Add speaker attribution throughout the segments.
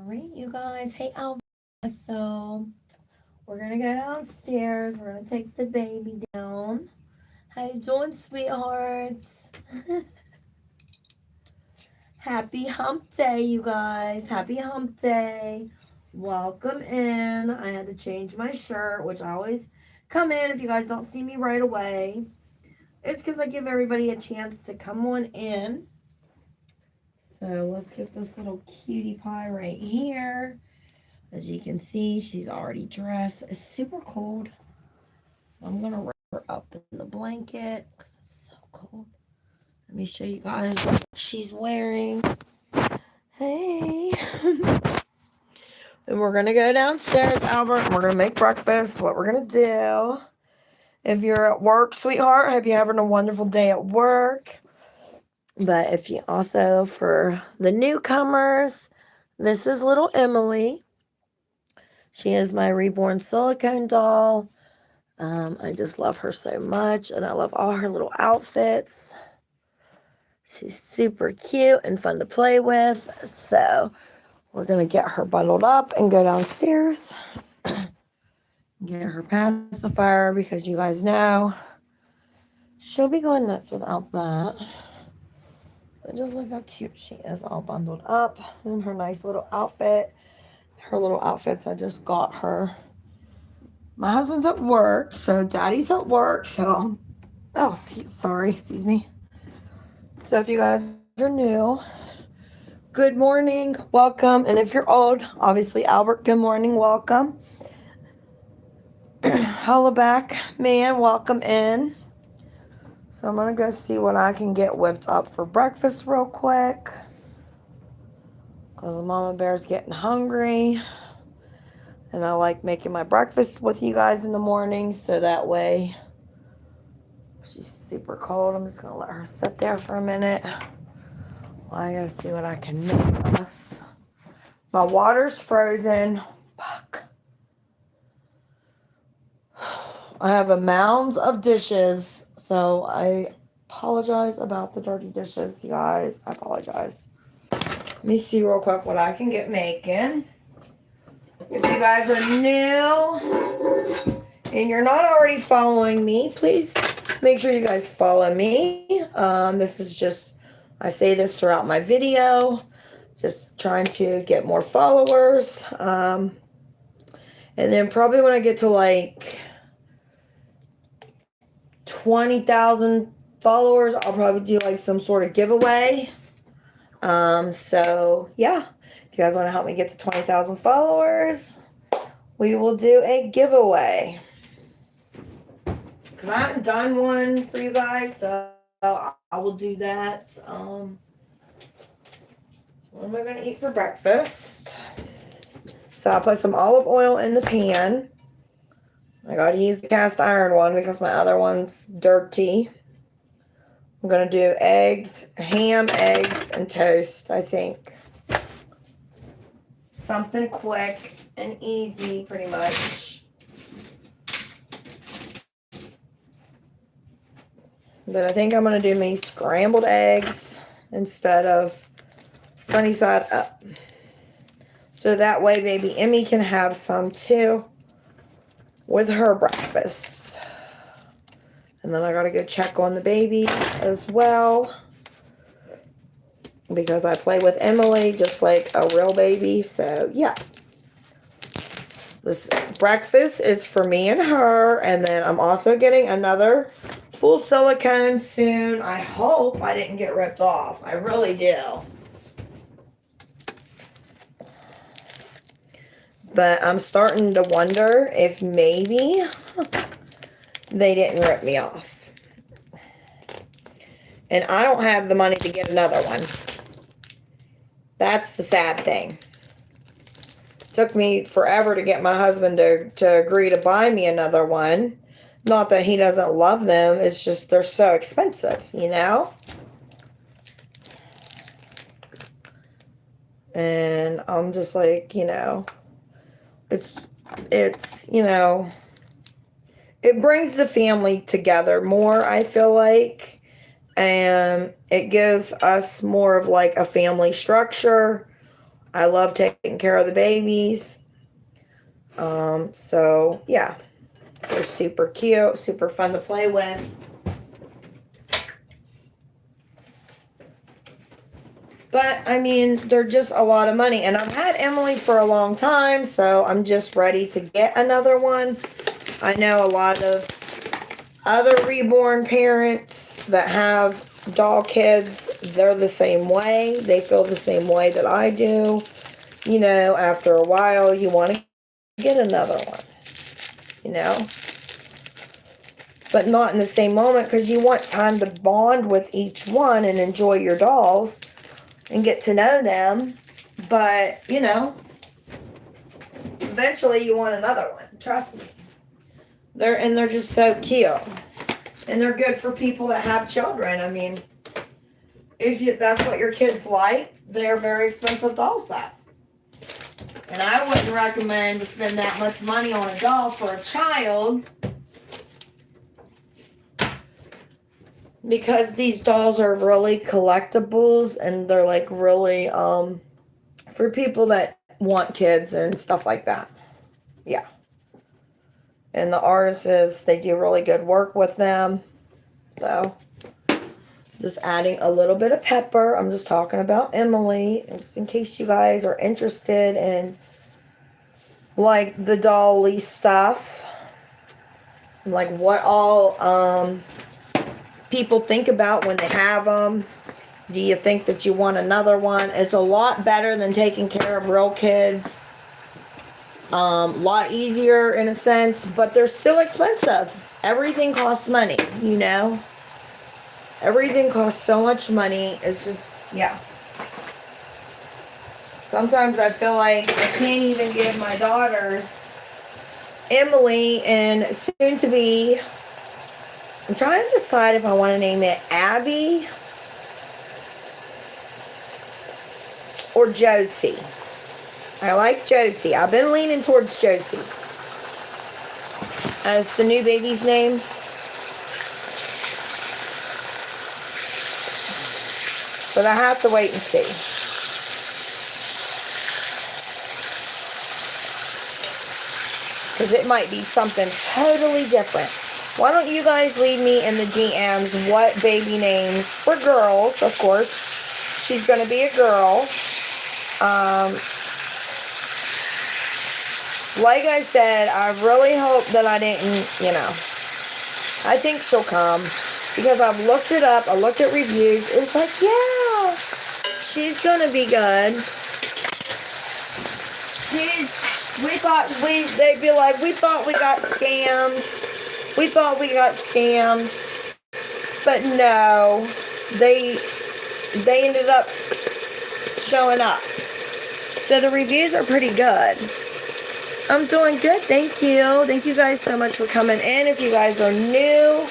Speaker 1: Alright, you guys. Hey, Alva. So, we're gonna go downstairs. We're gonna take the baby down. How you doing, sweethearts? Happy hump day, you guys. Happy hump day. Welcome in. I had to change my shirt, which I always come in if you guys don't see me right away. It's because I give everybody a chance to come on in. So let's get this little cutie pie right here. As you can see, she's already dressed. It's super cold. So I'm going to wrap her up in the blanket because it's so cold. Let me show you guys what she's wearing. Hey. And we're going to go downstairs, Albert, and we're going to make breakfast. What we're going to do. If you're at work, sweetheart, I hope you're having a wonderful day at work. But if you also, for the newcomers, this is little Emily. She is my Reborn silicone doll. I just love her so much, and I love all her little outfits. She's super cute and fun to play with. So we're going to get her bundled up and go downstairs. Get her pacifier because you guys know she'll be going nuts without that. But just look how cute she is all bundled up in her nice little outfit. Her little outfits I just got her. My husband's at work, so daddy's at work, so sorry, excuse me. So if you guys are new, good morning, welcome. And if you're old, obviously Albert, good morning, welcome. Holla back, man, welcome in. So I'm gonna go see what I can get whipped up for breakfast real quick. Because Mama Bear's getting hungry. And I like making my breakfast with you guys in the morning. So that way, she's super cold. I'm just going to let her sit there for a minute. While I go see what I can make us. My water's frozen. Fuck. I have a mounds of dishes. So I apologize about the dirty dishes, you guys. I apologize. Let me see real quick what I can get making. If you guys are new and you're not already following me, please make sure you guys follow me. This is just, I say this throughout my video, just trying to get more followers. And then probably when I get to like 20,000 followers, I'll probably do like some sort of giveaway. So yeah, if you guys want to help me get to 20,000 followers, we will do a giveaway. Because I haven't done one for you guys, so I will do that. What am I going to eat for breakfast? So I'll put some olive oil in the pan. I got to use the cast iron one because my other one's dirty. I'm going to do eggs, ham, eggs, and toast, I think. Something quick and easy, pretty much. But I think I'm going to do me scrambled eggs instead of sunny side up. So that way baby Emmy can have some too with her breakfast. And then I got to go check on the baby as well. Because I play with Emily just like a real baby. So, yeah. This breakfast is for me and her. And then I'm also getting another full silicone soon. I hope I didn't get ripped off. I really do. But I'm starting to wonder if maybe they didn't rip me off. And I don't have the money to get another one. That's the sad thing. Took me forever to get my husband to agree to buy me another one. Not that he doesn't love them. It's just they're so expensive, you know? And I'm just like, you know, it's you know, it brings the family together more, I feel like. And it gives us more of like a family structure. I love taking care of the babies. So yeah, they're super cute, super fun to play with. But I mean, they're just a lot of money. And I've had Emily for a long time, so I'm just ready to get another one. I know a lot of other reborn parents that have doll kids, they're the same way. They feel the same way that I do. You know, after a while, you want to get another one, you know, but not in the same moment, because you want time to bond with each one and enjoy your dolls and get to know them. But, you know, eventually you want another one. Trust me. They're just so cute. And they're good for people that have children. I mean, if that's what your kids like, they're very expensive dolls that. And I wouldn't recommend to spend that much money on a doll for a child, because these dolls are really collectibles, and they're like really for people that want kids and stuff like that. Yeah. And the artists, they do really good work with them. So just adding a little bit of pepper. I'm just talking about Emily, just in case you guys are interested in like the dolly stuff, like what all people think about when they have them. Do you think that you want another one? It's a lot better than taking care of real kids. A lot easier in a sense, but they're still expensive. Everything costs money, you know. Everything costs so much money. It's just, yeah. Sometimes I feel like I can't even give my daughters, Emily and soon to be, I'm trying to decide if I want to name it Abby or Josie. I like Josie. I've been leaning towards Josie as the new baby's name. But I have to wait and see. Because it might be something totally different. Why don't you guys leave me in the DMs what baby names for girls, of course. She's going to be a girl. Like I said, I really hope that I didn't, you know. I think she'll come. Because I've looked it up. I looked at reviews. It's like, yeah, she's going to be good. They'd be like, we thought we got scammed. We thought we got scammed. But no, they ended up showing up. So the reviews are pretty good. I'm doing good. Thank you. Thank you guys so much for coming in. If you guys are new,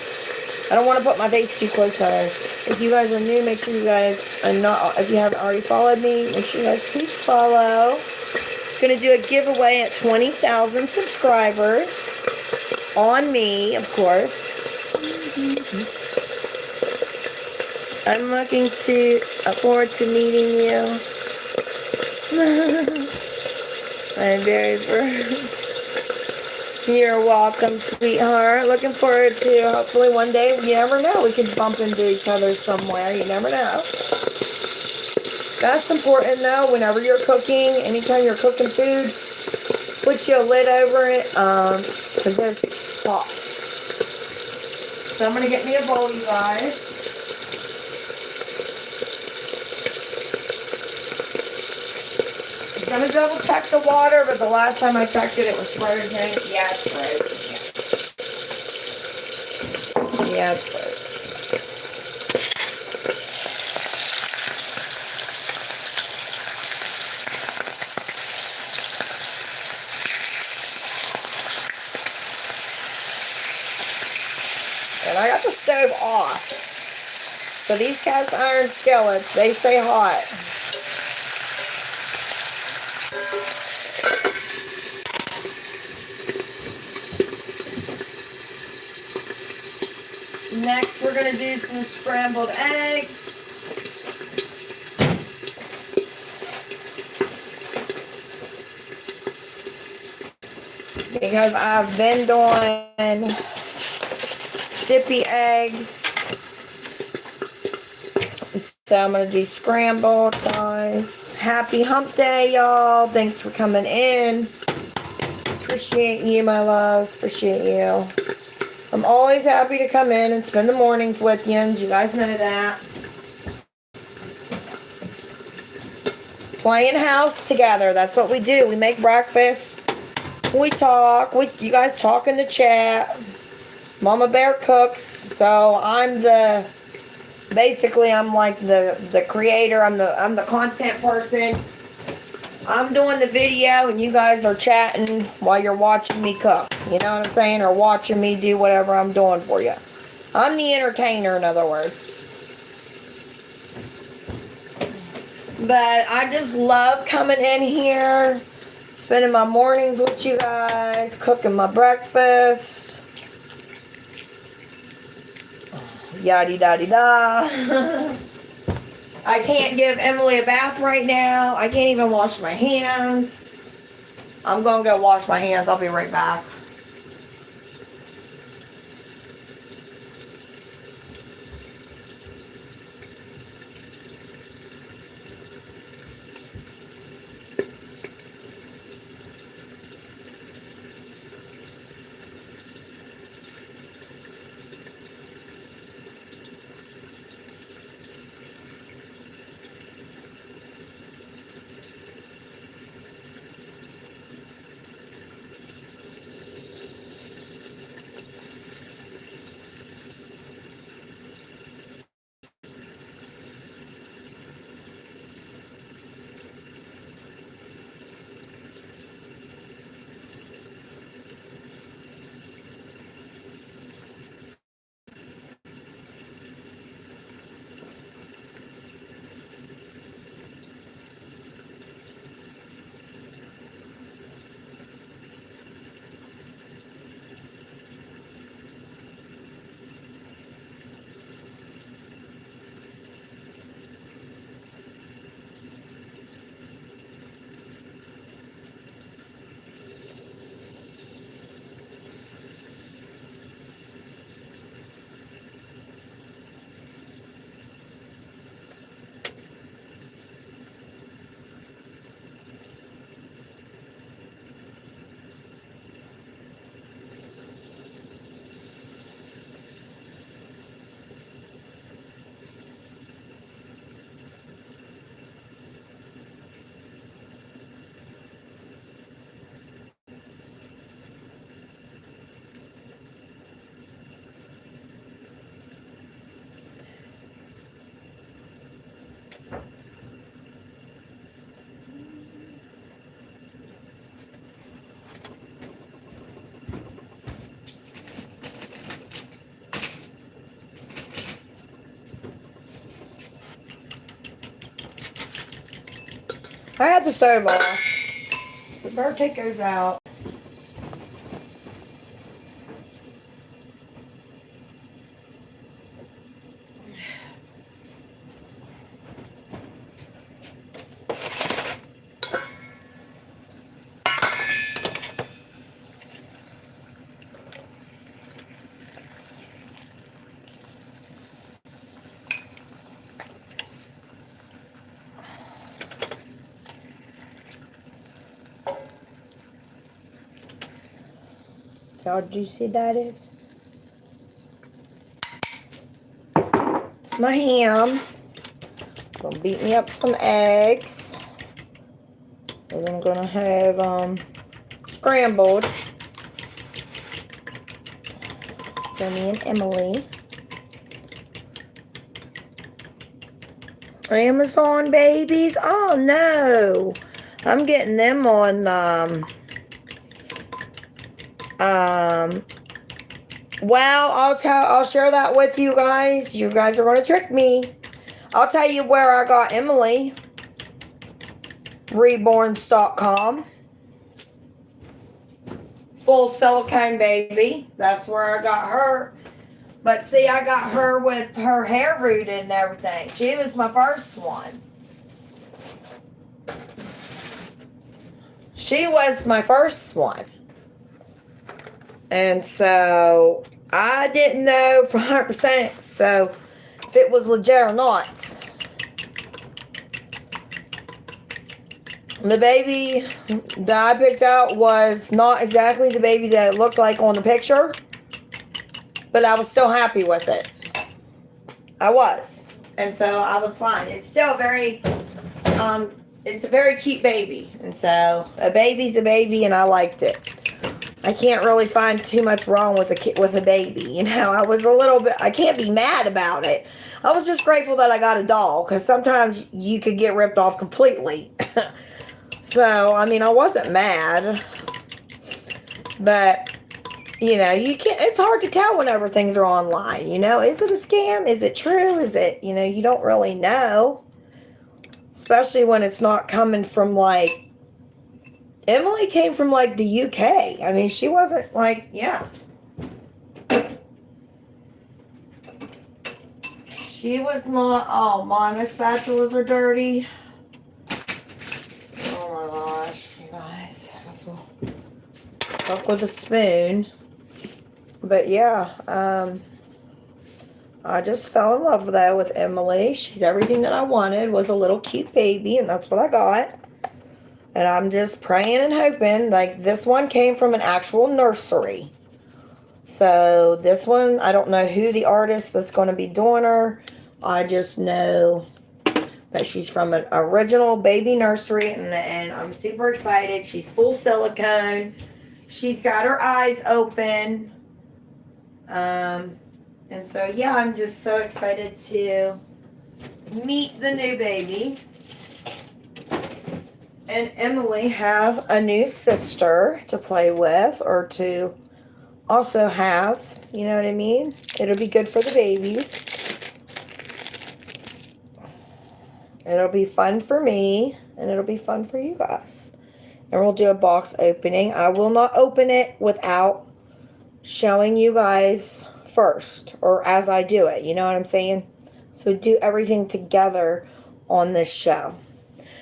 Speaker 1: I don't want to put my face too close to her. If you guys are new, make sure you guys are not, if you haven't already followed me, make sure you guys please follow. Going to do a giveaway at 20,000 subscribers on me, of course. I'm looking forward to meeting you. I'm very You're welcome, sweetheart. Looking forward to hopefully one day, you never know, we could bump into each other somewhere. You never know. That's important though, whenever you're cooking, anytime you're cooking food, put your lid over it, because there's pops. So I'm going to get me a bowl, you guys. I'm going to double check the water, but the last time I checked it, it was frozen. Yeah, it's frozen. Yeah, it's frozen. And I got the stove off. So these cast iron skillets, they stay hot. Next, we're going to do some scrambled eggs. because I've been doing dippy eggs. So I'm going to do scrambled, guys. Happy hump day, y'all. Thanks for coming in. Appreciate you, my loves. Appreciate you. I'm always happy to come in and spend the mornings with you, and you guys know that. Playing house together. That's what we do. We make breakfast. We talk. You guys talk in the chat. Mama Bear cooks. So I'm like the creator. I'm the content person. I'm doing the video and you guys are chatting while you're watching me cook. You know what I'm saying? Or watching me do whatever I'm doing for you. I'm the entertainer, in other words. But I just love coming in here, spending my mornings with you guys, cooking my breakfast. Yaddy-daddy-da. I can't give Emily a bath right now. I can't even wash my hands. I'm going to go wash my hands. I'll be right back. I had the stove off. We better take those out. See how juicy that is? It's my ham. Gonna beat me up some eggs. Because I'm gonna have scrambled for me and Emily. Amazon babies? Oh no. I'm getting them on well, I'll share that with you guys. You guys are gonna trick me. I'll tell you where I got Emily. Reborn.com. Full silicone baby. That's where I got her. But see, I got her with her hair rooted and everything. She was my first one. She was my first one. And so I didn't know for 100%, so if it was legit or not. The baby that I picked out was not exactly the baby that it looked like on the picture, but I was still happy with it. I was. And so I was fine. It's still it's a very cute baby. And so a baby's a baby, and I liked it. I can't really find too much wrong with a baby. You know, I was a little bit, I can't be mad about it. I was just grateful that I got a doll, because sometimes you could get ripped off completely. So, I mean, I wasn't mad. But, you know, it's hard to tell whenever things are online. You know, is it a scam? Is it true? Is it, you know, you don't really know. Especially when it's not coming from, like, Emily came from, like, the UK. I mean, she wasn't, like, yeah. She was not, oh, my spatulas are dirty. Oh, my gosh, you guys. This will cook with a spoon. But, yeah, I just fell in love, though, with Emily. She's everything that I wanted, was a little cute baby, and that's what I got. And I'm just praying and hoping, like, this one came from an actual nursery. So this one, I don't know who the artist that's going to be doing her. I just know that she's from an original baby nursery, and I'm super excited. She's full silicone. She's got her eyes open. And so, yeah, I'm just so excited to meet the new baby. And Emily have a new sister to play with, or to also have, you know what I mean? It'll be good for the babies. It'll be fun for me, and it'll be fun for you guys. And we'll do a box opening. I will not open it without showing you guys first, or as I do it, you know what I'm saying? So we do everything together on this show.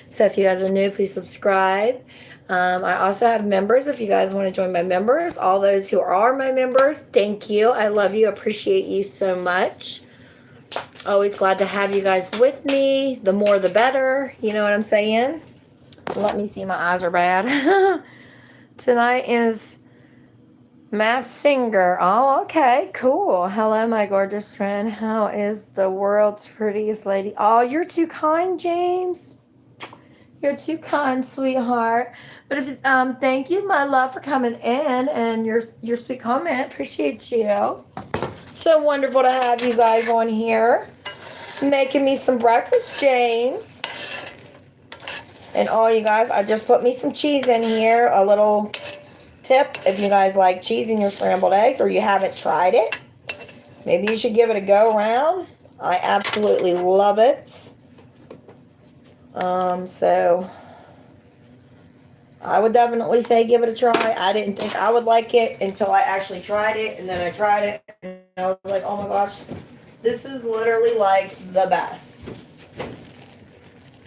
Speaker 1: So if you guys are new, please subscribe. I also have members. If you guys want to join my members, all those who are my members, thank you. I love you. Appreciate you so much. Always glad to have you guys with me. The more, the better. You know what I'm saying? Let me see. My eyes are bad. Tonight is Masked Singer. Oh, okay. Cool. Hello, my gorgeous friend. How is the world's prettiest lady? Oh, you're too kind, James. You're too kind, sweetheart. But if thank you, my love, for coming in and your sweet comment. Appreciate you. So wonderful to have you guys on here, making me some breakfast, James. And all you guys, I just put me some cheese in here. A little tip: if you guys like cheese in your scrambled eggs, or you haven't tried it, maybe you should give it a go around. I absolutely love it. So I would definitely say give it a try. I didn't think I would like it until I actually tried it, and then I tried it, and I was like, oh my gosh, this is literally like the best.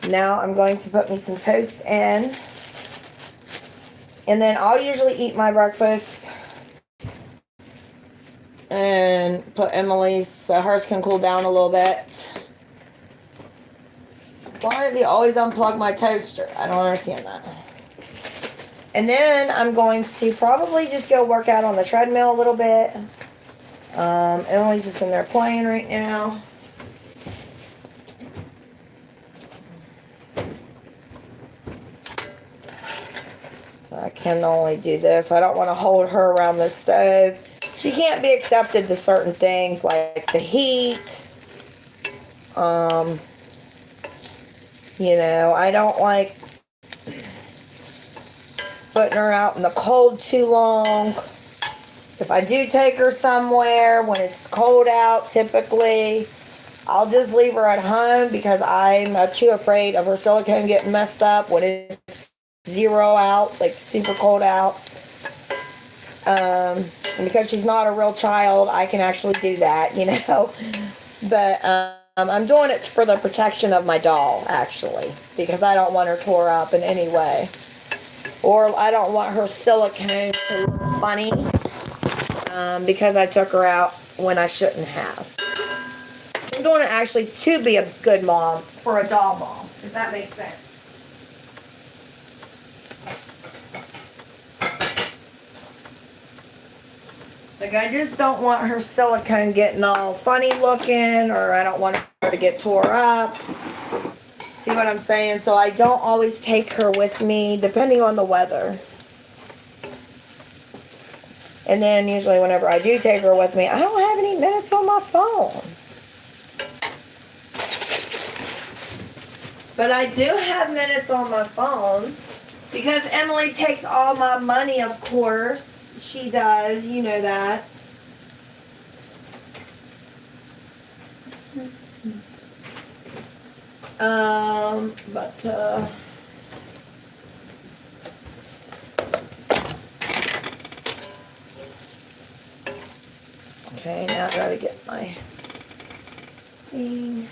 Speaker 1: Now I'm going to put me some toast in, and then I'll usually eat my breakfast and put Emily's so hers can cool down a little bit. Why does he always unplug my toaster? I don't understand that. And then I'm going to probably just go work out on the treadmill a little bit. Emily's just in there playing right now. So I can only do this. I don't want to hold her around the stove. She can't be accepted to certain things like the heat. You know, I don't like putting her out in the cold too long. If I do take her somewhere when it's cold out, typically, I'll just leave her at home, because I'm too afraid of her silicone getting messed up when it's 0 out, like super cold out. And because she's not a real child, I can actually do that, you know. But I'm doing it for the protection of my doll, actually, because I don't want her tore up in any way. Or I don't want her silicone to look funny. because I took her out when I shouldn't have. I'm doing it actually to be a good mom for a doll mom, if that makes sense. Like, I just don't want her silicone getting all funny looking, or I don't want her to get tore up. See what I'm saying? So I don't always take her with me, depending on the weather. And then usually whenever I do take her with me, I don't have any minutes on my phone. But I do have minutes on my phone because Emily takes all my money, of course. She does, you know that. Okay, now I gotta get my thing.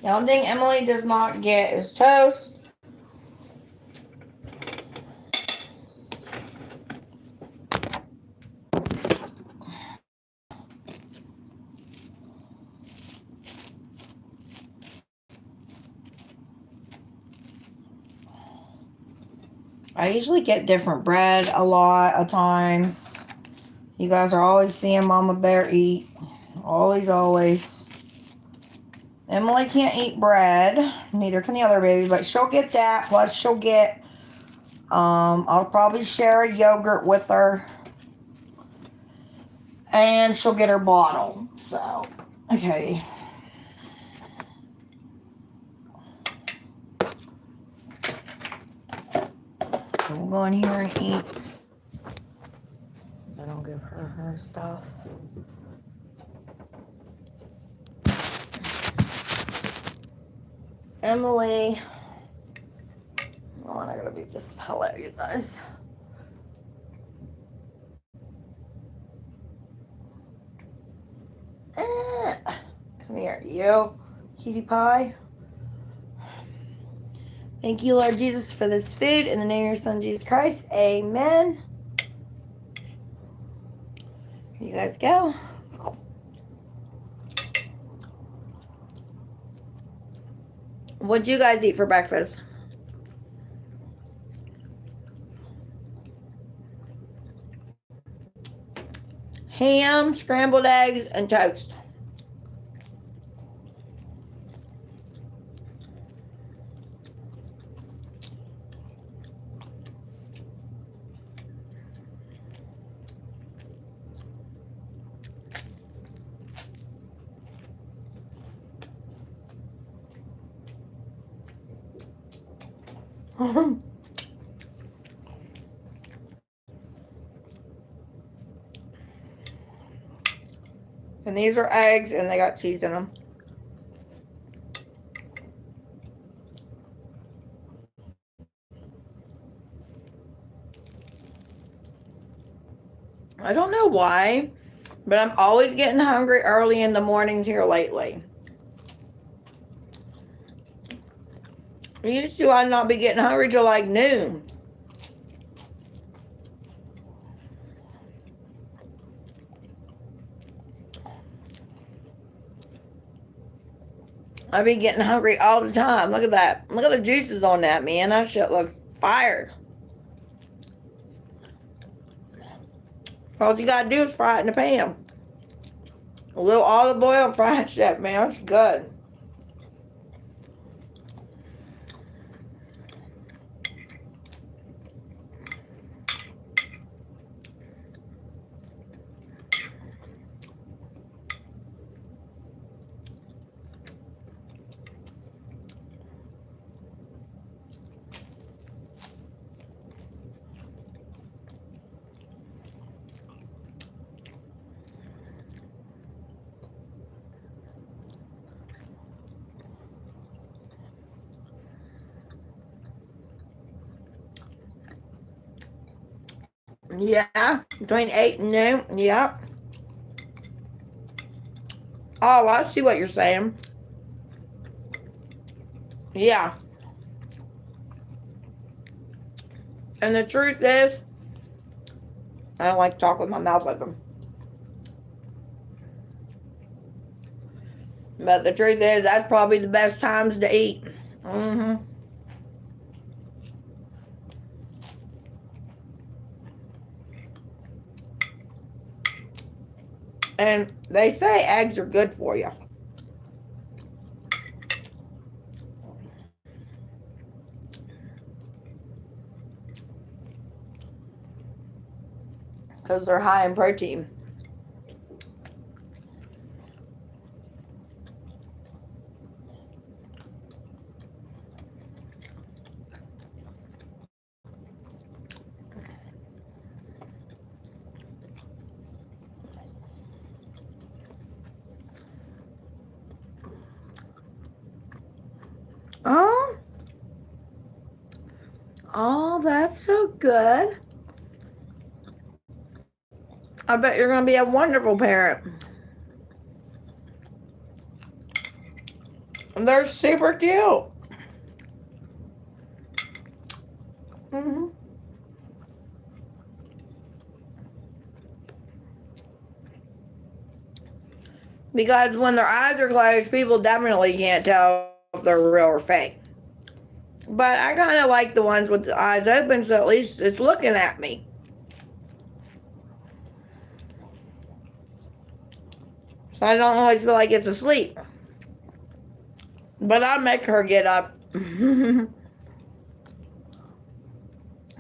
Speaker 1: The only thing Emily does not get is toast. I usually get different bread a lot of times. You guys are always seeing Mama Bear eat. Always, always. Emily can't eat bread. Neither can the other baby, but she'll get that. Plus she'll get, I'll probably share a yogurt with her. And she'll get her bottle. So, okay. So we'll go in here and eat. I don't give her her stuff. Emily. Oh, and I gotta beat this pellet, you guys. Come here, you cutie pie. Thank you, Lord Jesus, for this food. In the name of your son, Jesus Christ. Amen. Here you guys go. What'd you guys eat for breakfast? Ham, scrambled eggs, and toast. And these are eggs, and they got cheese in them. I don't know why, but I'm always getting hungry early in the mornings here lately. Used to I'd not be getting hungry till like noon. I be getting hungry all the time. Look at that. Look at the juices on that, man. That shit looks fire. All you gotta do is fry it in the pan. A little olive oil, fry that shit, man. It's good. Yeah, between 8 and noon. Yep. Oh, I see what you're saying. Yeah. And the truth is, I don't like to talk with my mouth open. But the truth is, that's probably the best times to eat. Mm-hmm. And they say eggs are good for you. Because they're high in protein. Oh, oh, that's so good. I bet you're going to be a wonderful parent. They're super cute. Mm-hmm. Because when their eyes are closed, people definitely can't tell if they're real or fake. But I kind of like the ones with the eyes open, so at least it's looking at me. So I don't always feel like it's asleep. But I make her get up.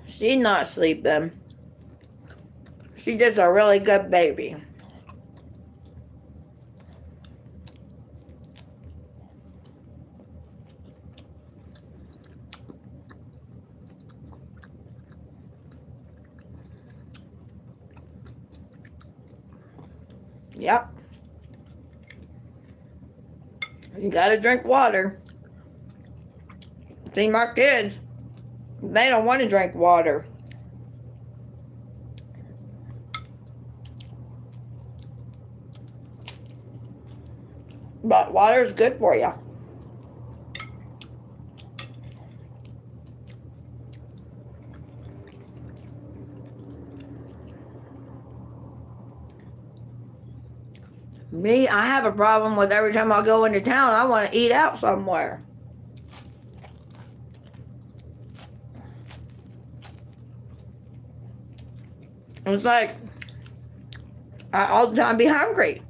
Speaker 1: She's not sleeping. She's just a really good baby. Yep. You gotta drink water. See, my kids, they don't want to drink water. But water is good for you. Me, I have a problem with every time I go into town, I want to eat out somewhere. It's like, I all the time be hungry.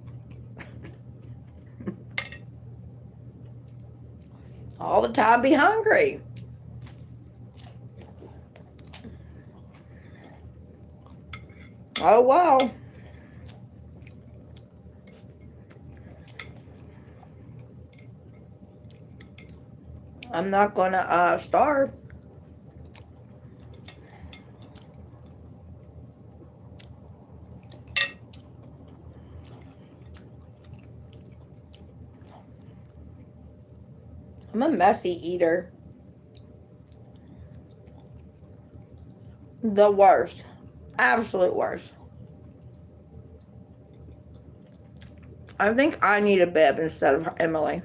Speaker 1: All the time be hungry. Oh, wow. I'm not gonna starve. I'm a messy eater. The worst. Absolute worst. I think I need a bib instead of Emily.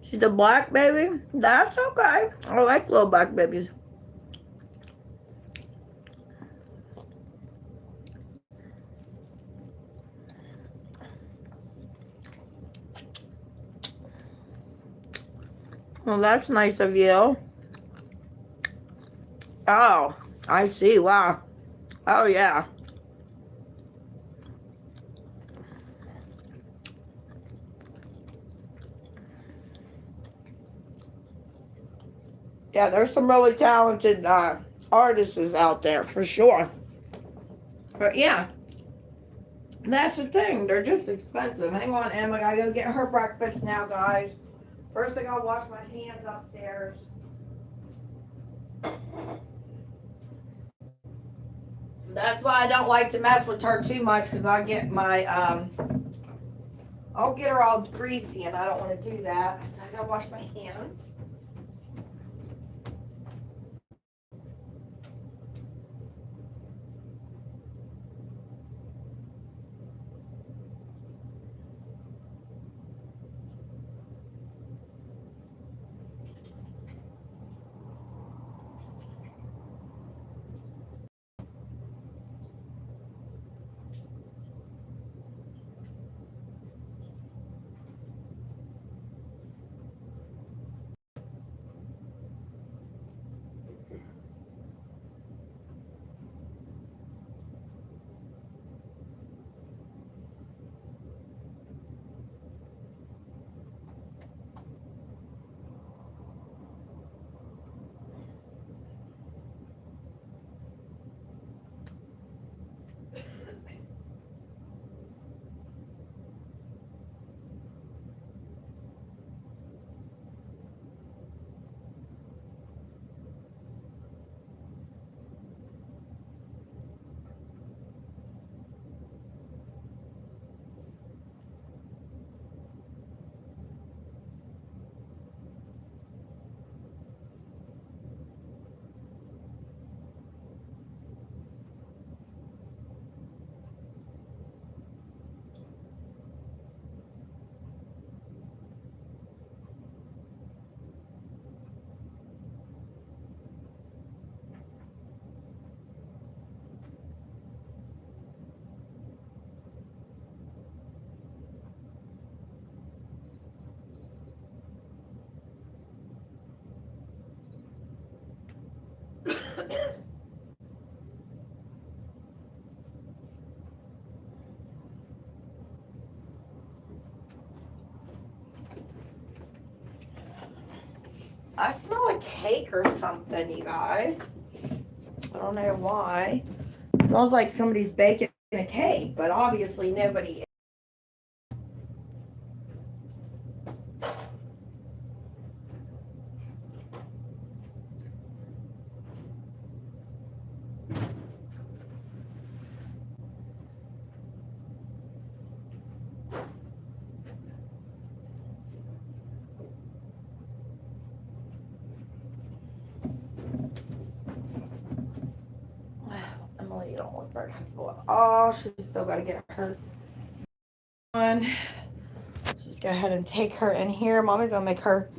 Speaker 1: She's a black baby. That's okay. I like little black babies. Well, that's nice of you. Oh, I see. Wow. Oh, yeah. Yeah, there's some really talented artists out there for sure. But yeah, that's the thing. They're just expensive. Hang on, Emma. I gotta go get her breakfast now, guys. First, I gotta wash my hands upstairs. That's why I don't like to mess with her too much, because I get my I'll get her all greasy, and I don't want to do that. So I gotta wash my hands. I smell like cake or something, you guys. I don't know why. It smells like somebody's baking a cake, but obviously nobody. Emily, you don't look very comfortable. Oh, she's still got to get her on. Let's just go ahead and take her in here. Mommy's gonna make her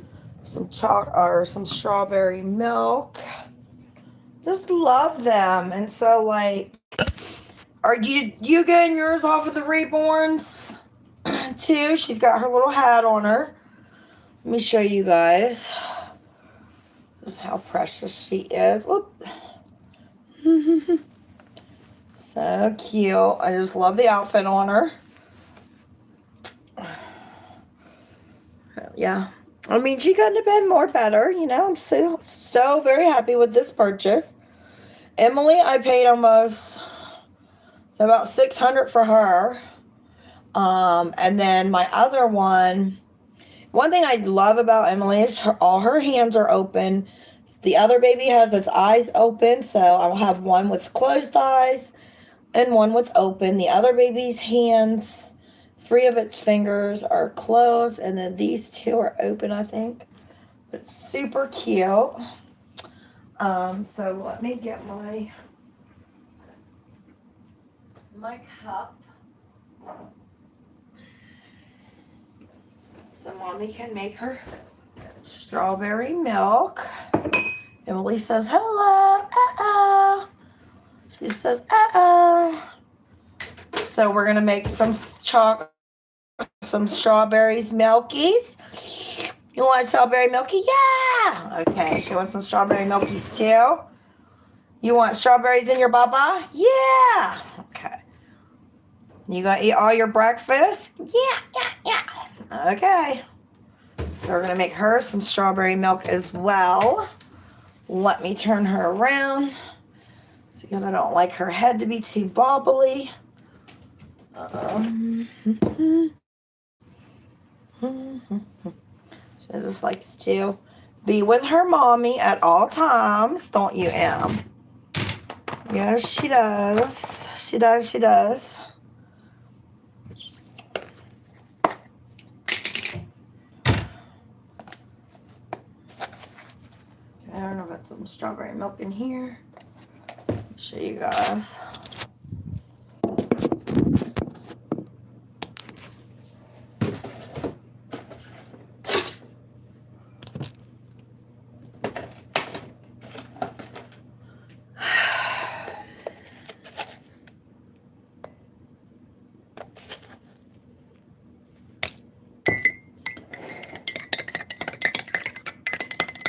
Speaker 1: some some strawberry milk. Just love them. And so, like, are you getting yours off of the Reborns too? She's got her little hat on her. Let me show you guys. This is how precious she is. Whoop. So cute. I just love the outfit on her. Yeah. I mean, she couldn't have been more better. You know, I'm so very happy with this purchase. Emily, I paid almost about $600 for her. And then my other one thing I love about Emily is all her hands are open. The other baby has its eyes open, so I'll have one with closed eyes and one with open. The other baby's hands, 3 of its fingers are closed, and then these 2 are open, I think. It's super cute. So let me get my cup. So Mommy can make her strawberry milk. Emily says, hello, uh-oh. She says, uh-oh. So we're going to make some strawberries milkies. You want strawberry milky? Yeah! Okay, she wants some strawberry milkies too. You want strawberries in your baba? Yeah! Okay. You gonna eat all your breakfast? Yeah. Okay. So we're gonna make her some strawberry milk as well. Let me turn her around because I don't like her head to be too bobbly. She just likes to be with her mommy at all times, don't you, Em? Yes, she does. She does. I'm gonna put some strawberry milk in here. Show you guys.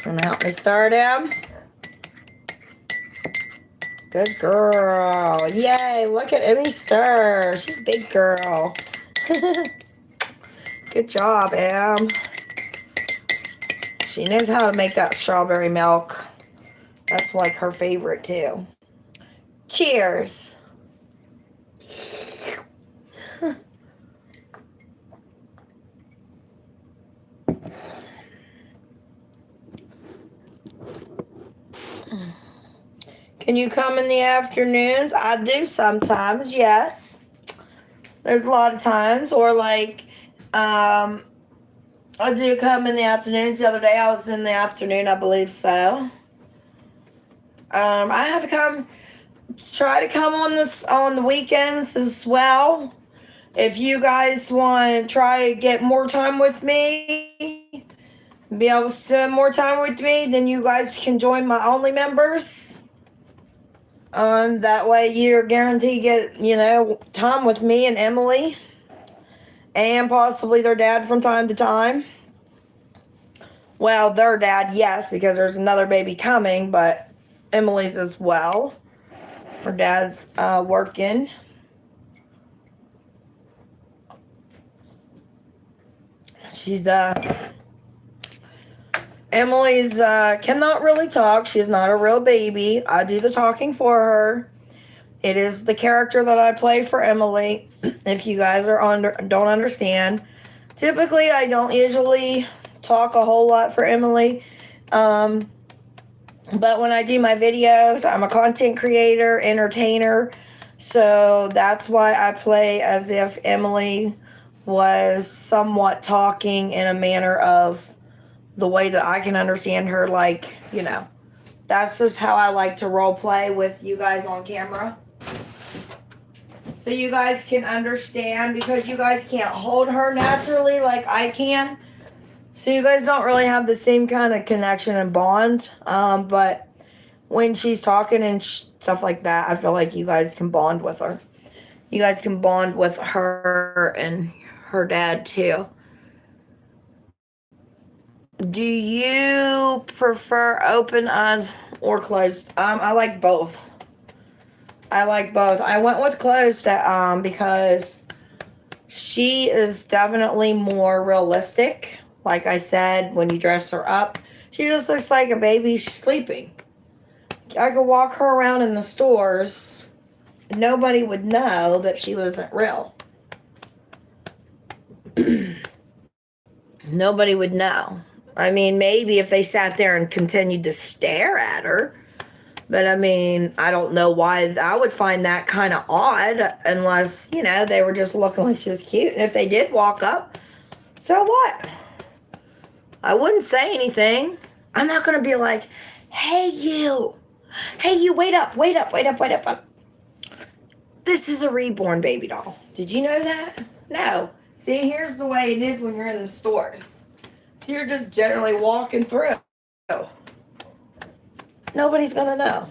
Speaker 1: Gonna help me start him. Good girl. Yay, look at Emmy stir. She's a big girl. Good job, Em. She knows how to make that strawberry milk. That's like her favorite too. Cheers. Can you come in the afternoons? I do sometimes, yes. There's a lot of times. Or like, I do come in the afternoons. The other day I was in the afternoon, I believe so. I have to try to come on the weekends as well. If you guys want to try to get more time with me, be able to spend more time with me, then you guys can join my only members. That way you're guaranteed to get, time with me and Emily. And possibly their dad from time to time. Well, their dad, yes, because there's another baby coming, but Emily's as well. Her dad's working. She's Emily's cannot really talk. She's not a real baby. I do the talking for her. It is the character that I play for Emily. If you guys don't understand, typically I don't usually talk a whole lot for Emily. But when I do my videos, I'm a content creator, entertainer. So that's why I play as if Emily was somewhat talking in a manner of the way that I can understand her. Like, that's just how I like to role play with you guys on camera. So you guys can understand, because you guys can't hold her naturally like I can. So you guys don't really have the same kind of connection and bond. But when she's talking and stuff like that, I feel like you guys can bond with her. You guys can bond with her and her dad too. Do you prefer open eyes or closed? I like both. I went with closed because she is definitely more realistic. Like I said, when you dress her up, she just looks like a baby sleeping. I could walk her around in the stores, and nobody would know that she wasn't real. Nobody would know. I mean, maybe if they sat there and continued to stare at her. But I mean, I don't know why I would find that kind of odd unless, they were just looking like she was cute. And if they did walk up, so what? I wouldn't say anything. I'm not going to be like, hey, you, wait up. This is a reborn baby doll. Did you know that? No. See, here's the way it is when you're in the stores. So you're just generally walking through. Nobody's going to know.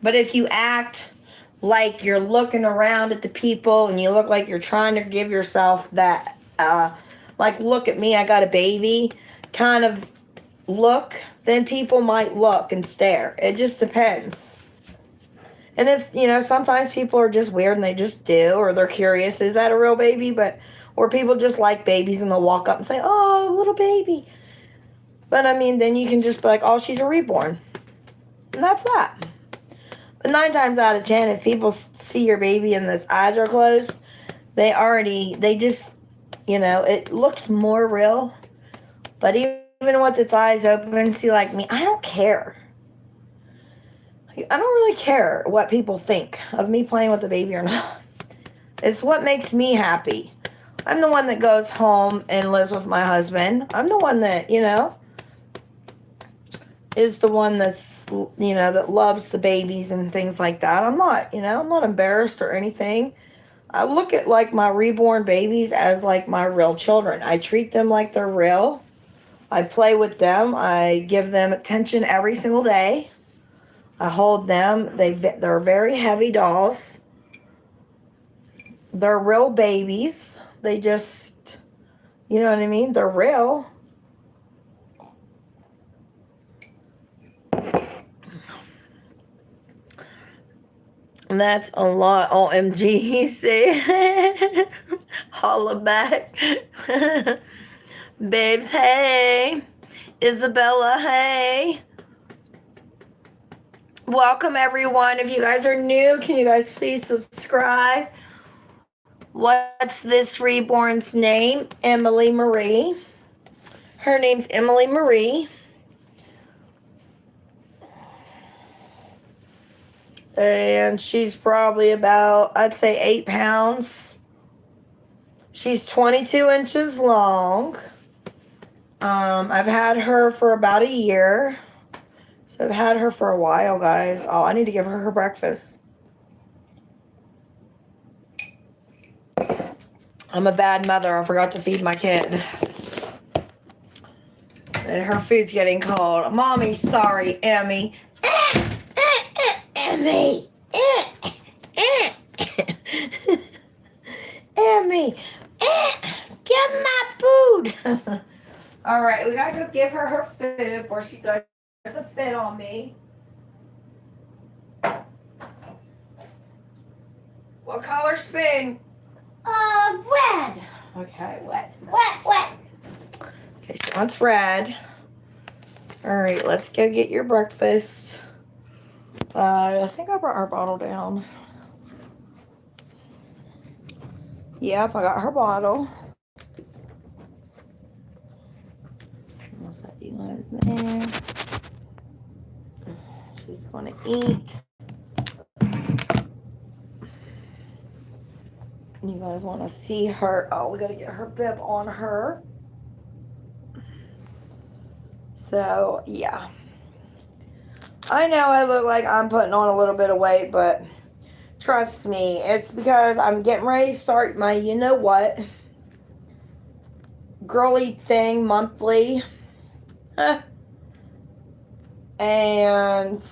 Speaker 1: But if you act like you're looking around at the people and you look like you're trying to give yourself that like, look at me, I got a baby kind of look, then people might look and stare. It just depends. And if, sometimes people are just weird and they just do, or they're curious, is that a real baby? Or people just like babies and they'll walk up and say, oh, little baby. But I mean, then you can just be like, oh, she's a reborn. And that's that. But 9 times out of 10, if people see your baby and his eyes are closed, they just, it looks more real. But even with its eyes open, see, like me, I don't care. I don't really care what people think of me playing with the baby or not. It's what makes me happy. I'm the one that goes home and lives with my husband. I'm the one that, is the one that's, that loves the babies and things like that. I'm not embarrassed or anything. I look at, like, my reborn babies as, like, my real children. I treat them like they're real. I play with them. I give them attention every single day. I hold them. They're very heavy dolls. They're real babies. They just, you know what I mean? They're real. And that's a lot. OMG, he said. Holla back. Babes, hey. Isabella, hey. Welcome, everyone. If you guys are new, can you guys please subscribe? What's this reborn's name? Emily Marie. Her name's Emily Marie. And she's probably about, I'd say, 8 pounds. She's 22 inches long. I've had her for about a year. So I've had her for a while, guys. Oh, I need to give her breakfast. I'm a bad mother. I forgot to feed my kid. And her food's getting cold. Mommy, sorry, Emmy. Emmy. Emmy. Get my food. All right, we got to go give her her food before she does a fit on me. What color spoon? Red. Okay, wet. Okay, she wants red. All right, let's go get your breakfast. I think I brought her bottle down. Yep, I got her bottle. I'll set you guys there. She's going to eat. You guys want to see her. Oh, we got to get her bib on her. So, yeah. I know I look like I'm putting on a little bit of weight, but trust me, it's because I'm getting ready to start my you-know-what girly thing monthly. And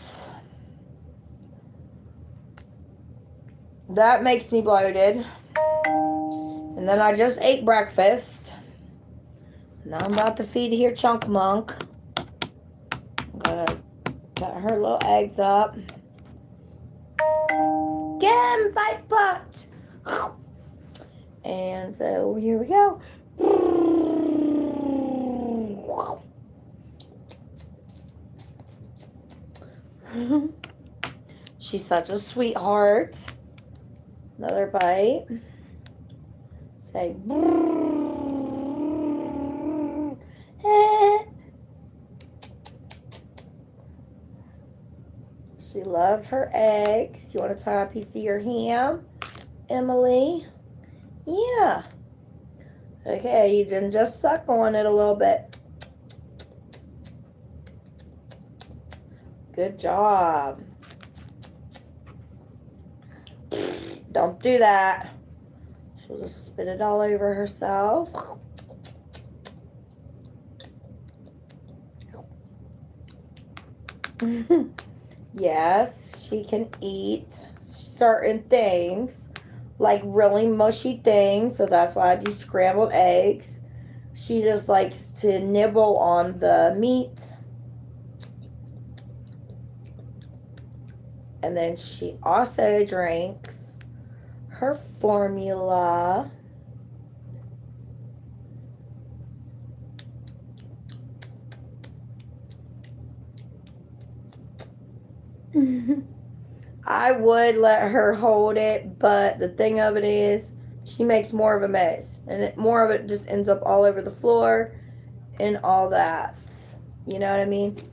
Speaker 1: that makes me bloated. And then I just ate breakfast. Now I'm about to feed here Chunk Monk. I'm gonna cut her little eggs up. Get in my butt. And so here we go. She's such a sweetheart. Another bite. Say. She loves her eggs. You want to try a piece of your ham, Emily? Yeah. Okay, you can just suck on it a little bit. Good job. Don't do that. She'll just spit it all over herself. Yes, she can eat certain things, like really mushy things. So that's why I do scrambled eggs. She just likes to nibble on the meat. And then she also drinks her formula. I would let her hold it, but the thing of it is, she makes more of a mess. And more of it just ends up all over the floor and all that. You know what I mean?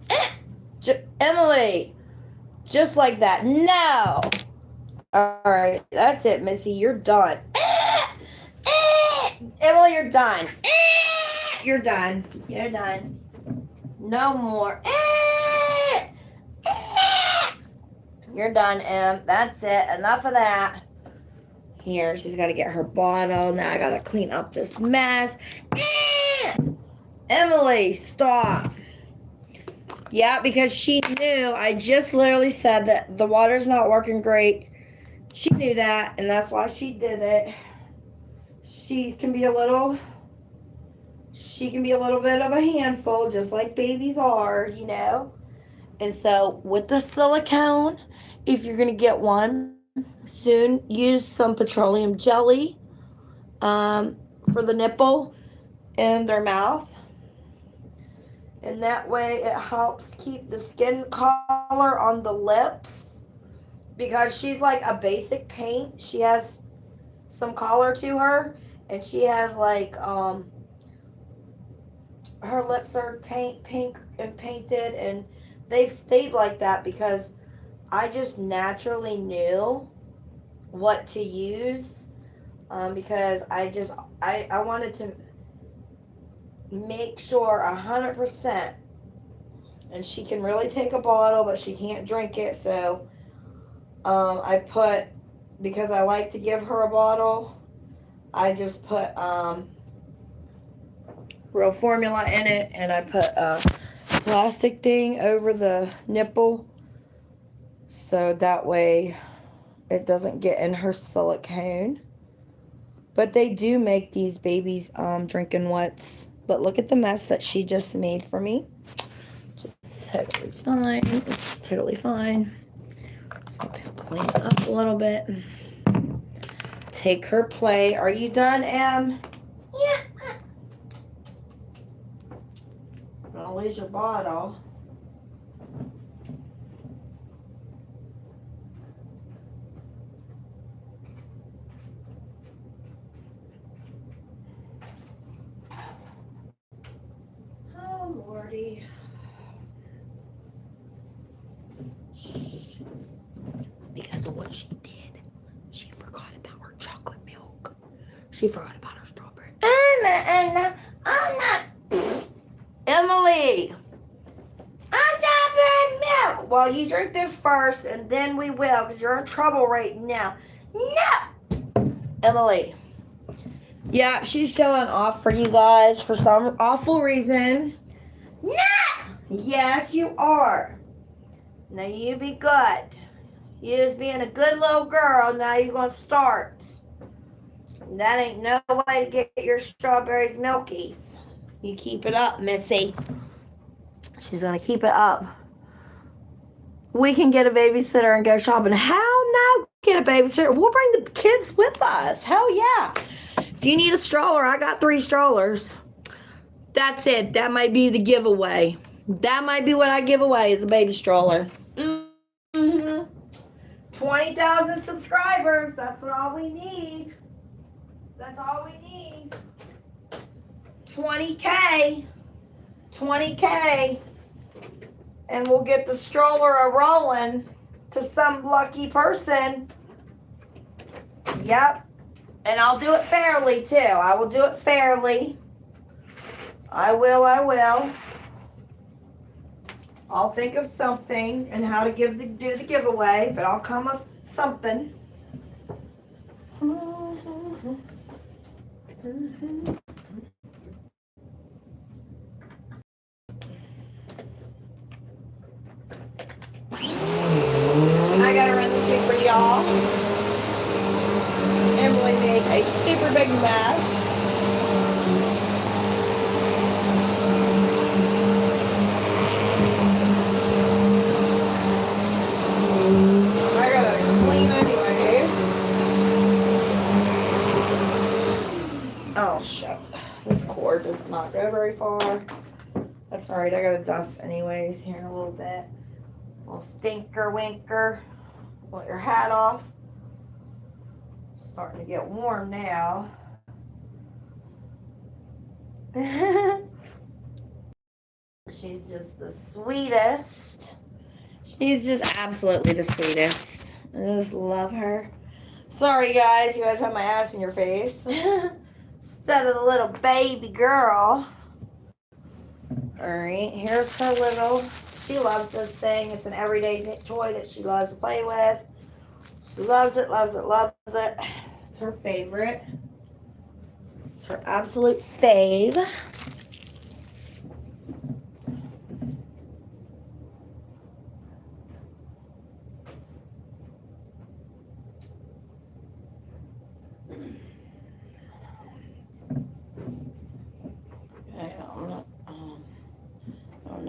Speaker 1: Emily! Just like that. No! Alright, that's it, Missy. You're done. Emily, you're done. You're done. You're done. No more. You're done, Em. That's it. Enough of that. Here, she's got to get her bottle. Now I got to clean up this mess. Emily, stop. Yeah, because she knew. I just literally said that the water's not working great. She knew that, and that's why she did it. She can be a little bit of a handful, just like babies are, you know. And so with the silicone, if you're gonna get one soon, use some petroleum jelly for the nipple and their mouth, and that way it helps keep the skin color on the lips, because she's like a basic paint. She has some color to her, and she has like her lips are pink and painted, and they've stayed like that because I just naturally knew what to use, because I wanted to make sure 100%. And she can really take a bottle, but she can't drink it, so I put, because I like to give her a bottle, I just put real formula in it, and I put a plastic thing over the nipple, so that way it doesn't get in her silicone. But they do make these babies drinking wets. But look at the mess that she just made for me. Just totally fine. This is totally fine. So I'll clean it up a little bit. Take her plate. Are you done, Em? Yeah. I'll lose your bottle. Oh, Lordy. Because of what she did, she forgot about her chocolate milk. She forgot about her strawberry. I'm not. Emily, I'm chopping milk. Well, you drink this first, and then we will, because you're in trouble right now. No, Emily. Yeah, she's showing off for you guys for some awful reason. No. Yes, you are. Now you be good. You just being a good little girl. Now you're gonna start. That ain't no way to get your strawberries milkies. You keep it up, Missy. She's gonna keep it up. We can get a babysitter and go shopping. Hell no, get a babysitter. We'll bring the kids with us. Hell yeah. If you need a stroller, I got 3 strollers. That's it. That might be the giveaway. That might be what I give away is a baby stroller. 20,000 subscribers. That's what all we need. That's all we need. 20K. 20K. And we'll get the stroller a-rolling to some lucky person. Yep. And I'll do it fairly, too. I will do it fairly. I will. I'll think of something and how to do the giveaway, but I'll come up with something. I gotta run the sweeper, y'all. Emily made a super big mess. does not go very far. That's alright, I gotta dust anyways here in a little bit. Little stinker winker. Let your hat off. Starting to get warm now. She's just the sweetest. She's just absolutely the sweetest. I just love her. Sorry guys, you guys have my ass in your face. Instead of the little baby girl. Alright, here's her little. She loves this thing. It's an everyday toy that she loves to play with. She loves it, loves it, loves it. It's her favorite. It's her absolute fave.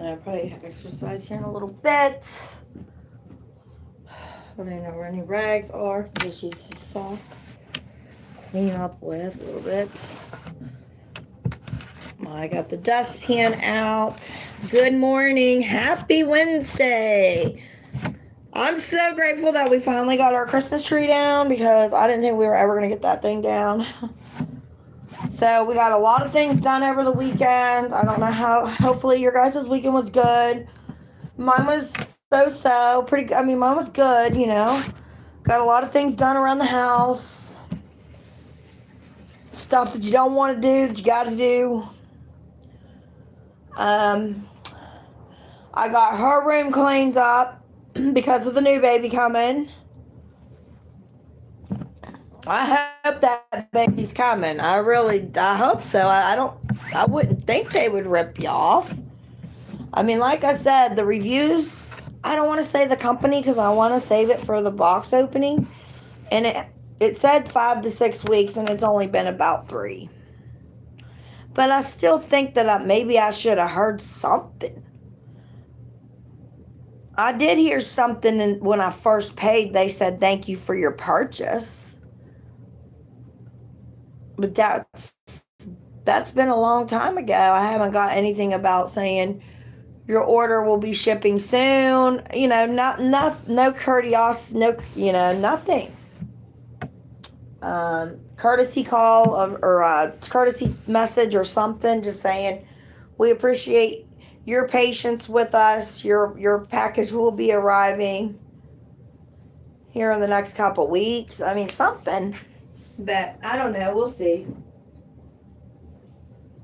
Speaker 1: I'll probably exercise here in a little bit. I don't know where any rags are. Just use the soft. Clean up with a little bit. I got the dustpan out. Good morning. Happy Wednesday. I'm so grateful that we finally got our Christmas tree down because I didn't think we were ever going to get that thing down. So we got a lot of things done over the weekend. I don't know how. Hopefully your guys' weekend was good. Mine was so pretty good. I mean, mine was good, you know. Got a lot of things done around the house. Stuff that you don't want to do that you got to do. I got her room cleaned up because of the new baby coming. I hope that baby's coming. I hope so. I wouldn't think they would rip you off. I mean, like I said, the reviews, I don't want to say the company because I want to save it for the box opening. And it said 5 to 6 weeks and it's only been about 3. But I still think that maybe I should have heard something. I did hear something when I first paid. They said, thank you for your purchase. But that's been a long time ago. I haven't got anything about saying your order will be shipping soon. You know, no courteous, nothing. Courtesy call or courtesy message or something, just saying we appreciate your patience with us. Your package will be arriving here in the next couple weeks. I mean, something. But I don't know. We'll see.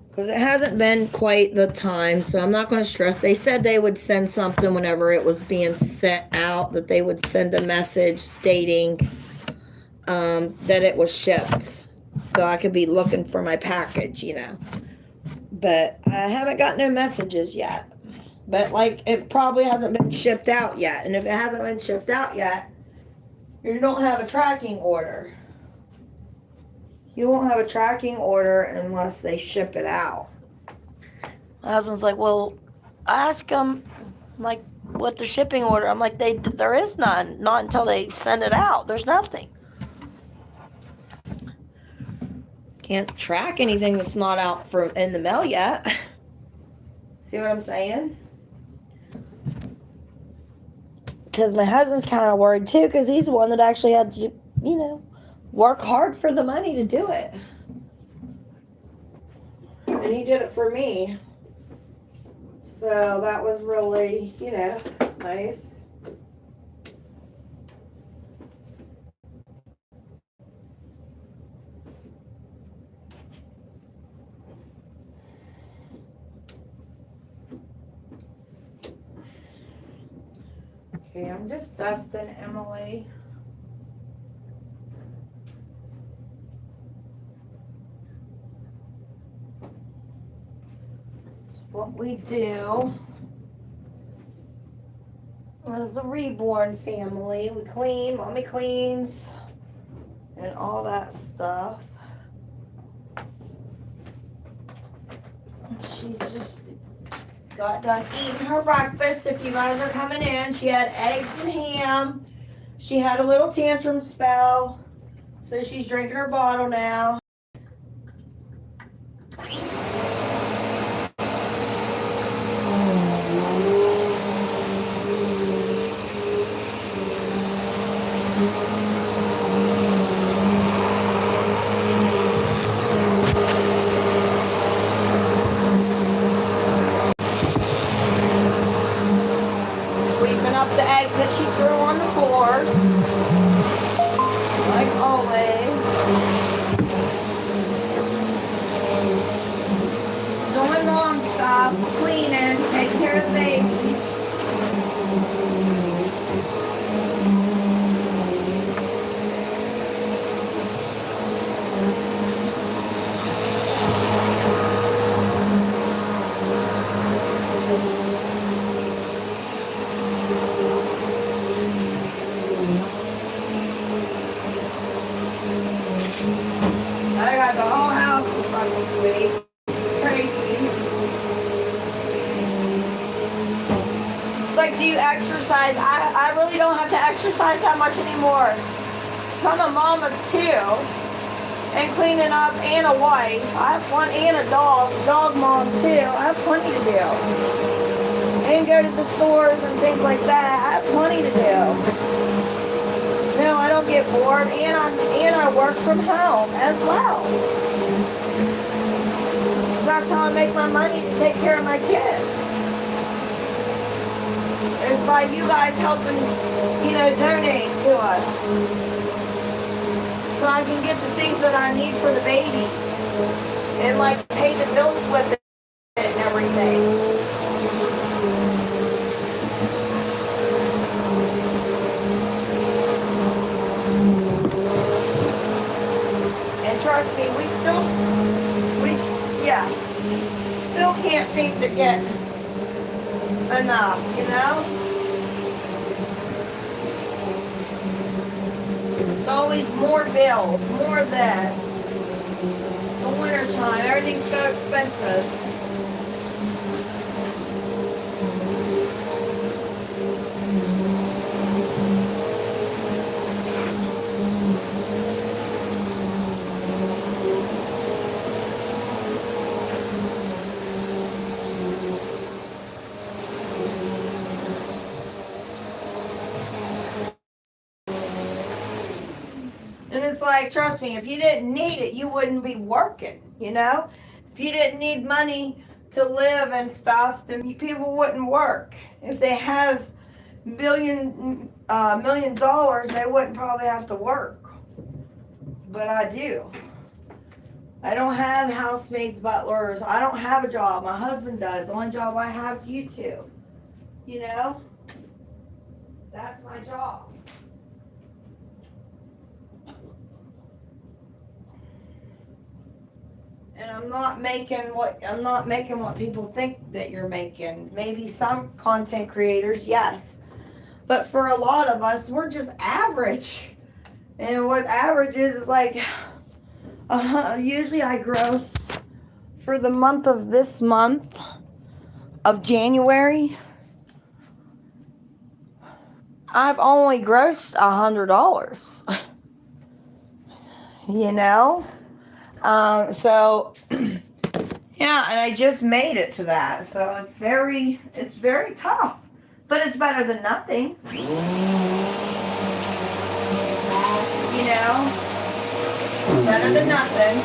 Speaker 1: Because it hasn't been quite the time, so I'm not going to stress. They said they would send something whenever it was being sent out, that they would send a message stating that it was shipped. So I could be looking for my package, you know. But I haven't got no messages yet. But, like, it probably hasn't been shipped out yet. And if it hasn't been shipped out yet, you don't have a tracking order. You won't have a tracking order unless they ship it out. My husband's like, well, ask them, like, what the shipping order. I'm like, there is none. Not until they send it out. There's nothing. Can't track anything that's not out in the mail yet. See what I'm saying? Because my husband's kind of worried too, because he's the one that actually had to, work hard for the money to do it. And he did it for me. So that was really, nice. Okay, I'm just dusting Emily. What we do as a Reborn family, we clean, mommy cleans, and all that stuff. She's just got done eating her breakfast. If you guys are coming in, she had eggs and ham. She had a little tantrum spell, so she's drinking her bottle now. the eggs that she threw on the floor, like always. Doing mom stuff, cleaning, taking care of the baby. I got the whole house to fucking sweep. It's crazy. It's like, do you exercise? I really don't have to exercise that much anymore. So I'm a mom of 2 and cleaning up and a wife. I have one and a dog mom too. I have plenty to do. And go to the stores and things like that. I have plenty to do. No, I don't get bored, and I work from home as well. So that's how I make my money to take care of my kids. It's by you guys helping, donate to us. So I can get the things that I need for the babies. And like pay the bills with it and everything. Trust me, we still can't seem to get enough, It's always more bills, more this. The winter time, everything's so expensive. And it's like, trust me, if you didn't need it, you wouldn't be working, If you didn't need money to live and stuff, then people wouldn't work. If they has $1 million, they wouldn't probably have to work. But I do. I don't have housemaids, butlers. I don't have a job. My husband does. The only job I have is YouTube. That's my job. And I'm not making what people think that you're making. Maybe some content creators, yes. But for a lot of us, we're just average. And what average is like, usually I gross for the month of January. I've only grossed $100. So yeah, and I just made it to that. So it's very tough, but it's better than nothing. It's better than nothing.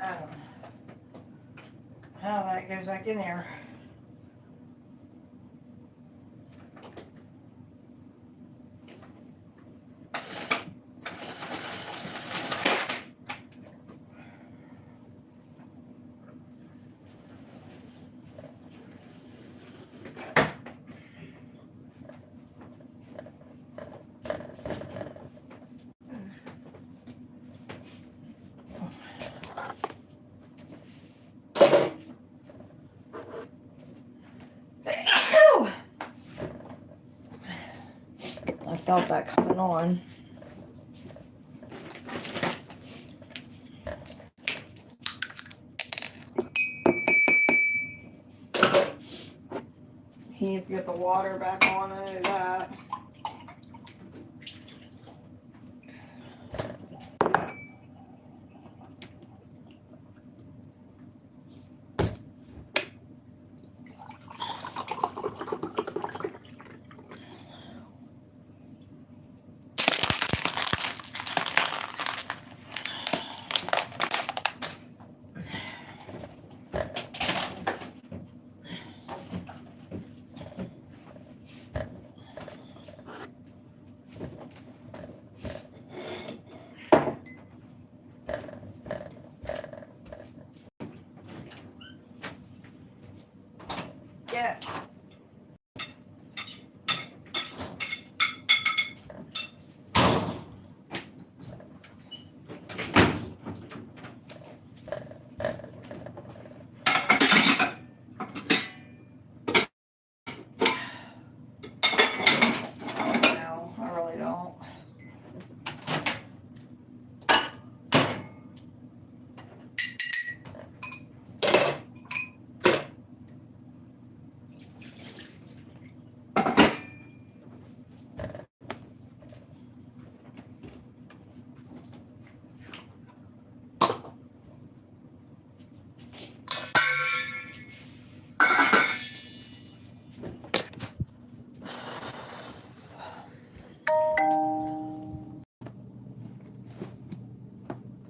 Speaker 1: I don't know how that goes back in there. I felt that coming on. He needs to get the water back on. I know that. Yeah. No, I really don't.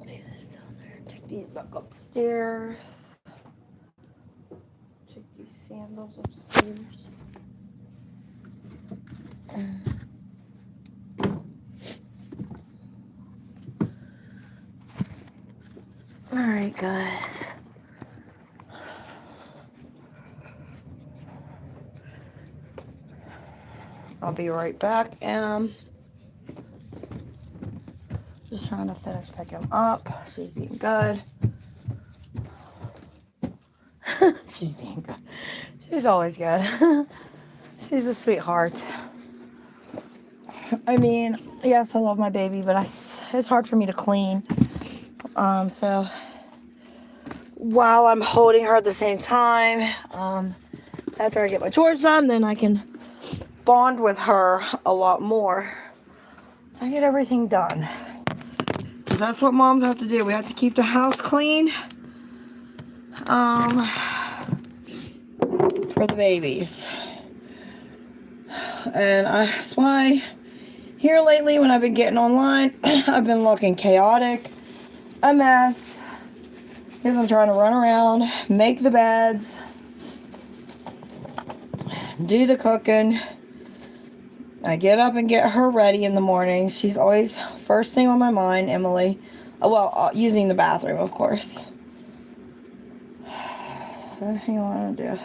Speaker 1: Leave this down there. Take these back upstairs. Take these sandals upstairs. Alright, guys. I'll be right back. Just trying to finish picking up. She's being good. She's being good. She's always good. She's a sweetheart. I mean, yes, I love my baby, but it's hard for me to clean. So while I'm holding her at the same time, after I get my chores done, then I can bond with her a lot more. So I get everything done. That's what moms have to do. We have to keep the house clean. For the babies. And that's why here lately when I've been getting online, I've been looking chaotic, a mess, because I'm trying to run around, make the beds, do the cooking. I get up and get her ready in the morning. She's always first thing on my mind, Emily. Well, using the bathroom, of course. Hang on, I'm gonna do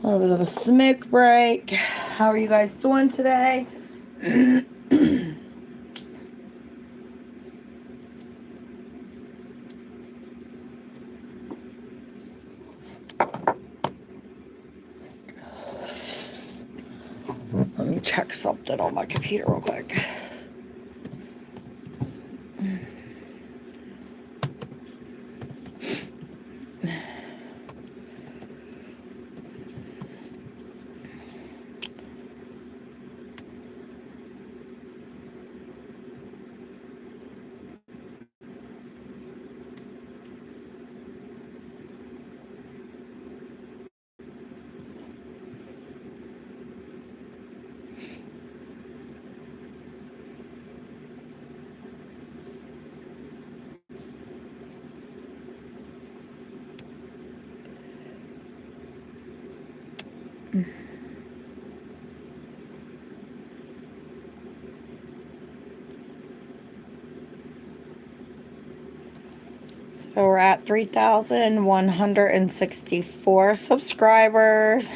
Speaker 1: a little bit of a smoke break. How are you guys doing today? Let me check something on my computer real quick. So we're at 3,164 subscribers.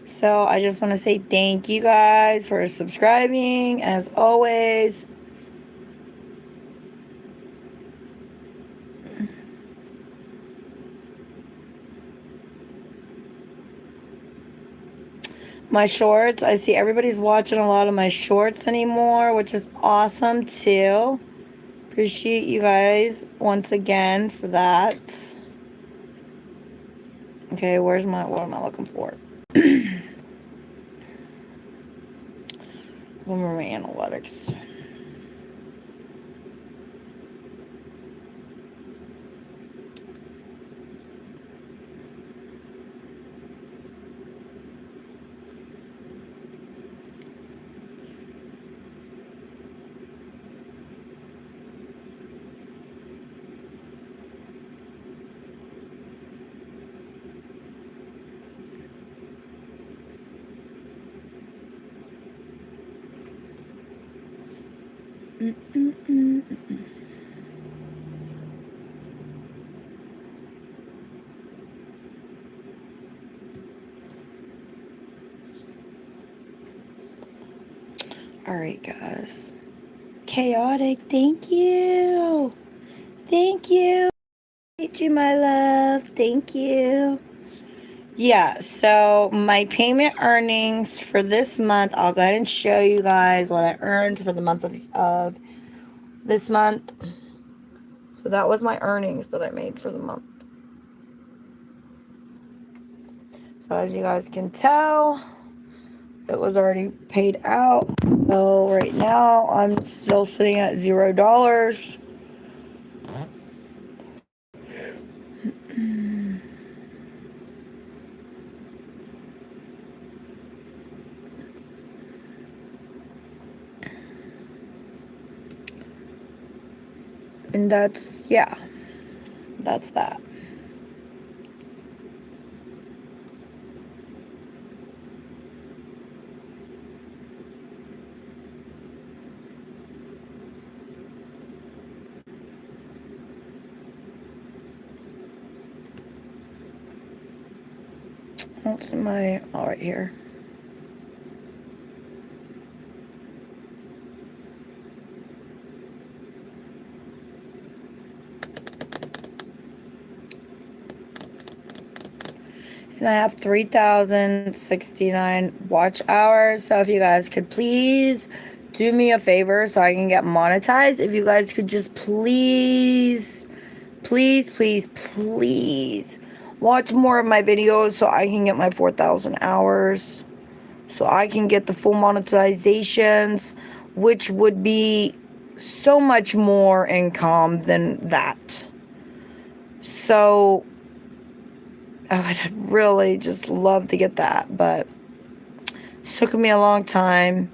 Speaker 1: So I just want to say thank you guys for subscribing, as always. My shorts, I see everybody's watching a lot of my shorts anymore, which is awesome too. Appreciate you guys once again for that. Okay, what am I looking for? What are my analytics? All right, guys. Chaotic, thank you. Thank you. Thank you, my love. Thank you. Yeah, so my payment earnings for this month, I'll go ahead and show you guys what I earned for the month of this month. So that was my earnings that I made for the month. So as you guys can tell, it was already paid out. So right now I'm still sitting at $0. And that's, yeah, that's that. What's my, all right here. And I have 3,069 watch hours. So if you guys could please do me a favor so I can get monetized. If you guys could just please watch more of my videos so I can get my 4,000 hours. So I can get the full monetizations, which would be so much more income than that. So I would really just love to get that, but it took me a long time.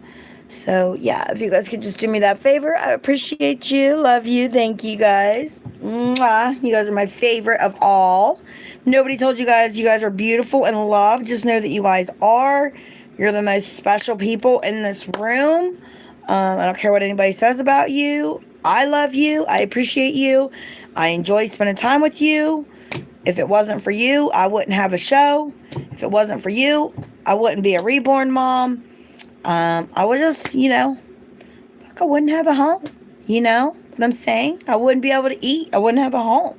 Speaker 1: So yeah, if you guys could just do me that favor, I appreciate you. Love you. Thank you guys. Mwah. You guys are my favorite of all. Nobody told you guys are beautiful and loved. Just know that you guys are. You're the most special people in this room. I don't care what anybody says about you. I love you. I appreciate you. I enjoy spending time with you. If it wasn't for you, I wouldn't have a show. If it wasn't for you, I wouldn't be a reborn mom. I would just, I wouldn't have a home. You know what I'm saying? I wouldn't be able to eat. I wouldn't have a home.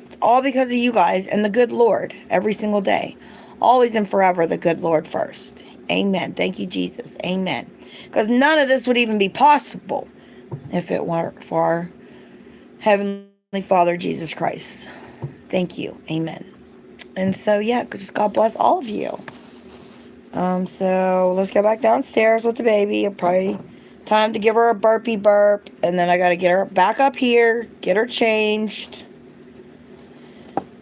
Speaker 1: It's all because of you guys and the good Lord every single day. Always and forever, the good Lord first. Amen. Thank you, Jesus. Amen. Because none of this would even be possible if it weren't for our Heavenly Father, Jesus Christ. Thank you. Amen. And so, yeah, just God bless all of you. So let's go back downstairs with the baby. Probably time to give her a burpee burp. And then I got to get her back up here, get her changed.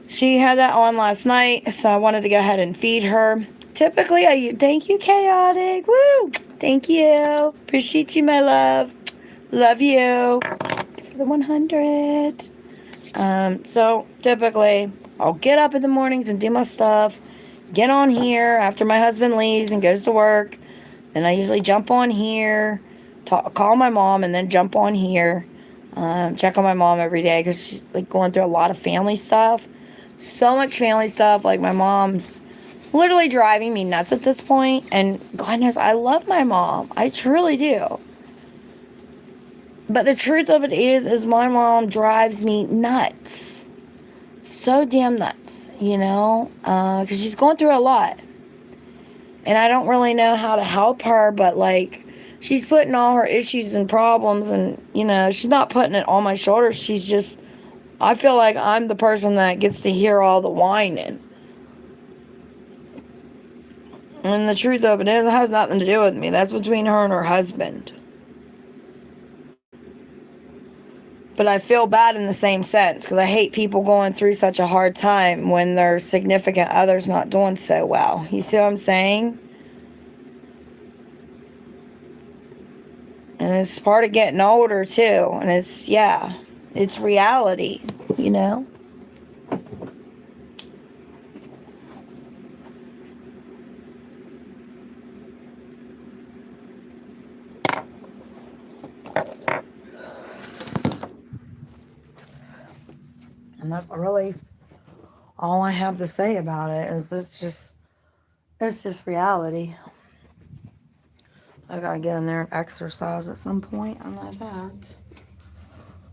Speaker 1: She had that on last night, so I wanted to go ahead and feed her. Typically, thank you, Chaotic. Woo! Thank you. Appreciate you, my love. Love you. For the 100. So typically I'll get up in the mornings and do my stuff, get on here after my husband leaves and goes to work. Then I usually jump on here, call my mom, and then jump on here. Check on my mom every day because she's like going through a lot of family stuff. So much family stuff. Like my mom's literally driving me nuts at this point. And God knows I love my mom. I truly do. But the truth of it is my mom drives me nuts. So damn nuts, you know? Because she's going through a lot. And I don't really know how to help her, but like, she's putting all her issues and problems and, you know, she's not putting it on my shoulders. She's just, I feel like I'm the person that gets to hear all the whining. And the truth of it is, it has nothing to do with me. That's between her and her husband. But I feel bad in the same sense because I hate people going through such a hard time when their significant other's not doing so well. You see what I'm saying? And it's part of getting older too. And it's, yeah, it's reality, you know? And that's really all I have to say about it is it's just reality. I gotta get in there and exercise at some point. I know that.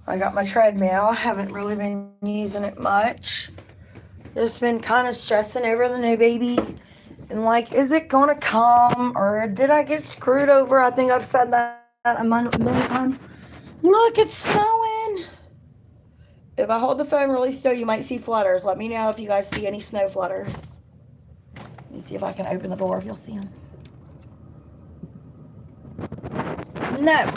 Speaker 1: I got my treadmill. I haven't really been using it much. Just been kind of stressing over the new baby. And like, is it gonna come? Or did I get screwed over? I think I've said that a million times. Look, it's snowing. If I hold the phone really still, you might see flutters. Let me know if you guys see any snow flutters. Let me see if I can open the door if you'll see them. No.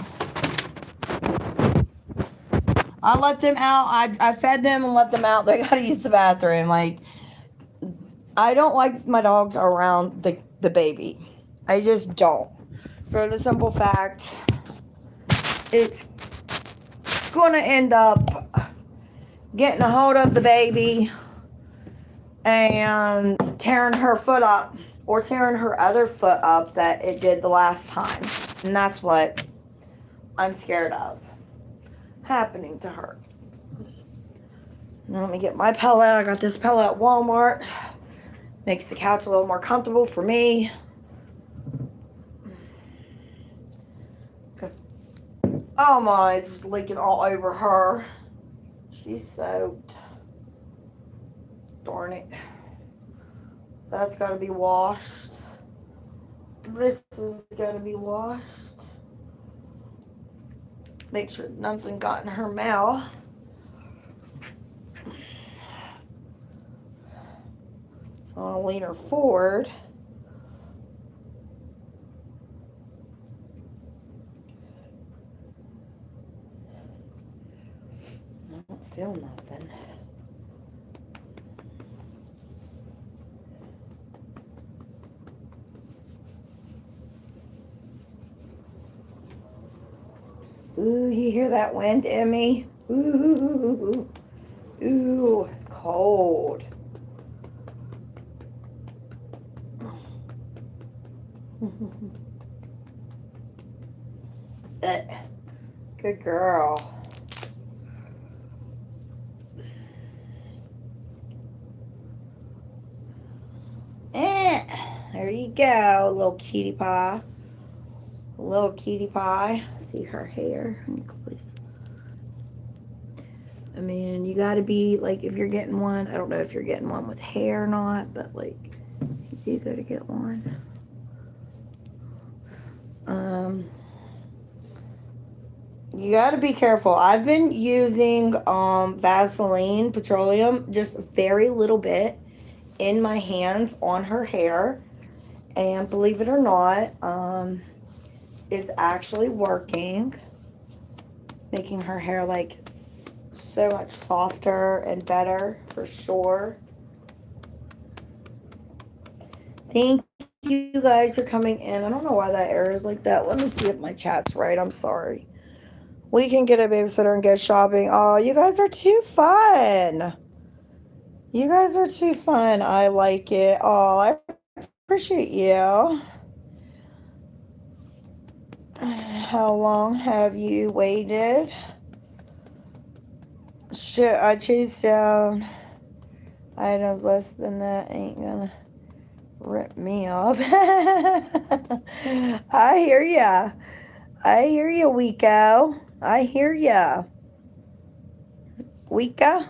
Speaker 1: I let them out. I fed them and let them out. They gotta use the bathroom. Like, I don't like my dogs around the baby. I just don't. For the simple fact, it's gonna end up getting a hold of the baby and tearing her foot up or tearing her other foot up that it did the last time. And that's what I'm scared of happening to her. Now let me get my pillow. I got this pillow at Walmart. Makes the couch a little more comfortable for me. Because, oh my, it's just leaking all over her. She's soaked. Darn it. That's got to be washed. This is got to be washed. Make sure nothing got in her mouth. So I'll lean her forward. I don't feel nothing. Ooh, you hear that wind, Emmy? Ooh, ooh, it's cold. Good girl. There you go, little cutie pie. Little cutie pie. See her hair. Please. I mean, you gotta be like, if you're getting one, I don't know if you're getting one with hair or not, but like, you gotta get one. You gotta be careful. I've been using Vaseline petroleum, just a very little bit in my hands on her hair, and believe it or not, it's actually working, making her hair like so much softer and better for sure. Thank you guys for coming in. I don't know why that error is like that. Let me see if my chat's right. I'm sorry. We can get a babysitter and go shopping. Oh, you guys are too fun. You guys are too fun. I like it. Oh, I appreciate you. How long have you waited? I choose items less than that ain't gonna rip me off. I hear ya. I hear ya, Wiko. I hear ya. Wika?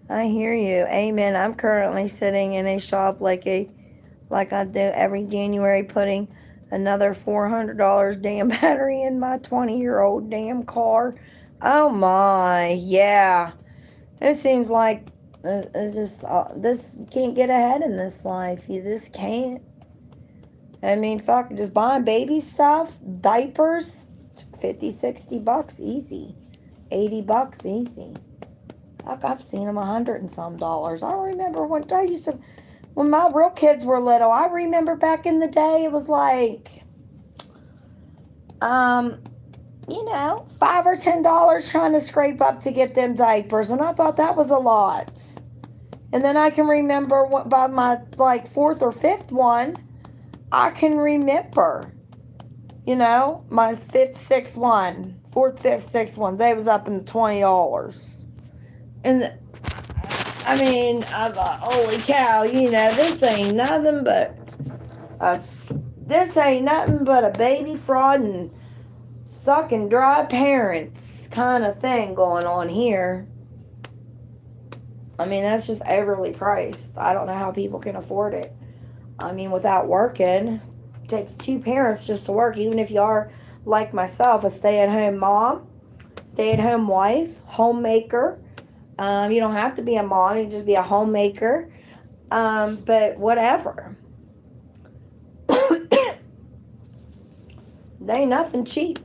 Speaker 1: I hear you. Amen. I'm currently sitting in a shop like I do every January, putting another $400 damn battery in my 20-year-old damn car. Oh my, yeah. It seems like it's just this, you can't get ahead in this life. You just can't. I mean, fuck, just buying baby stuff, diapers, 50, 60 bucks easy. 80 bucks easy. Fuck, I've seen them $100 and some dollars. I remember when my real kids were little, I remember back in the day, it was like, $5 or $10 trying to scrape up to get them diapers, and I thought that was a lot. And then I can remember by my fourth or fifth one, I can remember, my fifth, sixth one, fourth, fifth, sixth one, they was up in the $20. And I mean, I thought, holy cow, this ain't nothing but a baby fraud and sucking dry parents kind of thing going on here. I mean, that's just overly priced. I don't know how people can afford it. I mean, without working, it takes two parents just to work, even if you are, like myself, a stay-at-home mom, stay-at-home wife, homemaker. You don't have to be a mom, you can just be a homemaker. But whatever. They ain't nothing cheap.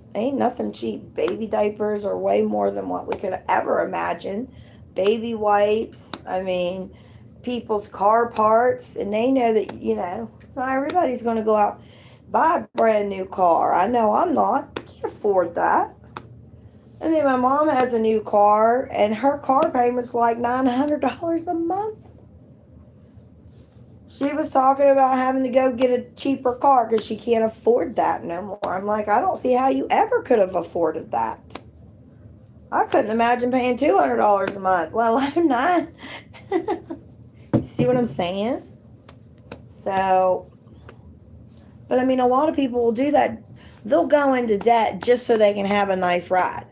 Speaker 1: Baby diapers are way more than what we could ever imagine. Baby wipes, I mean, people's car parts, and they know that, not everybody's going to go out buy a brand new car. I know I'm not. I can't afford that. And then my mom has a new car, and her car payment's like $900 a month. She was talking about having to go get a cheaper car because she can't afford that no more. I'm like, I don't see how you ever could have afforded that. I couldn't imagine paying $200 a month. Well, I'm not. See what I'm saying? So, but I mean, a lot of people will do that. They'll go into debt just so they can have a nice ride.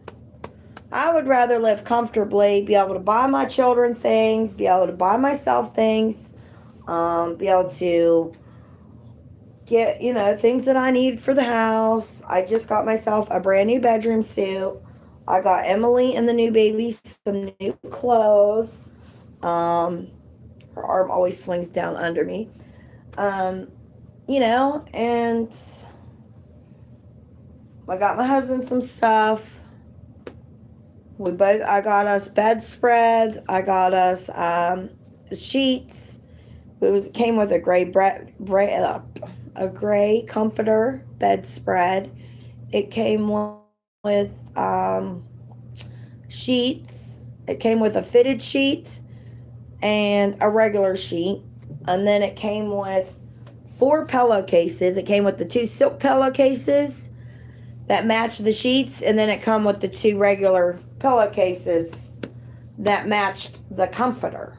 Speaker 1: I would rather live comfortably, be able to buy my children things, be able to buy myself things, be able to get, things that I need for the house. I just got myself a brand new bedroom suit. I got Emily and the new baby some new clothes. Her arm always swings down under me. And I got my husband some stuff. I got us bedspread. I got us sheets. It came with a gray comforter bedspread. It came with sheets. It came with a fitted sheet and a regular sheet. And then it came with 4 pillowcases. It came with the 2 silk pillowcases that matched the sheets, and then it come with the 2 regular pillowcases that matched the comforter.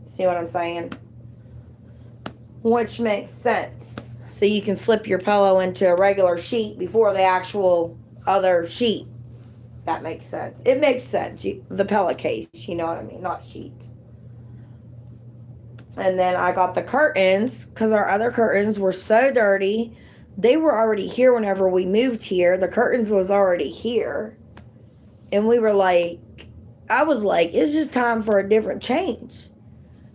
Speaker 1: See what I'm saying? Which makes sense. So you can slip your pillow into a regular sheet before the actual other sheet. That makes sense. It makes sense. The pillowcase, you know what I mean? Not sheet. And then I got the curtains because our other curtains were so dirty. They were already here whenever we moved here. The curtains was already here. And we were like, I was like, it's just time for a different change.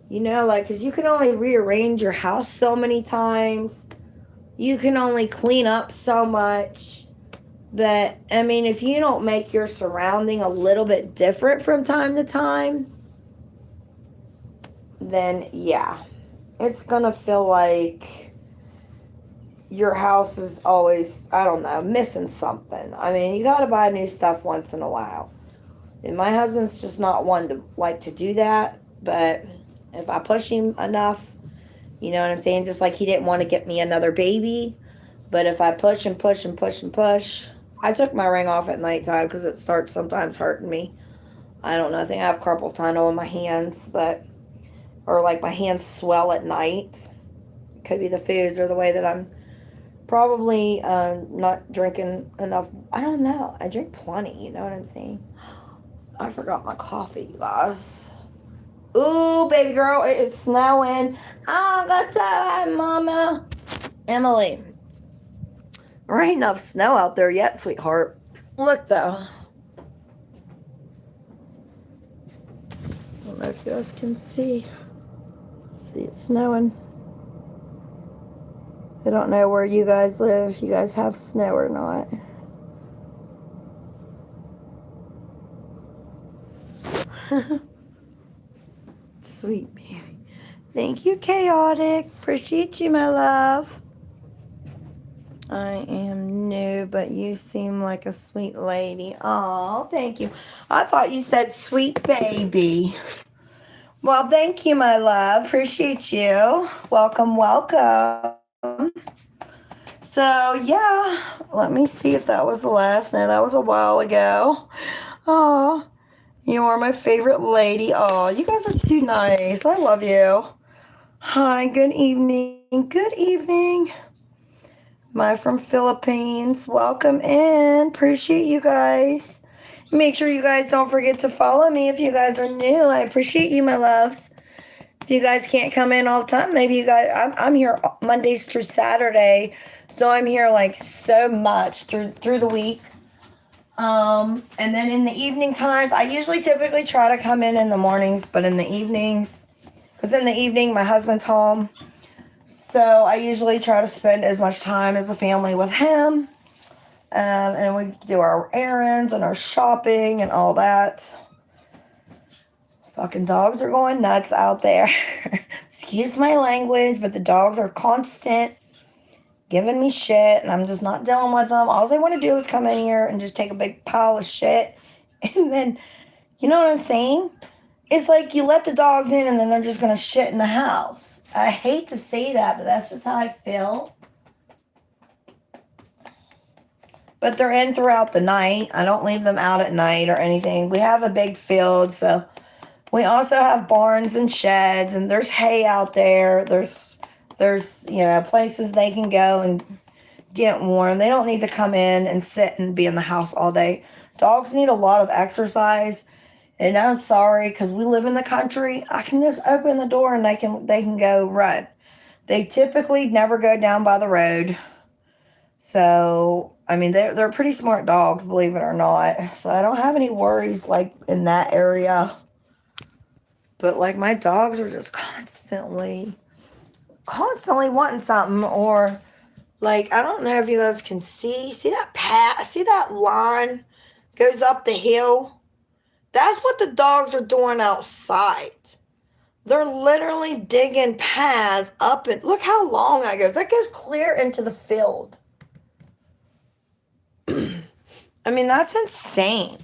Speaker 1: Because you can only rearrange your house so many times. You can only clean up so much. But, I mean, if you don't make your surrounding a little bit different from time to time, then, yeah, it's going to feel like your house is always, I don't know, missing something. I mean, you got to buy new stuff once in a while. And my husband's just not one to like to do that. But if I push him enough, you know what I'm saying? Just like he didn't want to get me another baby. But if I push and push and push and push, I took my ring off at nighttime because it starts sometimes hurting me. I don't know. I think I have carpal tunnel in my hands, or like my hands swell at night. Could be the foods or the way that I'm probably not drinking enough. I don't know. I drink plenty. You know what I'm saying? I forgot my coffee, you guys. Ooh, baby girl, it is snowing. I got to Mama. Emily, there ain't enough snow out there yet, sweetheart. Look, though. I don't know if you guys can see. See, it's snowing. I don't know where you guys live, if you guys have snow or not. Sweet baby. Thank you, Chaotic. Appreciate you, my love. I am new, but you seem like a sweet lady. Oh, thank you. I thought you said sweet baby. Well, thank you, my love. Appreciate you. Welcome, welcome. So, yeah, let me see if that was the last. No, that was a while ago. Oh, you are my favorite lady. Oh, you guys are too nice. I love you. Hi, good evening. Good evening. My from Philippines. Welcome in. Appreciate you guys. Make sure you guys don't forget to follow me if you guys are new. I appreciate you, my loves. If you guys can't come in all the time, maybe you guys, I'm here Mondays through Saturday. So I'm here like so much through the week. And then in the evening times, I usually typically try to come in the mornings, but in the evenings, because in the evening my husband's home. So I usually try to spend as much time as a family with him. And we do our errands and our shopping and all that. Fucking dogs are going nuts out there. Excuse my language, but the dogs are constant giving me shit, and I'm just not dealing with them. All they want to do is come in here and just take a big pile of shit. And then, you know what I'm saying? It's like you let the dogs in, and then they're just going to shit in the house. I hate to say that, but that's just how I feel. But they're in throughout the night. I don't leave them out at night or anything. We have a big field, so we also have barns and sheds, and there's hay out there. There's places they can go and get warm. They don't need to come in and sit and be in the house all day. Dogs need a lot of exercise. And I'm sorry, because we live in the country. I can just open the door and they can go run. They typically never go down by the road. So, I mean, they're pretty smart dogs, believe it or not. So I don't have any worries, like, in that area. But, like, my dogs are just constantly wanting something. Or, like, I don't know if you guys can see that path? See that line goes up the hill? That's what the dogs are doing outside. They're literally digging paths up, and look how long that goes. That goes clear into the field. I mean, that's insane.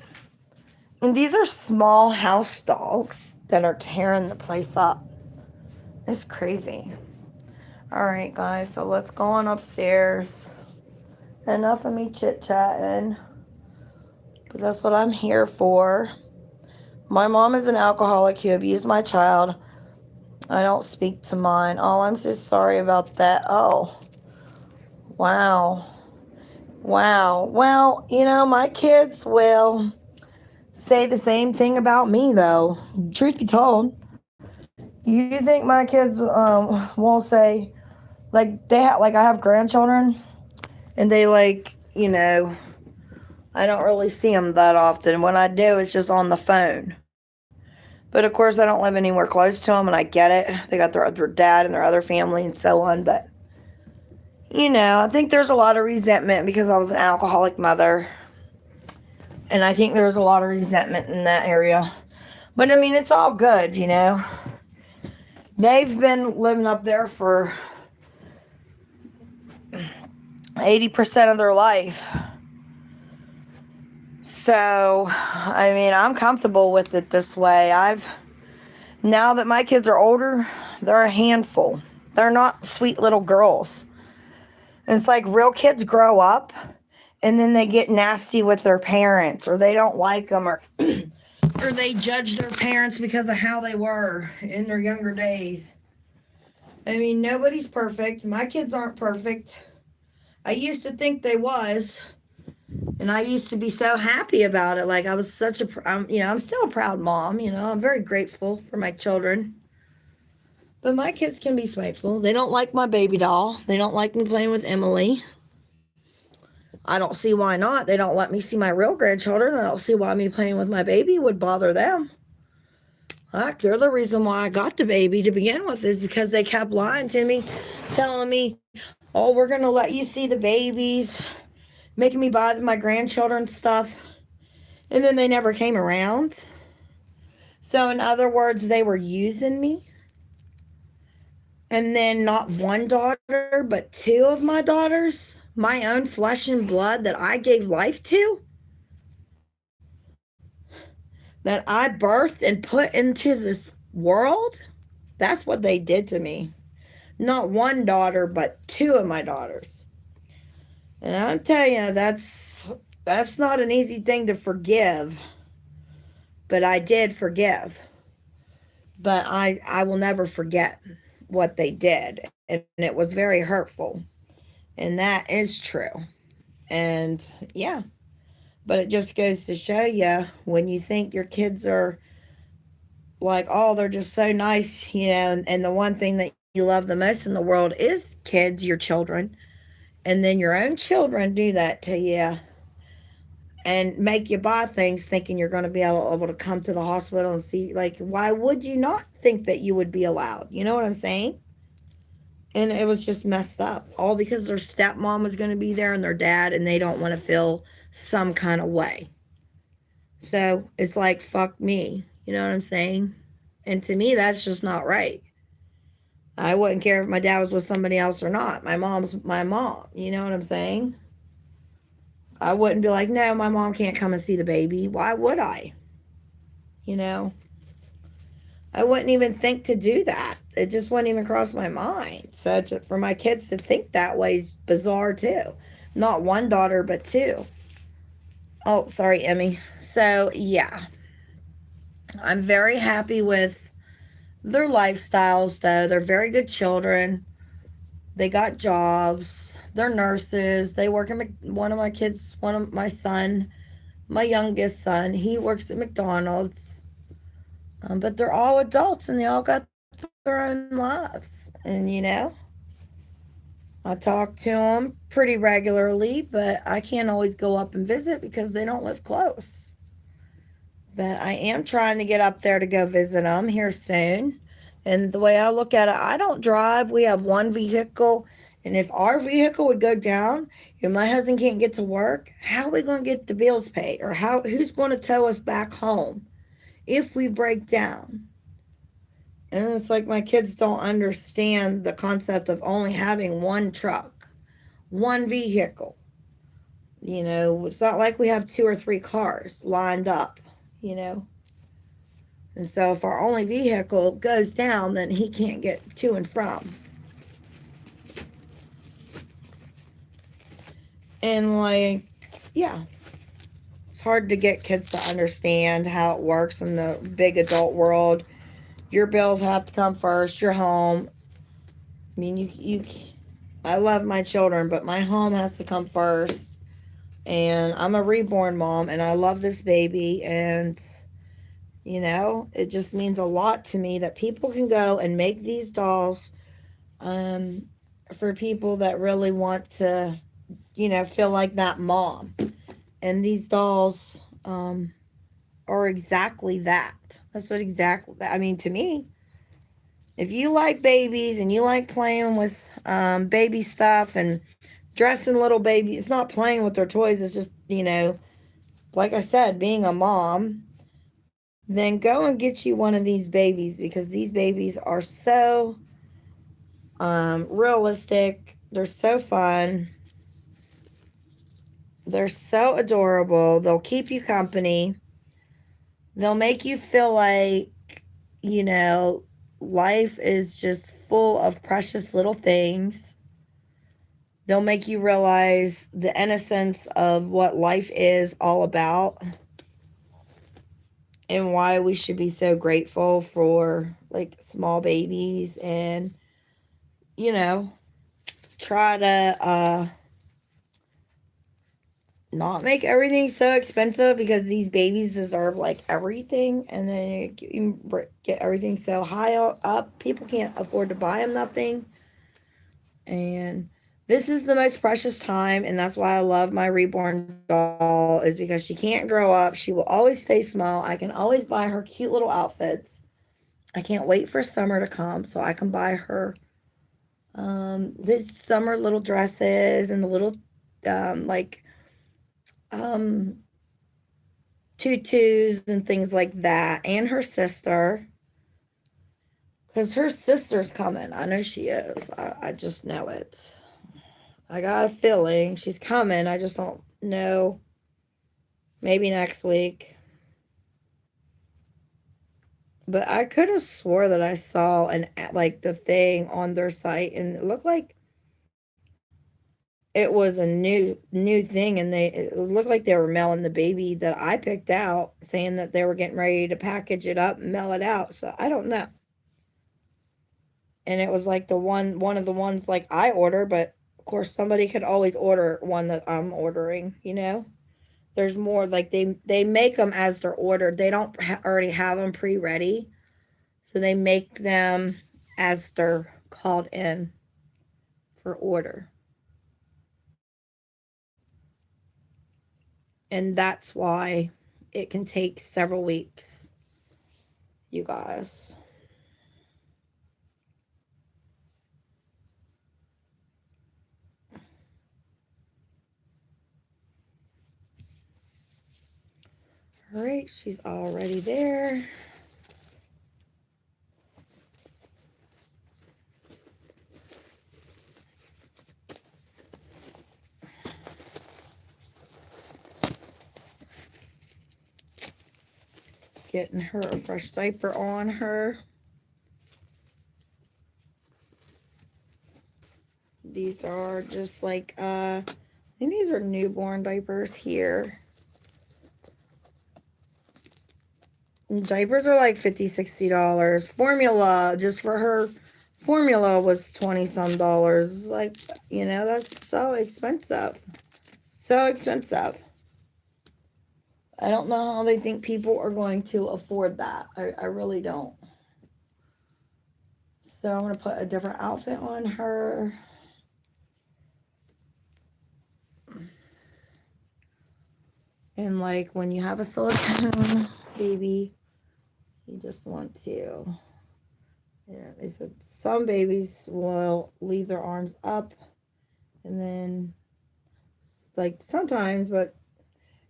Speaker 1: And these are small house dogs that are tearing the place up. It's crazy. All right, guys, so let's go on upstairs. Enough of me chit-chatting. But that's what I'm here for. My mom is an alcoholic who abused my child. I don't speak to mine. Oh, I'm so sorry about that. Oh, wow. Wow. Well, my kids will say the same thing about me, though. Truth be told. You think my kids won't say, like, I have grandchildren, and they, I don't really see them that often. When I do, it's just on the phone. But, of course, I don't live anywhere close to them, and I get it. They got their dad and their other family and so on. But, I think there's a lot of resentment because I was an alcoholic mother. And I think there's a lot of resentment in that area. But, I mean, it's all good, They've been living up there for 80% of their life. So, I mean, I'm comfortable with it this way. Now that my kids are older, they're a handful. They're not sweet little girls. And it's like real kids grow up and then they get nasty with their parents, or they don't like them, or or they judge their parents because of how they were in their younger days. I mean, nobody's perfect. My kids aren't perfect. I used to think they was, and I used to be so happy about it. Like I was such a, I'm still a proud mom. I'm very grateful for my children. But my kids can be spiteful. They don't like my baby doll. They don't like me playing with Emily. I don't see why not. They don't let me see my real grandchildren. I don't see why me playing with my baby would bother them. Heck, they're the reason why I got the baby to begin with is because they kept lying to me, telling me, oh, we're going to let you see the babies, making me buy my grandchildren stuff. And then they never came around. So in other words, they were using me. And then not one daughter, but two of my daughters, my own flesh and blood that I gave life to, that I birthed and put into this world, that's what they did to me. Not one daughter, but two of my daughters. And I'll tell you, that's not an easy thing to forgive. But I did forgive. But I will never forget what they did. And it was very hurtful. And that is true. And yeah. But it just goes to show you when you think your kids are like, oh, they're just so nice, and the one thing that you love the most in the world is kids, your children. And then your own children do that to you and make you buy things thinking you're going to be able to come to the hospital and see, like, why would you not think that you would be allowed? You know what I'm saying? And it was just messed up. All because their stepmom was going to be there and their dad, and they don't want to feel some kind of way. So it's like, fuck me. You know what I'm saying? And to me, that's just not right. I wouldn't care if my dad was with somebody else or not. My mom's my mom. You know what I'm saying? I wouldn't be like, no, my mom can't come and see the baby. Why would I? You know? I wouldn't even think to do that. It just wouldn't even cross my mind. So for my kids to think that way is bizarre too. Not one daughter, but two. Oh, sorry, Emmy. So, yeah. I'm very happy with their lifestyles, though. They're very good children. They got jobs. They're nurses. They work at one of my kids, one of my youngest son, he works at McDonald's. But they're all adults and they all got their own lives. And, I talk to them pretty regularly, but I can't always go up and visit because they don't live close. But I am trying to get up there to go visit them here soon. And the way I look at it, I don't drive. We have one vehicle. And if our vehicle would go down and my husband can't get to work, how are we going to get the bills paid? Or who's going to tow us back home if we break down? And it's like my kids don't understand the concept of only having one truck, one vehicle. It's not like we have 2 or 3 cars lined up, And so if our only vehicle goes down, then he can't get to and from. And yeah, it's hard to get kids to understand how it works in the big adult world. Your bills have to come first, your home. I mean, I love my children, but my home has to come first. And I'm a reborn mom, and I love this baby, and it just means a lot to me that people can go and make these dolls for people that really want to, feel like that mom. And these dolls are exactly that. That's what exactly, to me, if you like babies and you like playing with baby stuff and dressing little babies, it's not playing with their toys, it's just, like I said, being a mom, then go and get you one of these babies because these babies are so realistic. They're so fun. They're so adorable. They'll keep you company. They'll make you feel like, life is just full of precious little things. They'll make you realize the innocence of what life is all about. and why we should be so grateful for like small babies, and you know, try to not make everything so expensive, because these babies deserve like everything, and then you get everything so high up, people can't afford to buy them nothing. And this is the most precious time, and that's why I love my reborn doll, is because she can't grow up. She will always stay small. I can always buy her cute little outfits. I can't wait for summer to come so I can buy her the summer little dresses and the little like um tutus and things like that, and her sister, because her sister's coming. I know she is. I just know it. I got a feeling she's coming. I just don't know. Maybe next week. But I could have swore that I saw like the thing on their site, and it looked like it was a new thing, and it looked like they were mailing the baby that I picked out, saying that they were getting ready to package it up and mail it out. So I don't know. And it was like one of the ones like I order, but of course somebody could always order one that I'm ordering, you know. There's more, like they make them as they're ordered. They don't already have them pre-ready. So they make them as they're called in for order. And that's why it can take several weeks, you guys. All right, she's already there. Getting her a fresh diaper on her. These are just like, I think these are newborn diapers here. Diapers are like $50, $60. Formula, just for her, formula was 20 some dollars. Like, you know, that's so expensive. So expensive. I don't know how they think people are going to afford that. I really don't. So I'm going to put a different outfit on her. And like when you have a silicone baby, you just want to, yeah, they said some babies will leave their arms up, and then like sometimes, but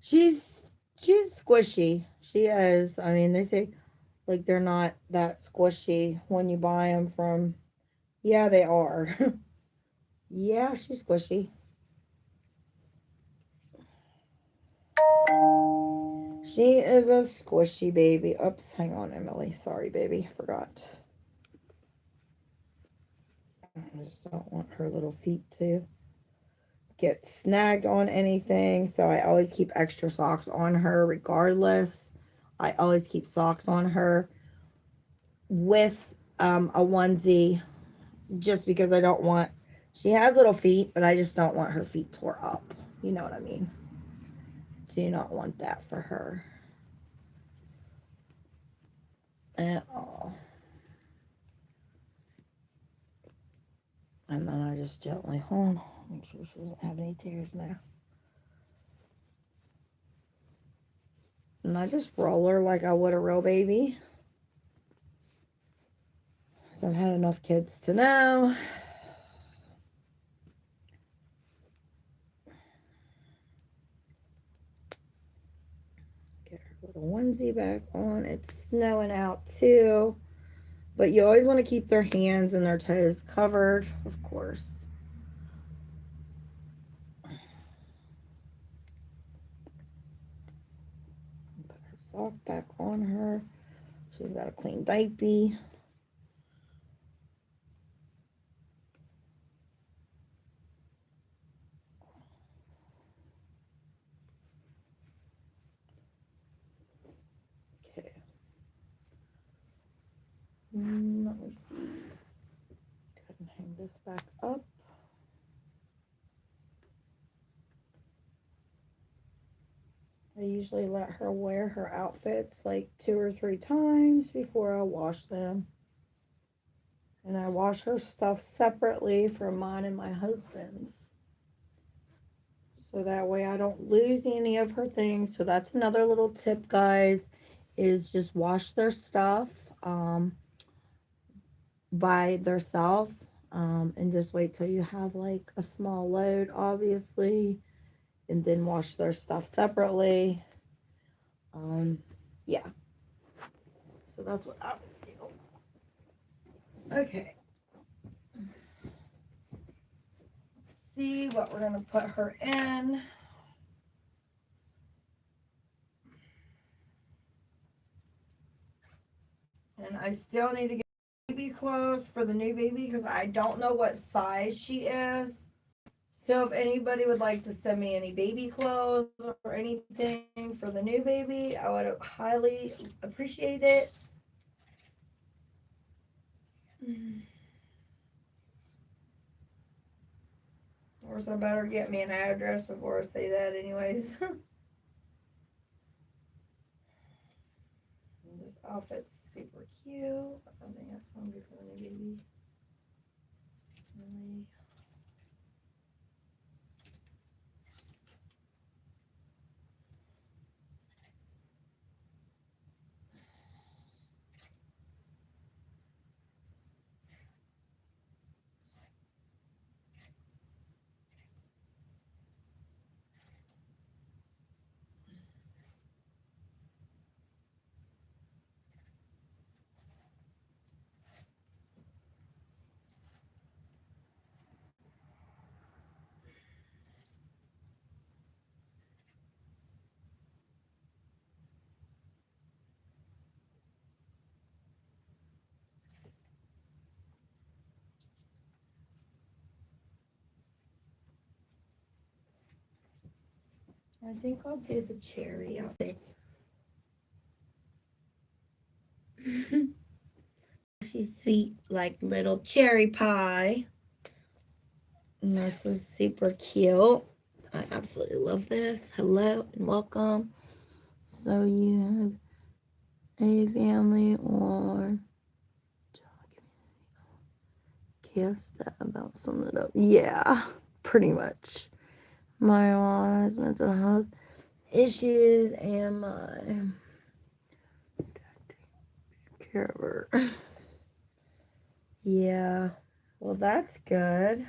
Speaker 1: she's squishy. She is. I mean, they say like they're not that squishy when you buy them from. Yeah, they are. Yeah, she's squishy. She is a squishy baby. Oops, hang on, Emily. Sorry, baby. Forgot. I just don't want her little feet to get snagged on anything. So I always keep extra socks on her regardless. I always keep socks on her with a onesie, just because I don't want, she has little feet, but I just don't want her feet tore up. You know what I mean? Do not want that for her at all. And then I just gently, hold on, make sure she doesn't have any tears now. And I just roll her like I would a real baby. So I've had enough kids to know. Get her little onesie back on. It's snowing out too. But you always want to keep their hands and their toes covered, of course. Put her sock back on her. She's got a clean diaper. Okay. I usually let her wear her outfits like 2 or 3 times before I wash them. And I wash her stuff separately from mine and my husband's. So that way I don't lose any of her things. So that's another little tip, guys, is just wash their stuff by themselves. And just wait till you have like a small load, obviously, and then wash their stuff separately. Yeah. So that's what I would do. Okay. See what we're gonna put her in. And I still need to get baby clothes for the new baby because I don't know what size she is. So if anybody would like to send me any baby clothes or anything for the new baby, I would highly appreciate it. Of course, I better get me an address before I say that anyways. This outfit's super cute. I think that's gonna be for the new baby. Really. I think I'll do the cherry outfit. She's sweet, like little cherry pie. And this is super cute. I absolutely love this. Hello and welcome. So you have a family or cast that about sum it up. Yeah, pretty much. My mom has mental health issues and my care of her. Yeah, well, that's good.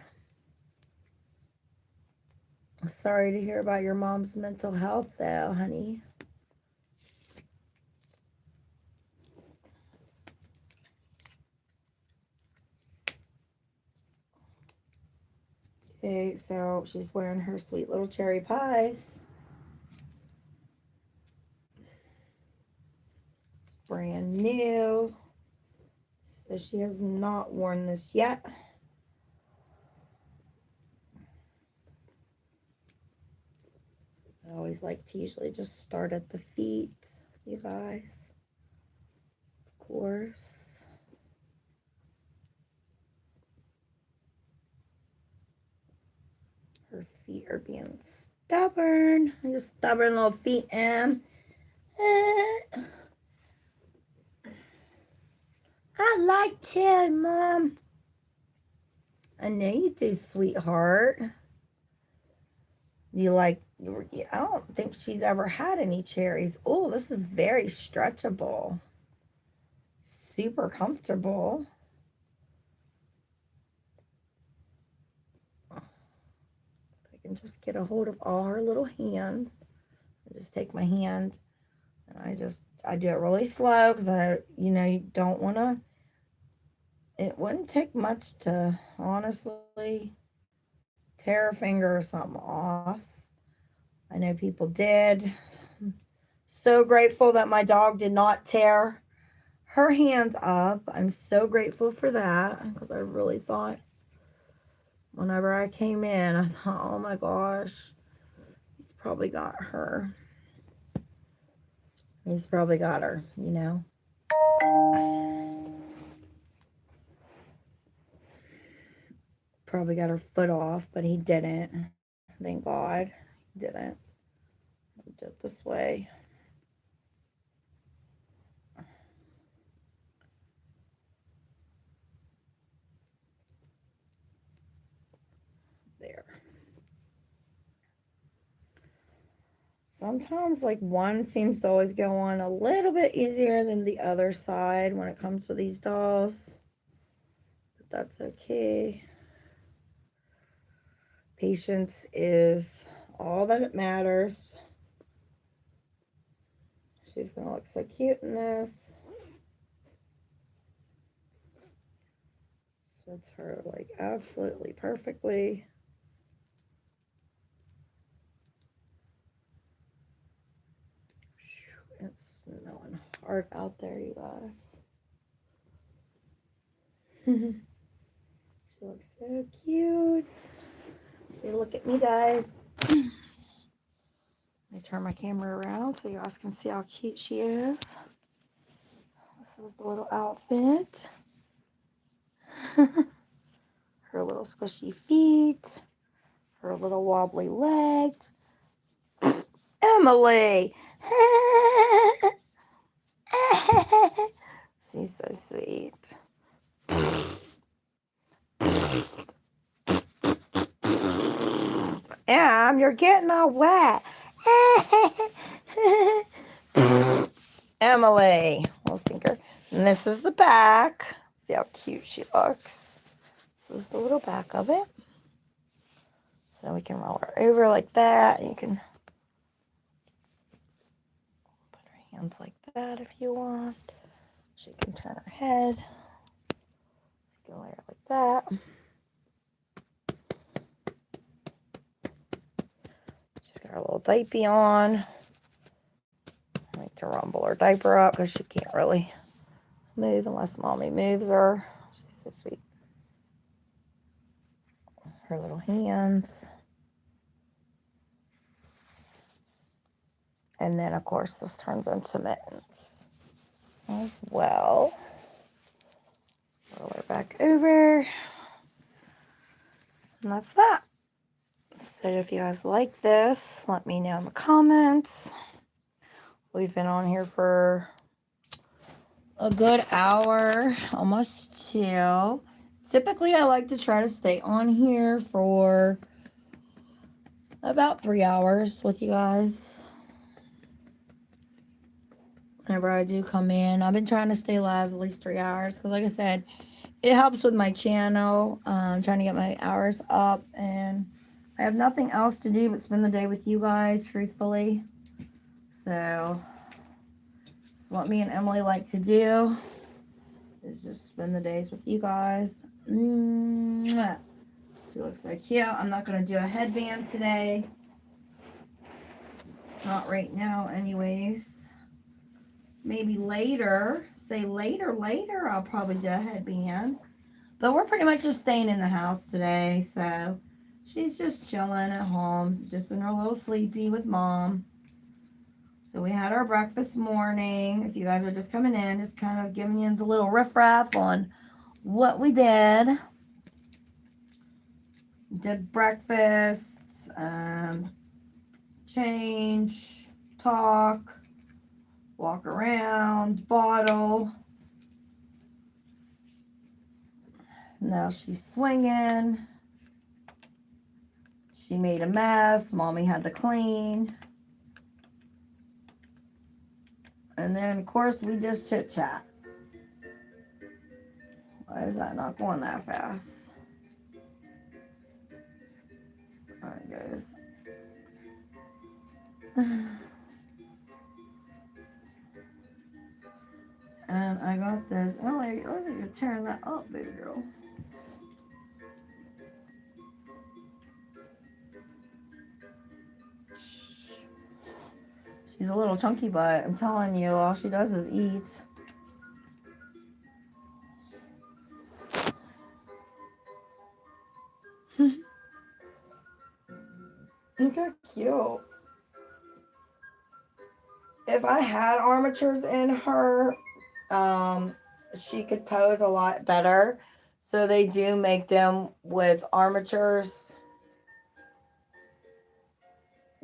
Speaker 1: Sorry to hear about your mom's mental health, though, honey. Okay, so she's wearing her sweet little cherry pies. It's brand new. So she has not worn this yet. I always like to usually just start at the feet, you guys. Of course. Her feet are being stubborn. Just stubborn little feet, Em. I like cherry, Mom. I know you do, sweetheart. You like, I don't think she's ever had any cherries. Oh, this is very stretchable. Super comfortable. I can just get a hold of all her little hands. I just take my hand and I do it really slow because you don't want to, it wouldn't take much to honestly tear a finger or something off. I know people did. So grateful that my dog did not tear her hands up. I'm so grateful for that because I really thought whenever I came in, I thought, oh my gosh, he's probably got her. He's probably got her, you know. Probably got her foot off, but he didn't. Thank God he didn't. Do it this way. There. Sometimes like one seems to always go on a little bit easier than the other side when it comes to these dolls. But that's okay. Patience is all that it matters. She's going to look so cute in this. Fits her like absolutely perfectly. It's snowing hard out there, you guys. She looks so cute. Say, look at me, guys. Let me turn my camera around so you guys can see how cute she is. This is the little outfit. Her little squishy feet. Her little wobbly legs. Emily! She's so sweet. You're getting all wet. Emily. Little stinker. And this is the back. See how cute she looks. This is the little back of it. So we can roll her over like that. You can put her hands like that if you want. She can turn her head. So you can lay her like that. She's got her little diaper on. I like to rumble her diaper up because she can't really move unless mommy moves her. She's so sweet. Her little hands. And then, of course, this turns into mittens as well. Roll her back over. And that's that. So if you guys like this, let me know in the comments. We've been on here for a good hour, almost 2. Typically, I like to try to stay on here for about 3 hours with you guys. Whenever I do come in, I've been trying to stay live at least 3 hours because, like I said, it helps with my channel. I'm trying to get my hours up, and I have nothing else to do but spend the day with you guys, truthfully. So, that's what me and Emily like to do, is just spend the days with you guys. Mwah. She looks so cute. I'm not going to do a headband today. Not right now, anyways. Maybe later. Say later, I'll probably do a headband. But we're pretty much just staying in the house today. So she's just chilling at home. Just in her little sleepy with mom. So we had our breakfast morning. If you guys are just coming in, just kind of giving you a little riff-raff on what we did. Did breakfast. Change. Talk. Walk around. Bottle. Now she's swinging. She made a mess. Mommy had to clean. And then, of course, we just chit-chat. Why is that not going that fast? Alright, guys. And I got this. Oh, wait, look at you tearing that up, baby girl. She's a little chunky butt. I'm telling you, all she does is eat. Look how cute. If I had armatures in her, she could pose a lot better. So they do make them with armatures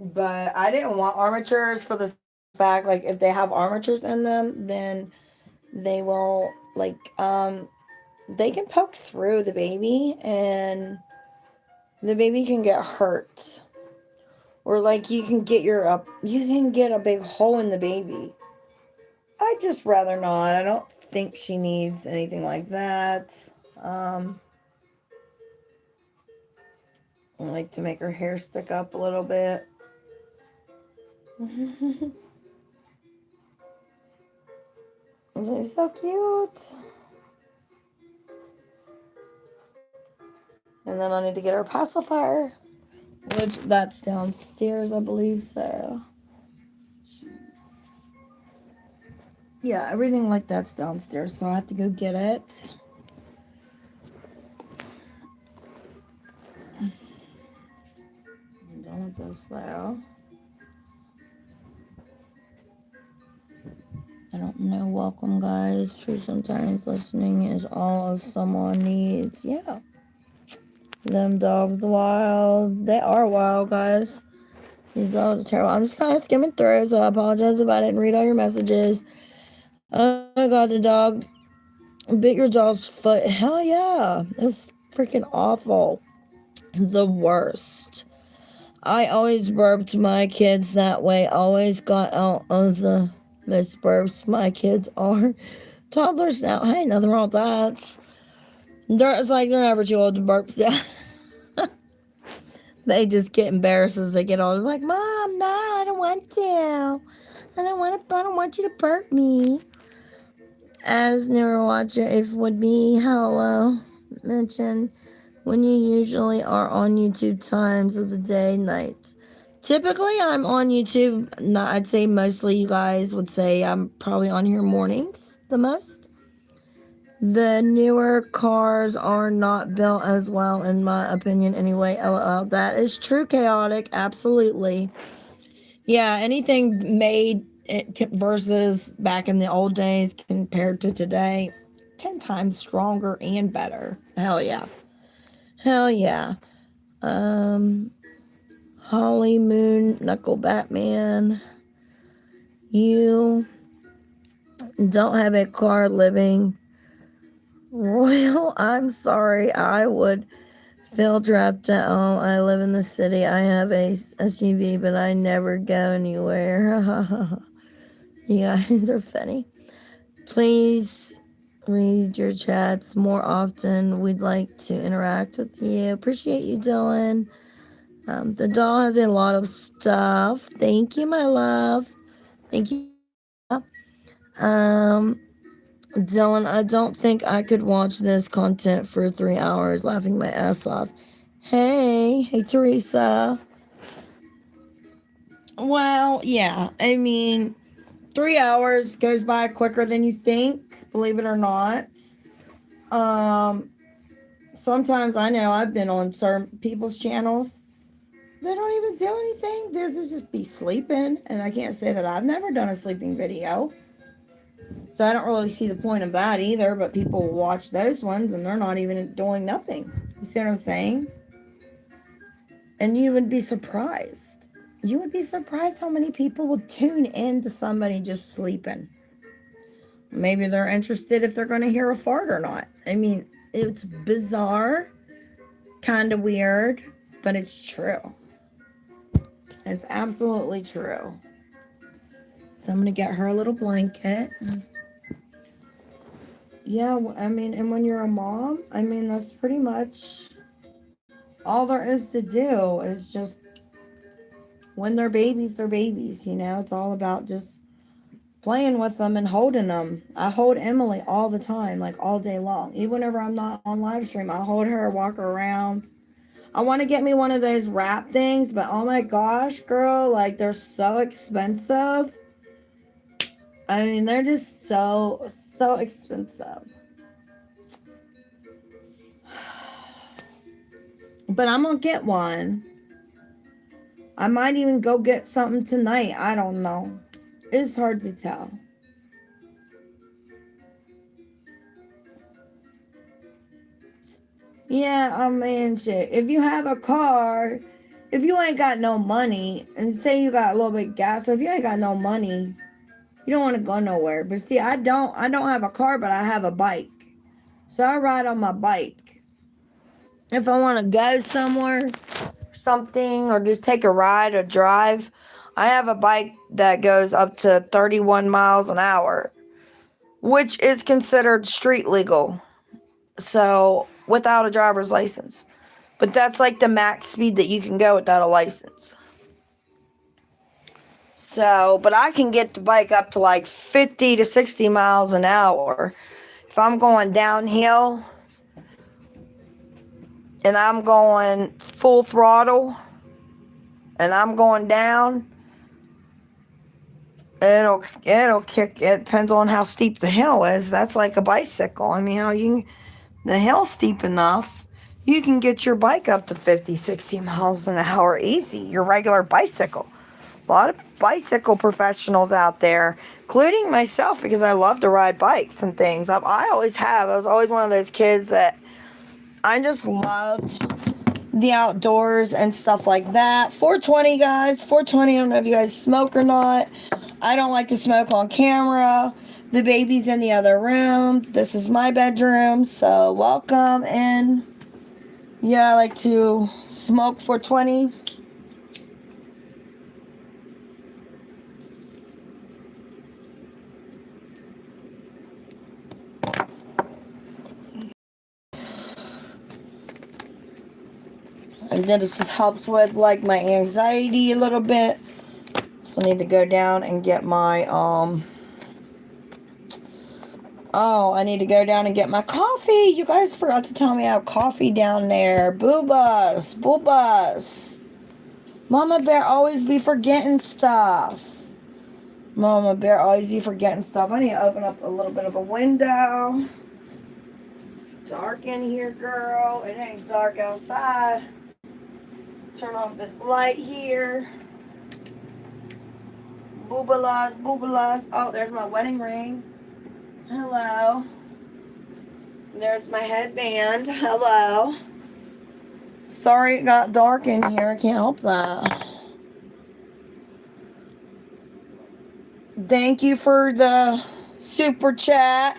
Speaker 1: But I didn't want armatures for the fact, like, if they have armatures in them, then they will, like, they can poke through the baby and the baby can get hurt. Or, like, you can get a big hole in the baby. I'd just rather not. I don't think she needs anything like that. Um, I like to make her hair stick up a little bit. She's so cute. And then I need to get her pacifier, which that's downstairs, I believe. So, yeah, everything like that's downstairs. So I have to go get it. I'm done with this though. I don't know. Welcome, guys. True, sometimes listening is all someone needs. Yeah. Them dogs wild. They are wild, guys. These dogs are terrible. I'm just kind of skimming through, so I apologize if I didn't read all your messages. Oh my god, the dog bit your dog's foot. Hell yeah. It was freaking awful. The worst. I always burped my kids that way. Always got out of the most burps. My kids are toddlers now. Hey, nothing wrong with that. It's like they're never too old to burp still. They just get embarrassed as they get older. Like, Mom, no, I don't want to. I don't want you to burp me. As newer watcher, if would be hello mentioned when you usually are on YouTube times of the day, nights. Typically, I'm on YouTube. Not, I'd say mostly you guys would say I'm probably on here mornings the most. The newer cars are not built as well, in my opinion, anyway. LOL. That is true, chaotic. Absolutely. Yeah, anything made versus back in the old days compared to today, 10 times stronger and better. Hell yeah. Hell yeah. Holly Moon, Knuckle Batman. You don't have a car living royal. I'm sorry. I would feel trapped at home. I live in the city. I have a SUV, but I never go anywhere. You guys are funny. Please read your chats more often. We'd like to interact with you. Appreciate you, Dylan. The doll has a lot of stuff. Thank you, my love. Thank you, Teresa. Dylan, I don't think I could watch this content for 3 hours laughing my ass off. Hey, Teresa. Well, yeah, I mean, 3 hours goes by quicker than you think, believe it or not. Um, Sometimes I know I've been on certain people's channels. They don't even do anything. They'll just be sleeping, and I can't say that I've never done a sleeping video. So I don't really see the point of that either, but people watch those ones and they're not even doing nothing. You see what I'm saying? And you would be surprised. You would be surprised how many people will tune in to somebody just sleeping. Maybe they're interested if they're going to hear a fart or not. I mean, it's bizarre, kind of weird, but it's true. It's absolutely true. So I'm going to get her a little blanket. Yeah, I mean, and when you're a mom, I mean, that's pretty much all there is to do is just when they're babies, they're babies. You know, it's all about just playing with them and holding them. I hold Emily all the time, like all day long. Even whenever I'm not on live stream, I hold her, walk her around. I want to get me one of those wrap things, but oh my gosh, girl, like they're so expensive. I mean, they're just so expensive. But I'm gonna get one. I might even go get something tonight. I don't know. It's hard to tell. Yeah, I mean, shit. If you have a car, if you ain't got no money, and say you got a little bit of gas, so if you ain't got no money, you don't want to go nowhere. But see, I don't have a car, but I have a bike. So I ride on my bike. If I want to go somewhere, something, or just take a ride or drive, I have a bike that goes up to 31 miles an hour, which is considered street legal. So without a driver's license. But that's like the max speed that you can go without a license. So, but I can get the bike up to like 50 to 60 miles an hour. If I'm going downhill and I'm going full throttle and I'm going down, it'll kick. It depends on how steep the hill is. That's like a bicycle. I mean, how you can, the hill's steep enough, you can get your bike up to 50, 60 miles an hour easy. Your regular bicycle. A lot of bicycle professionals out there, including myself, because I love to ride bikes and things. I always have. I was always one of those kids that I just loved the outdoors and stuff like that. 420, guys. 420. I don't know if you guys smoke or not. I don't like to smoke on camera. The baby's in the other room. This is my bedroom. So welcome in. Yeah, I like to smoke 420. And then this just helps with like my anxiety a little bit. So I need to go down and get my I need to go down and get my coffee. You guys forgot to tell me I have coffee down there. Boobas, boobas. Mama Bear always be forgetting stuff. Mama Bear always be forgetting stuff. I need to open up a little bit of a window. It's dark in here, girl. It ain't dark outside. Turn off this light here. Boobalas, boobalas. Oh, there's my wedding ring. Hello. There's my headband. Hello. Sorry it got dark in here. I can't help that. Thank you for the super chat.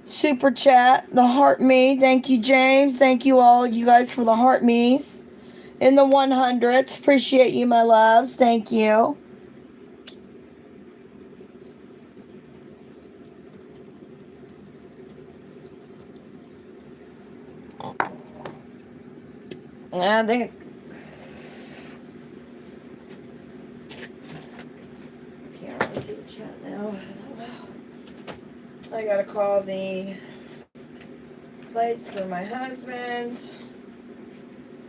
Speaker 1: Super chat. The heart me. Thank you, James. Thank you all, you guys, for the heart me's. In the 100s. Appreciate you, my loves. Thank you. I think can't really see the chat now. I gotta call the place for my husband.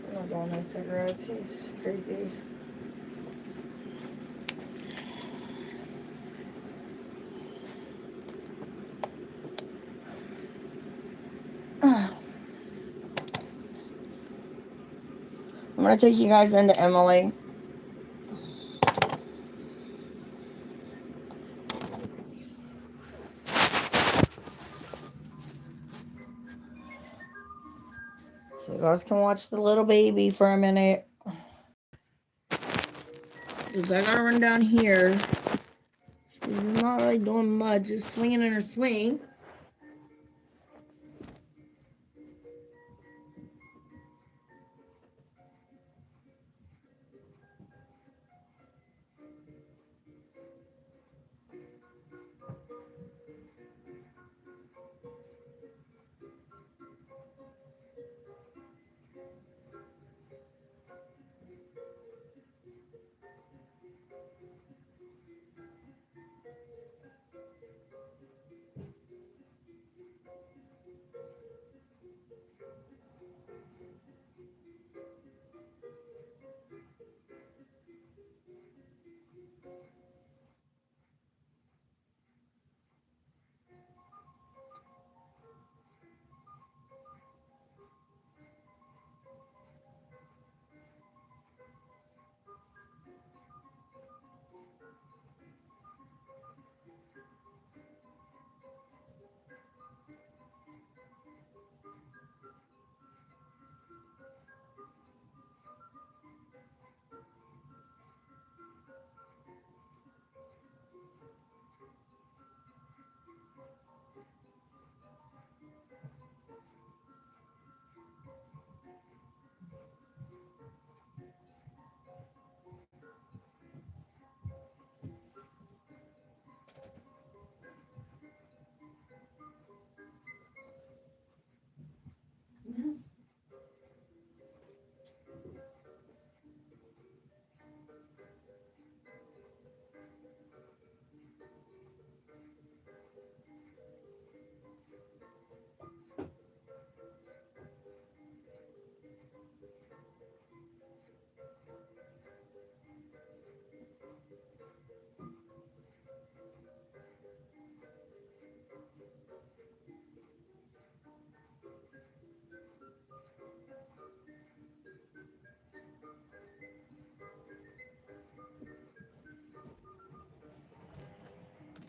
Speaker 1: I'm not doing no cigarettes. He's crazy. I'm gonna take you guys into Emily. So you guys can watch the little baby for a minute. Because I gotta run down here. She's not really doing much, just swinging in her swing.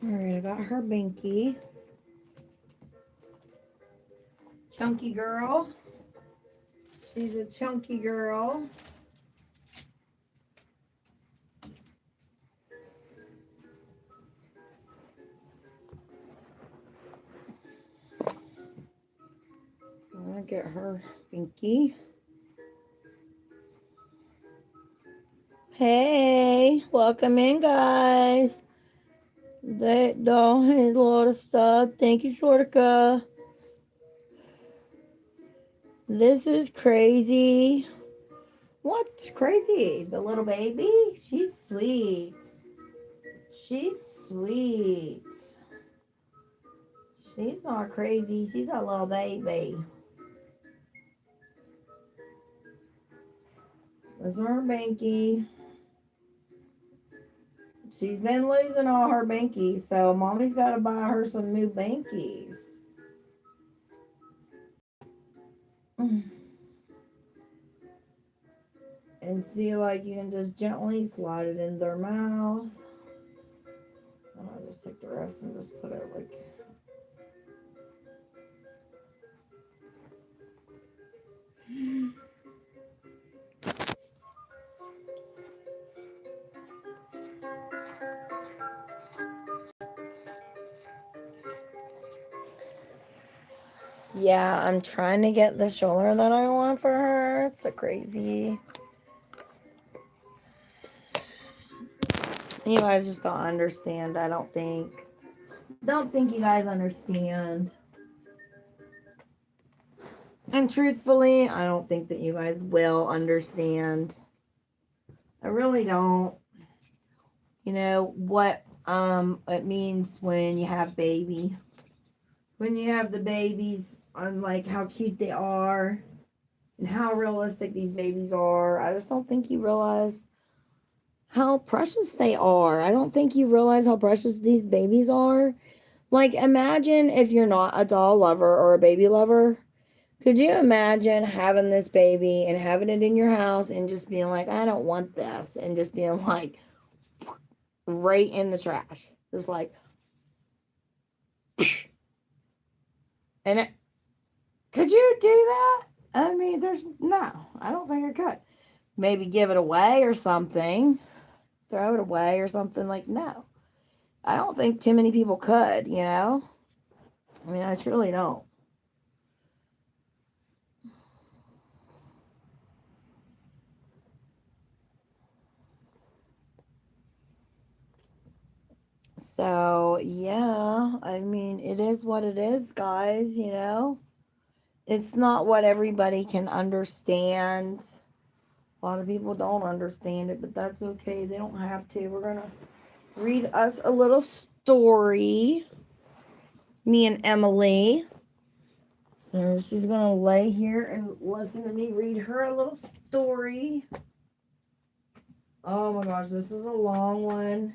Speaker 1: Alright, I got her binky. Chunky girl. She's a chunky girl. I'll get her binky. Hey, welcome in, guys. They don't need a lot of stuff. Thank you, Shortica. This is crazy. What's crazy? The little baby? She's sweet. She's sweet. She's not crazy. She's a little baby. This is her binky. She's been losing all her binkies, so mommy's got to buy her some new binkies. And see, like, you can just gently slide it in their mouth. And I'll just take the rest and just put it like... Yeah, I'm trying to get the stroller that I want for her. It's so crazy. You guys just don't understand, I don't think. Don't think you guys understand. And truthfully, I don't think that you guys will understand. I really don't. You know what it means when you have baby. When you have the babies, on like how cute they are and how realistic these babies are. I just don't think you realize how precious they are. I don't think you realize how precious these babies are. Like, imagine if you're not a doll lover or a baby lover. Could you imagine having this baby and having it in your house and just being like, I don't want this, and just being like, right in the trash. Just like, and it, could you do that? I mean, no, I don't think I could. Maybe give it away or something. Throw it away or something. Like, no. I don't think too many people could, you know? I mean, I truly don't. So, yeah, I mean, it is what it is, guys, you know? It's not what everybody can understand. A lot of people don't understand it, but that's okay. They don't have to. We're going to read us a little story. Me and Emily. So she's going to lay here and listen to me read her a little story. Oh my gosh, this is a long one.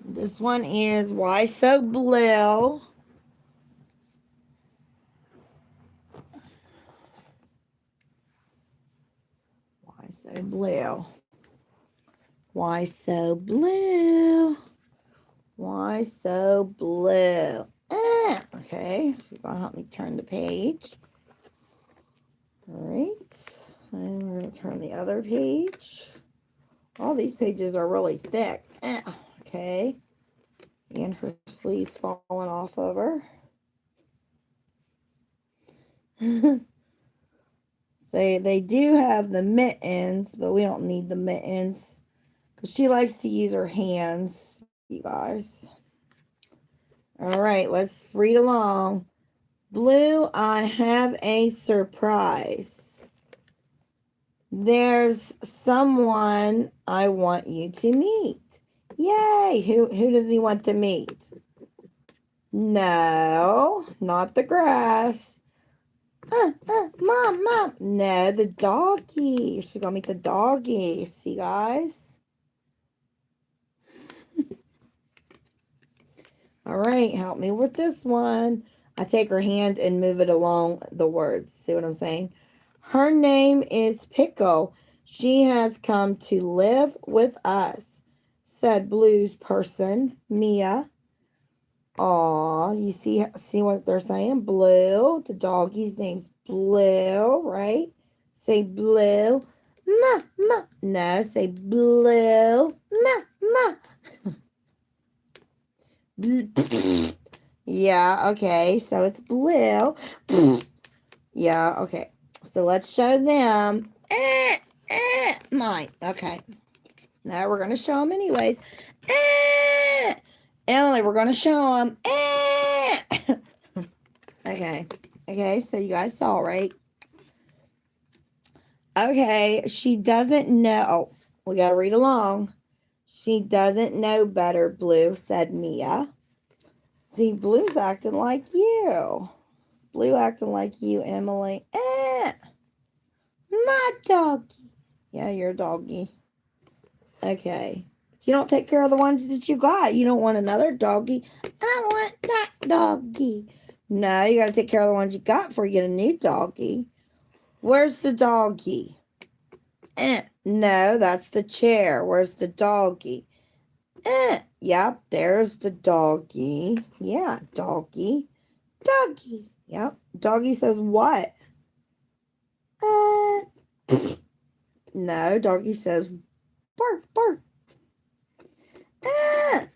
Speaker 1: This one is Why So Blue? Why so blue? Why so blue? Why so blue? Okay, she's going to help me turn the page. All right, and we're going to turn the other page. All these pages are really thick. Okay, and her sleeve's falling off of her. They do have the mittens, but we don't need the mittens because she likes to use her hands, you guys. All right, let's read along. Blue, I have a surprise. There's someone I want you to meet. Yay! Who does he want to meet? No, not the grass. Mom. No, the doggy. She's gonna meet the doggy. See, guys? All right, help me with this one. I take her hand and move it along the words. See what I'm saying? Her name is Pickle. She has come to live with us, said Blue's person, Mia. Aw, you see what they're saying? Blue. The doggy's name's Blue, right? Say Blue. Ma, ma. No, say Blue. Ma, ma. Yeah, okay. So it's Blue. Yeah, okay. So let's show them. Mine. Okay. Now we're going to show them anyways. Emily, we're going to show them. Okay. Okay, so you guys saw, right? Okay, she doesn't know. Oh, we got to read along. She doesn't know better, Blue, said Mia. See, Blue's acting like you. Blue acting like you, Emily. My doggy. Yeah, you're a doggy. Okay. You don't take care of the ones that you got. You don't want another doggy. I want that doggy. No, you got to take care of the ones you got before you get a new doggy. Where's the doggy? No, that's the chair. Where's the doggy? Yep, there's the doggy. Yeah, doggy. Doggy. Yep. Doggy says what? No, doggy says bark, bark.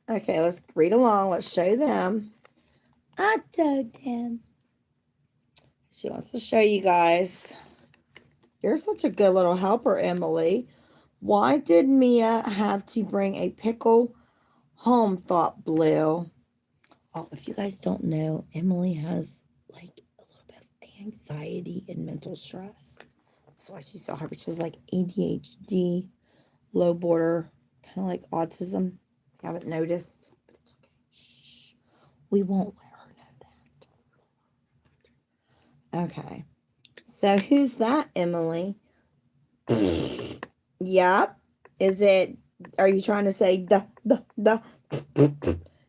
Speaker 1: Okay, let's read along. Let's show them. I told them. She wants to show you guys. You're such a good little helper, Emily. Why did Mia have to bring a pickle home, thought Blue. Oh, if you guys don't know, Emily has like a little bit of anxiety and mental stress. That's why she's so happy. She has like ADHD, low border, kind of like autism. You haven't noticed, but it's okay. Shh. We won't let her know that. Okay. So who's that, Emily? Yep. Is it, are you trying to say the?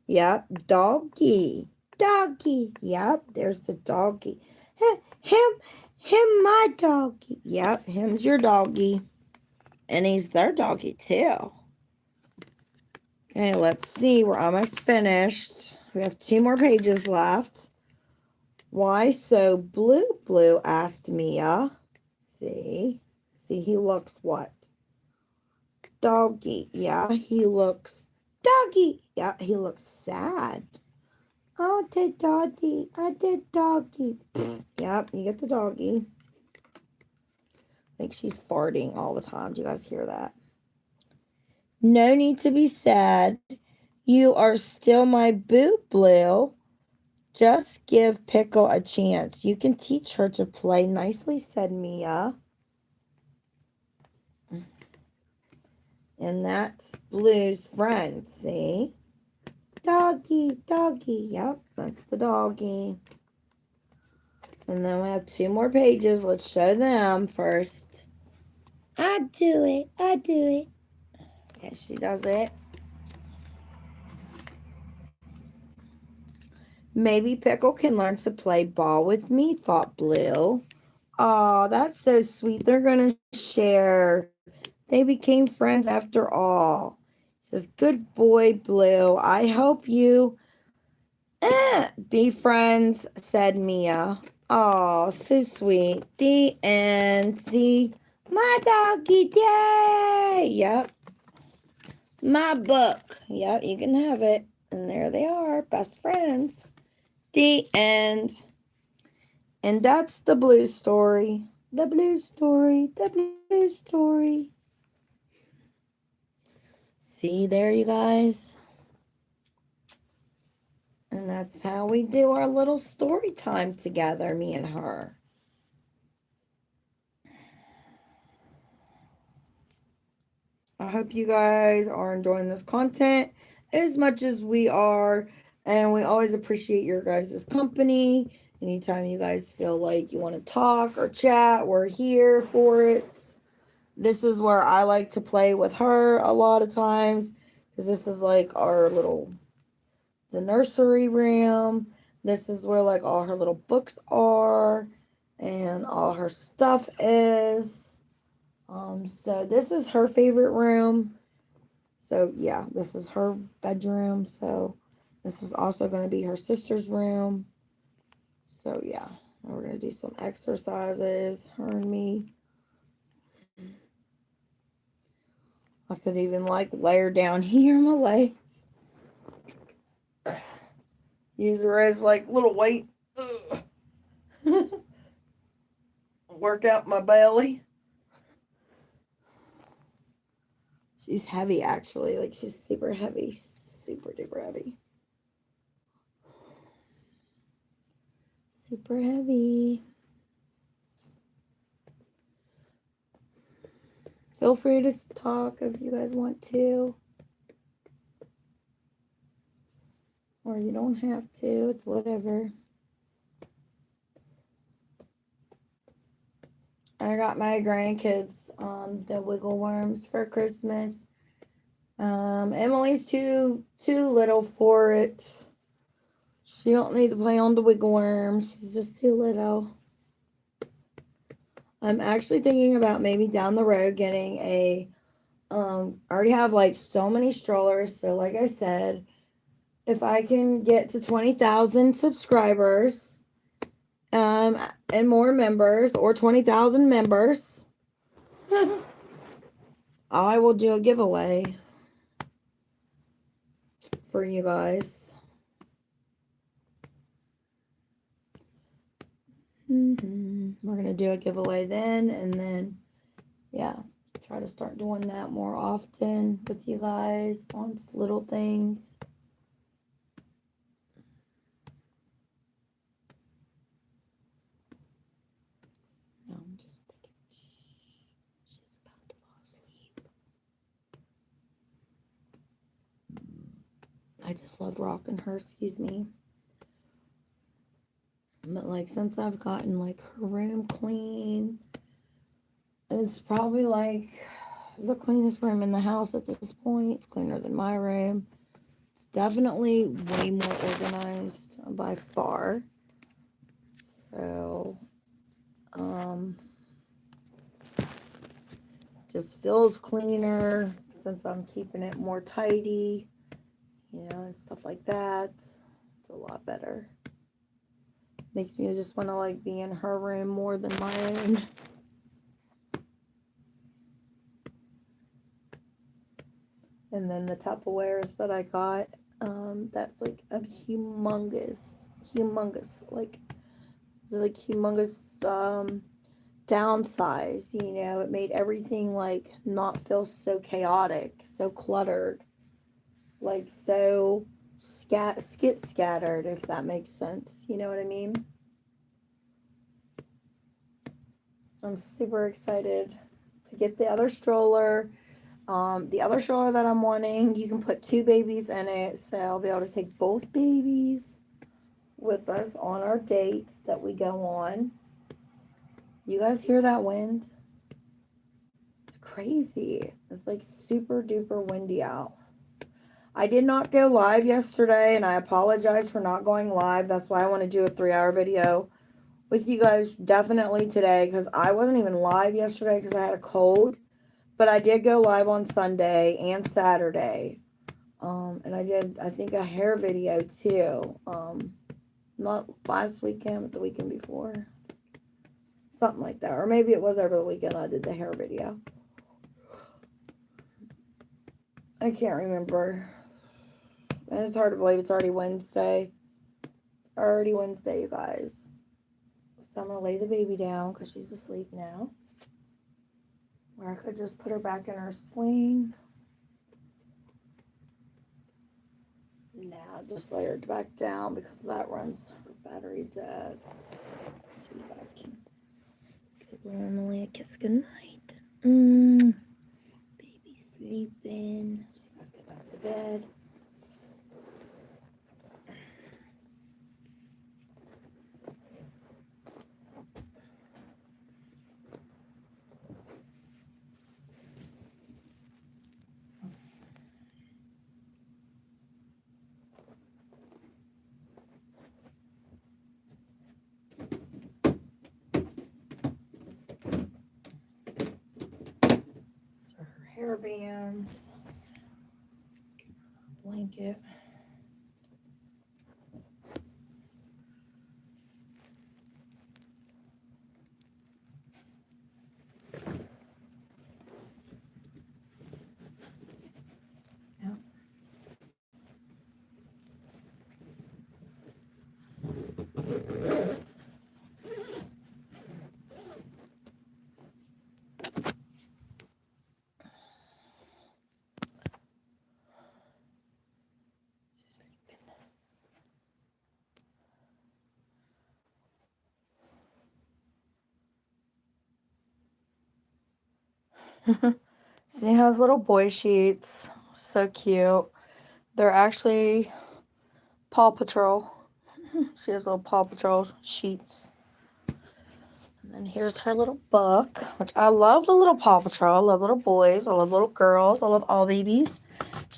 Speaker 1: Yep. Doggy. Doggy. Yep. There's the doggy. Him, my doggy. Yep. Him's your doggy. And he's their doggy too. Okay, let's see. We're almost finished. We have 2 more pages left. Why so blue, Blue? Asked Mia. See, he looks what? Doggy. Yeah, he looks doggy. Yeah, he looks sad. Oh, the doggy. I did doggy. Yep, you get the doggy. I think she's farting all the time. Do you guys hear that? No need to be sad. You are still my boo, Blue. Just give Pickle a chance. You can teach her to play nicely, said Mia. And that's Blue's friend, see? Doggy, doggy. Yep, that's the doggy. And then we have 2 more pages. Let's show them first. I do it. I do it. Okay, she does it. Maybe Pickle can learn to play ball with me, thought Blue. Oh, that's so sweet. They're going to share. They became friends after all. Says, good boy, Blue. I hope you be friends, said Mia. Oh, so sweet. The end. See, my doggy day. Yep. My book. Yep, you can have it. And there they are, best friends. The end. And that's the Blue story. The Blue story. The Blue story. See there, you guys? And that's how we do our little story time together, me and her. I hope you guys are enjoying this content as much as we are. And we always appreciate your guys' company. Anytime you guys feel like you want to talk or chat, we're here for it. This is where I like to play with her a lot of times. Because this is like our little, the nursery room. This is where like all her little books are. And all her stuff is. So this is her favorite room. So yeah, this is her bedroom. So this is also going to be her sister's room. So yeah, we're going to do some exercises, her and me. I could even like lay her down here on my legs. Use her as like little weight. Work out my belly. She's heavy actually. Like she's super heavy. Super duper heavy. Super heavy. Feel free to talk if you guys want to. Or you don't have to. It's whatever. I got my grandkids the wiggle worms for Christmas. Emily's too little for it. She don't need to play on the wiggle worms. She's just too little. I'm actually thinking about maybe down the road getting a I already have like so many strollers. So like I said, if I can get to 20,000 subscribers and more members, or 20,000 members, I will do a giveaway for you guys. We're going to do a giveaway then, and then, yeah, try to start doing that more often with you guys on little things. No, I'm just thinking, she's about to fall asleep. I just love rocking her, excuse me. But like since I've gotten like her room clean, it's probably like the cleanest room in the house at this point. It's cleaner than my room. It's definitely way more organized by far. So just feels cleaner since I'm keeping it more tidy, you know, and stuff like that. It's a lot better. Makes me just want to like be in her room more than my own. And then the Tupperwares that I got, that's like a humongous, like humongous downsize, you know. It made everything like not feel so chaotic, so cluttered, like so scattered, if that makes sense, you know what I mean. I'm super excited to get the other stroller. The other stroller that I'm wanting, you can put 2 babies in it, so I'll be able to take both babies with us on our dates that we go on. You guys hear that wind? It's crazy. It's like super duper windy out. I did not go live yesterday, and I apologize for not going live. That's why I want to do a 3-hour video with you guys definitely today, because I wasn't even live yesterday because I had a cold. But I did go live on Sunday and Saturday. And I did, I think, a hair video too. Not last weekend, but the weekend before. Something like that. Or maybe it was over the weekend I did the hair video. I can't remember. And it's hard to believe it's already Wednesday. It's already Wednesday, you guys. So I'm going to lay the baby down because she's asleep now. Or I could just put her back in her swing. Now just lay her back down because that runs her battery dead. So you guys can give Emily a kiss goodnight. Baby sleeping. She's got to get back to bed. rubber bands, blanket. She has little boy sheets. So cute. They're actually Paw Patrol. She has little Paw Patrol sheets. And then here's her little book, which I love the little Paw Patrol. I love little boys. I love little girls. I love all babies.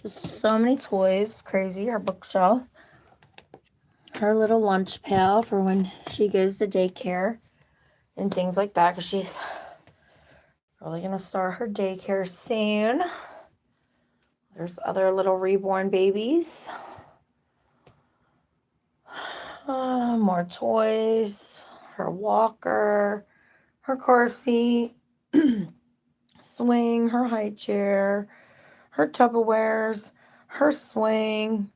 Speaker 1: Just so many toys. It's crazy. Her bookshelf. Her little lunch pail for when she goes to daycare and things like that, because she's probably going to start her daycare soon. There's other little reborn babies. More toys. Her walker. Her car seat. Swing. Her high chair. Her Tupperwares. Her swing.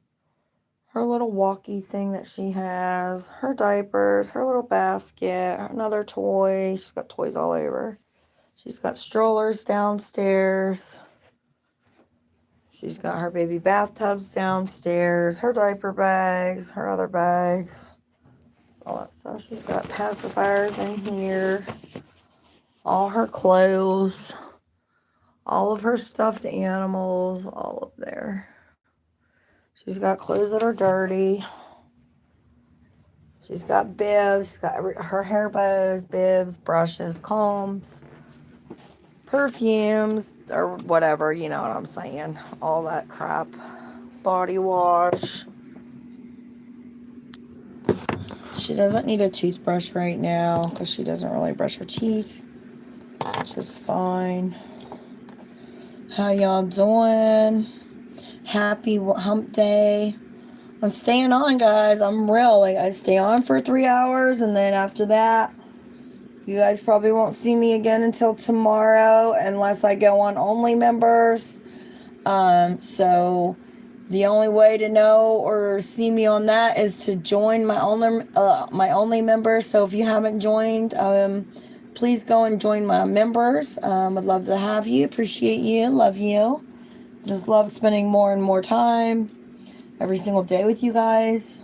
Speaker 1: Her little walkie thing that she has. Her diapers. Her little basket. Another toy. She's got toys all over. She's got strollers downstairs. She's got her baby bathtubs downstairs, her diaper bags, her other bags, all that stuff. She's got pacifiers in here, all her clothes, all of her stuffed animals, all up there. She's got clothes that are dirty. She's got bibs. She's got her hair bows, bibs, brushes, combs, perfumes, or whatever, you know what I'm saying. All that crap. Body wash. She doesn't need a toothbrush right now because she doesn't really brush her teeth, which is fine. How y'all doing? Happy hump day. I'm staying on, guys. I'm real. Like, I stay on for 3 hours, and then after that, you guys probably won't see me again until tomorrow unless I go on only members. So the only way to know or see me on that is to join my only members. So if you haven't joined, please go and join my members. I'd love to have you. Appreciate you. Love you. Just love spending more and more time every single day with you guys.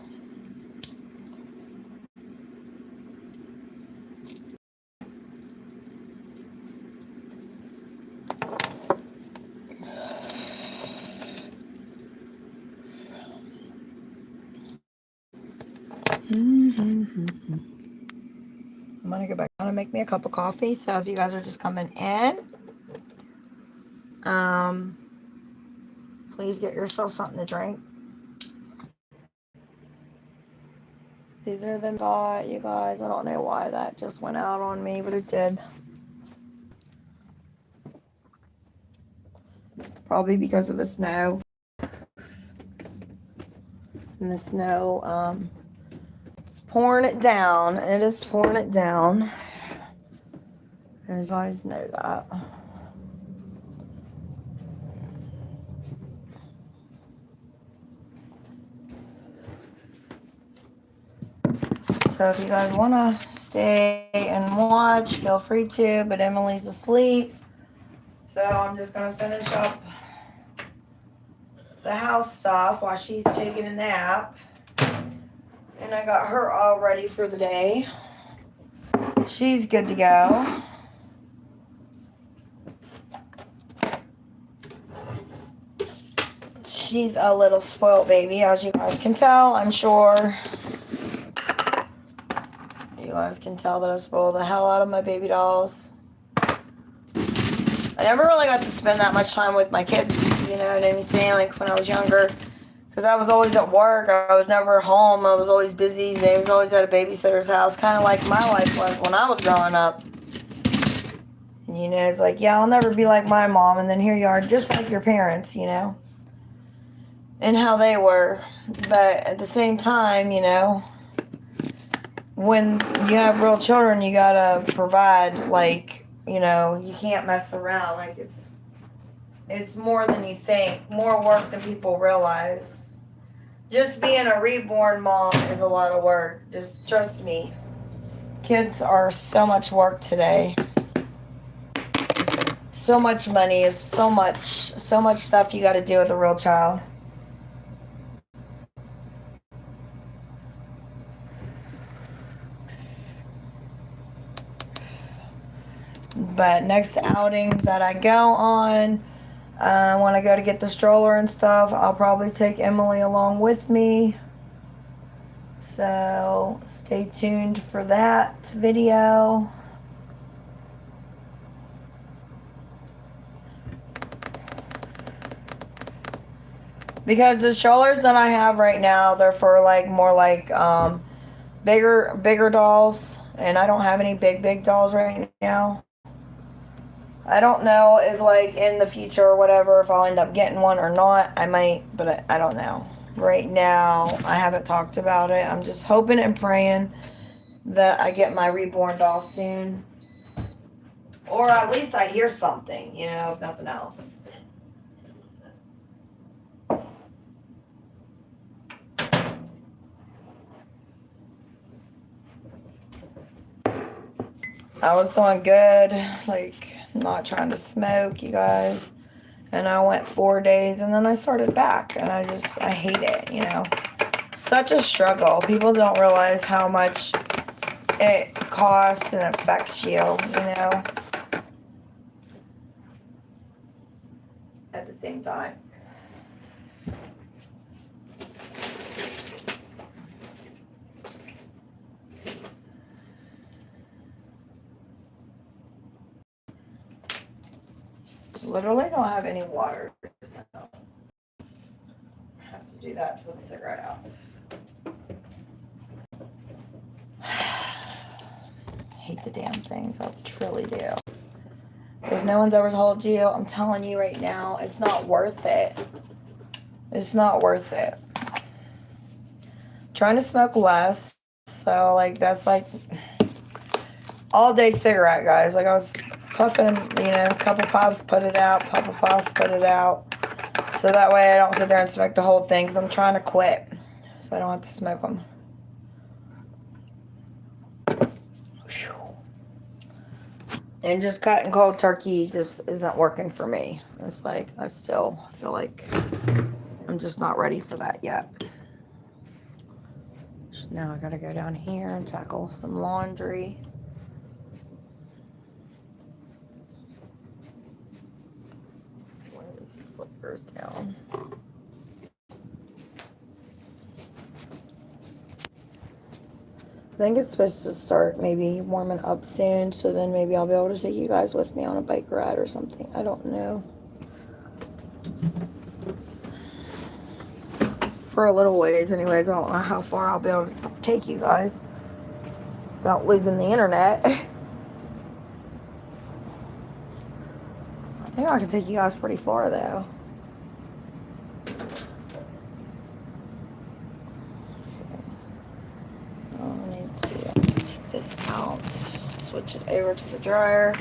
Speaker 1: I'm gonna go back down and make me a cup of coffee. So if you guys are just coming in, please get yourself something to drink. These are them got, you guys. I don't know why that just went out on me, but it did. Probably because of the snow. And the snow, it's pouring it down. It is pouring it down. And you guys know that. So if you guys want to stay and watch, feel free to, but Emily's asleep. So I'm just going to finish up the house stuff while she's taking a nap. And I got her all ready for the day. She's good to go. She's a little spoiled baby, as you guys can tell, I'm sure. You guys can tell that I spoil the hell out of my baby dolls. I never really got to spend that much time with my kids, you know what I'm saying, like when I was younger. Because I was always at work. I was never home. I was always busy. They was always at a babysitter's house, kind of like my life was when I was growing up. And, you know, it's like, yeah, I'll never be like my mom. And then here you are, just like your parents, you know, and how they were. But at the same time, you know, when you have real children, you gotta provide. Like, you know, you can't mess around. Like, it's more than you think, more work than people realize. Just being a reborn mom is a lot of work. Just trust me. Kids are so much work today. So much money. It's so much stuff you got to do with a real child. But next outing that I go on, when I go to get the stroller and stuff, I'll probably take Emily along with me. So stay tuned for that video. Because the strollers that I have right now, they're for like more like bigger dolls, and I don't have any big dolls right now. I don't know if like in the future or whatever, if I'll end up getting one or not. I might, but I don't know. Right now, I haven't talked about it. I'm just hoping and praying that I get my reborn doll soon. Or at least I hear something, you know, if nothing else. I was doing good, like not trying to smoke, you guys. And I went 4 days and then I started back, and I hate it, you know. Such a struggle. People don't realize how much it costs and affects you, you know, at the same time. Literally don't have any water, so I have to do that to put the cigarette out. Hate the damn things, I truly do. If no one's ever told you, I'm telling you right now, it's not worth it. It's not worth it. Trying to smoke less, so like that's like all day cigarette, guys. Like I was puffing, you know, a couple puffs, put it out, couple puffs, put it out. So that way I don't sit there and smoke the whole thing, because I'm trying to quit, so I don't have to smoke them. And just cutting cold turkey just isn't working for me. It's like I still feel like I'm just not ready for that yet. Now I gotta go down here and tackle some laundry. Lay these slippers down. I think it's supposed to start maybe warming up soon, so then maybe I'll be able to take you guys with me on a bike ride or something. I don't know. For a little ways anyways. I don't know how far I'll be able to take you guys without losing the internet. I think I can take you guys pretty far though. Take this out, switch it over to the dryer.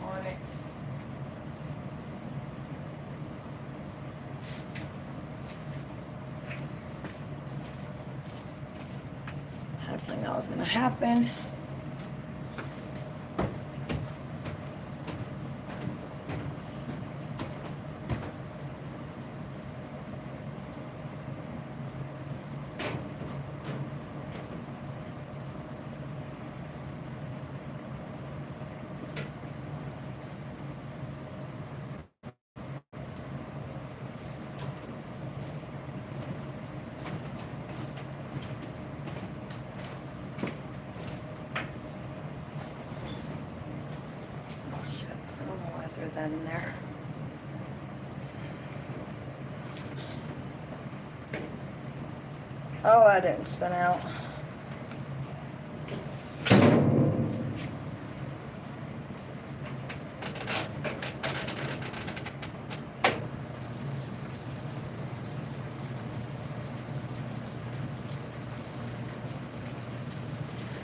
Speaker 1: On it. I had a feeling that was going to happen. that in there. Oh, that didn't spin out.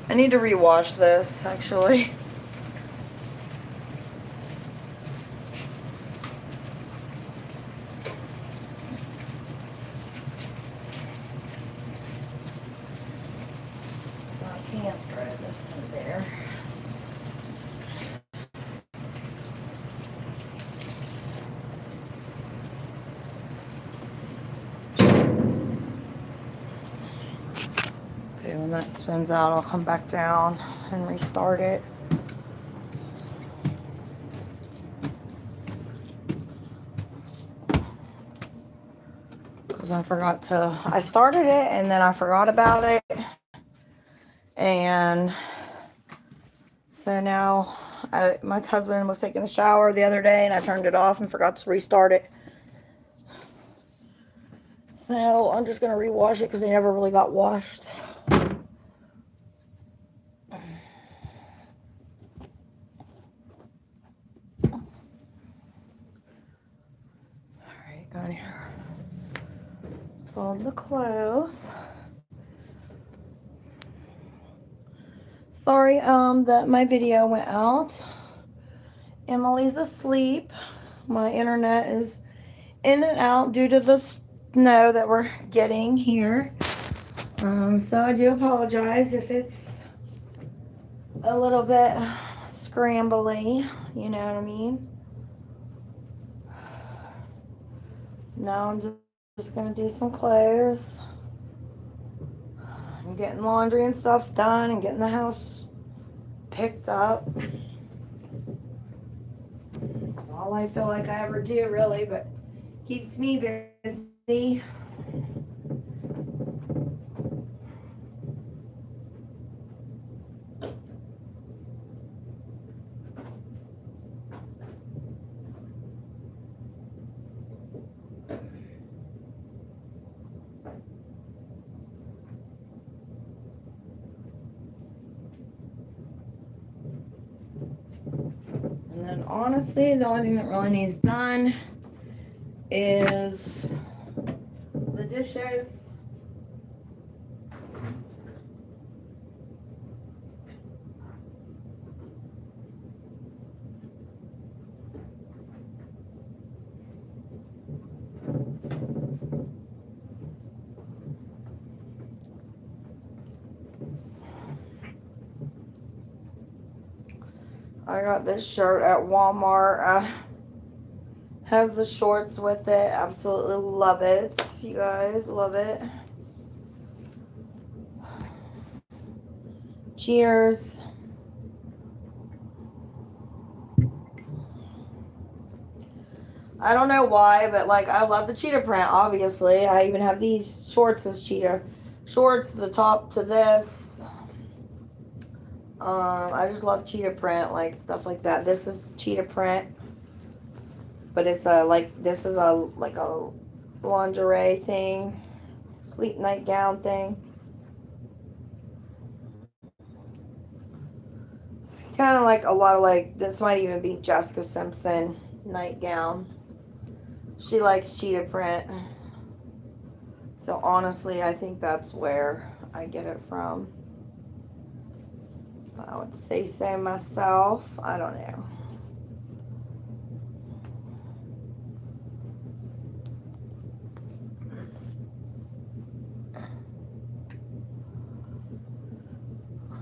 Speaker 1: I need to rewash this, actually. So I can't throw this in there. Okay, when that spins out, I'll come back down and restart it. Because I started it and then I forgot about it. And so now my husband was taking a shower the other day and I turned it off and forgot to restart it. So I'm just going to rewash it because they never really got washed. Alright, got here. Fold the clothes. Sorry that my video went out. Emily's asleep. My internet is in and out due to the snow that we're getting here. So I do apologize if it's a little bit scrambly, you know what I mean? Now I'm just gonna do some clothes. I'm getting laundry and stuff done and getting the house picked up. It's all I feel like I ever do, really, but keeps me busy. And then honestly, the only thing that really needs done is the dishes. I got this shirt at Walmart. Has the shorts with it. Absolutely love it. You guys, love it. Cheers. I don't know why, but like I love the cheetah print, obviously. I even have these shorts as cheetah. Shorts, the top to this. I just love cheetah print, like stuff like that. This is cheetah print. But it's this is a lingerie thing. Sleep nightgown thing. It's kind of like a lot of this might even be Jessica Simpson nightgown. She likes cheetah print. So honestly, I think that's where I get it from. I would say so myself. I don't know.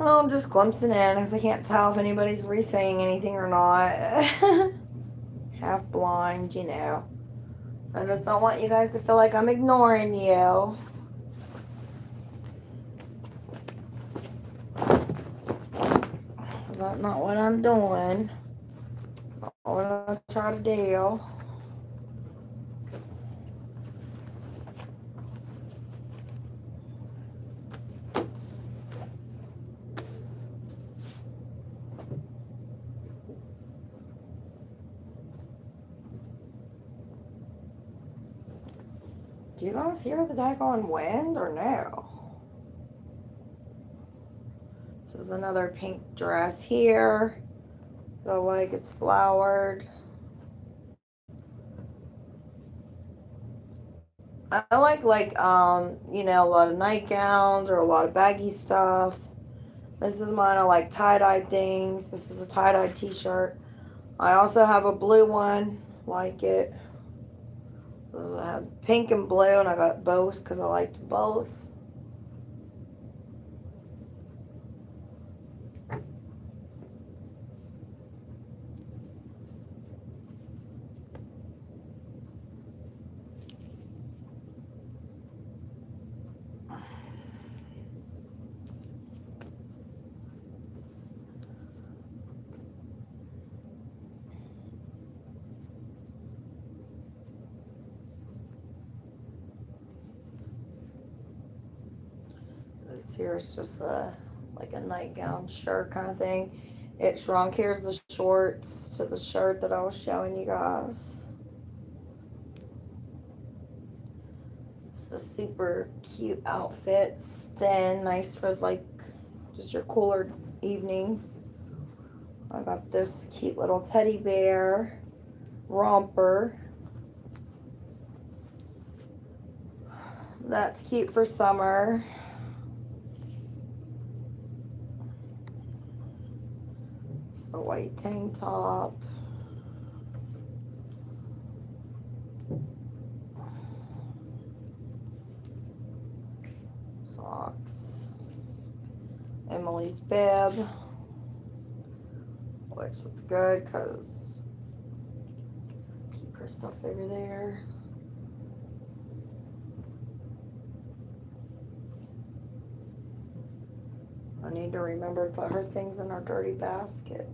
Speaker 1: Oh, I'm just glimpsing in because I can't tell if anybody's re-saying anything or not. Half blind, you know. So I just don't want you guys to feel like I'm ignoring you. That's not what I'm doing. Not what I try to do. Do you guys hear the daggone wind or no? This is another pink dress here. I like it's flowered. I like you know, a lot of nightgowns or a lot of baggy stuff. This is mine. I like tie-dye things. This is a tie-dye t-shirt. I also have a blue one, like it. I have pink and blue, and I got both because I liked both. This here is just like a nightgown shirt kind of thing. It shrunk. Here's the shorts to the shirt that I was showing you guys. It's a super cute outfit. It's thin, nice for like just your cooler evenings. I got this cute little teddy bear romper. That's cute for summer. It's a white tank top. Socks. Emily's bib, which looks good because keep her stuff over there. I need to remember to put her things in her dirty basket.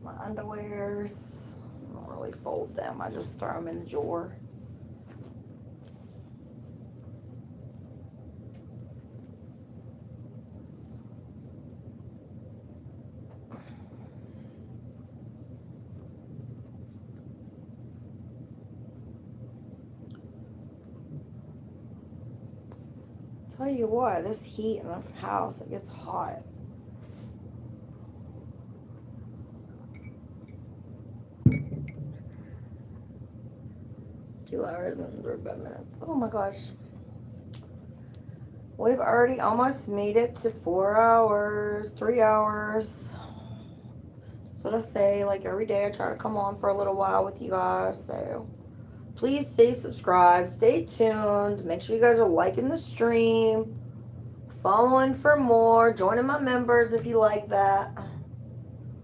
Speaker 1: My underwears, I don't really fold them, I just throw them in the drawer. Tell you what, this heat in the house, it gets hot. Two hours and 35 minutes. Oh my gosh. We've already almost made it to 4 hours, 3 hours. That's what I say. Like every day I try to come on for a little while with you guys. So please stay subscribed, stay tuned. Make sure you guys are liking the stream, following for more, joining my members if you like that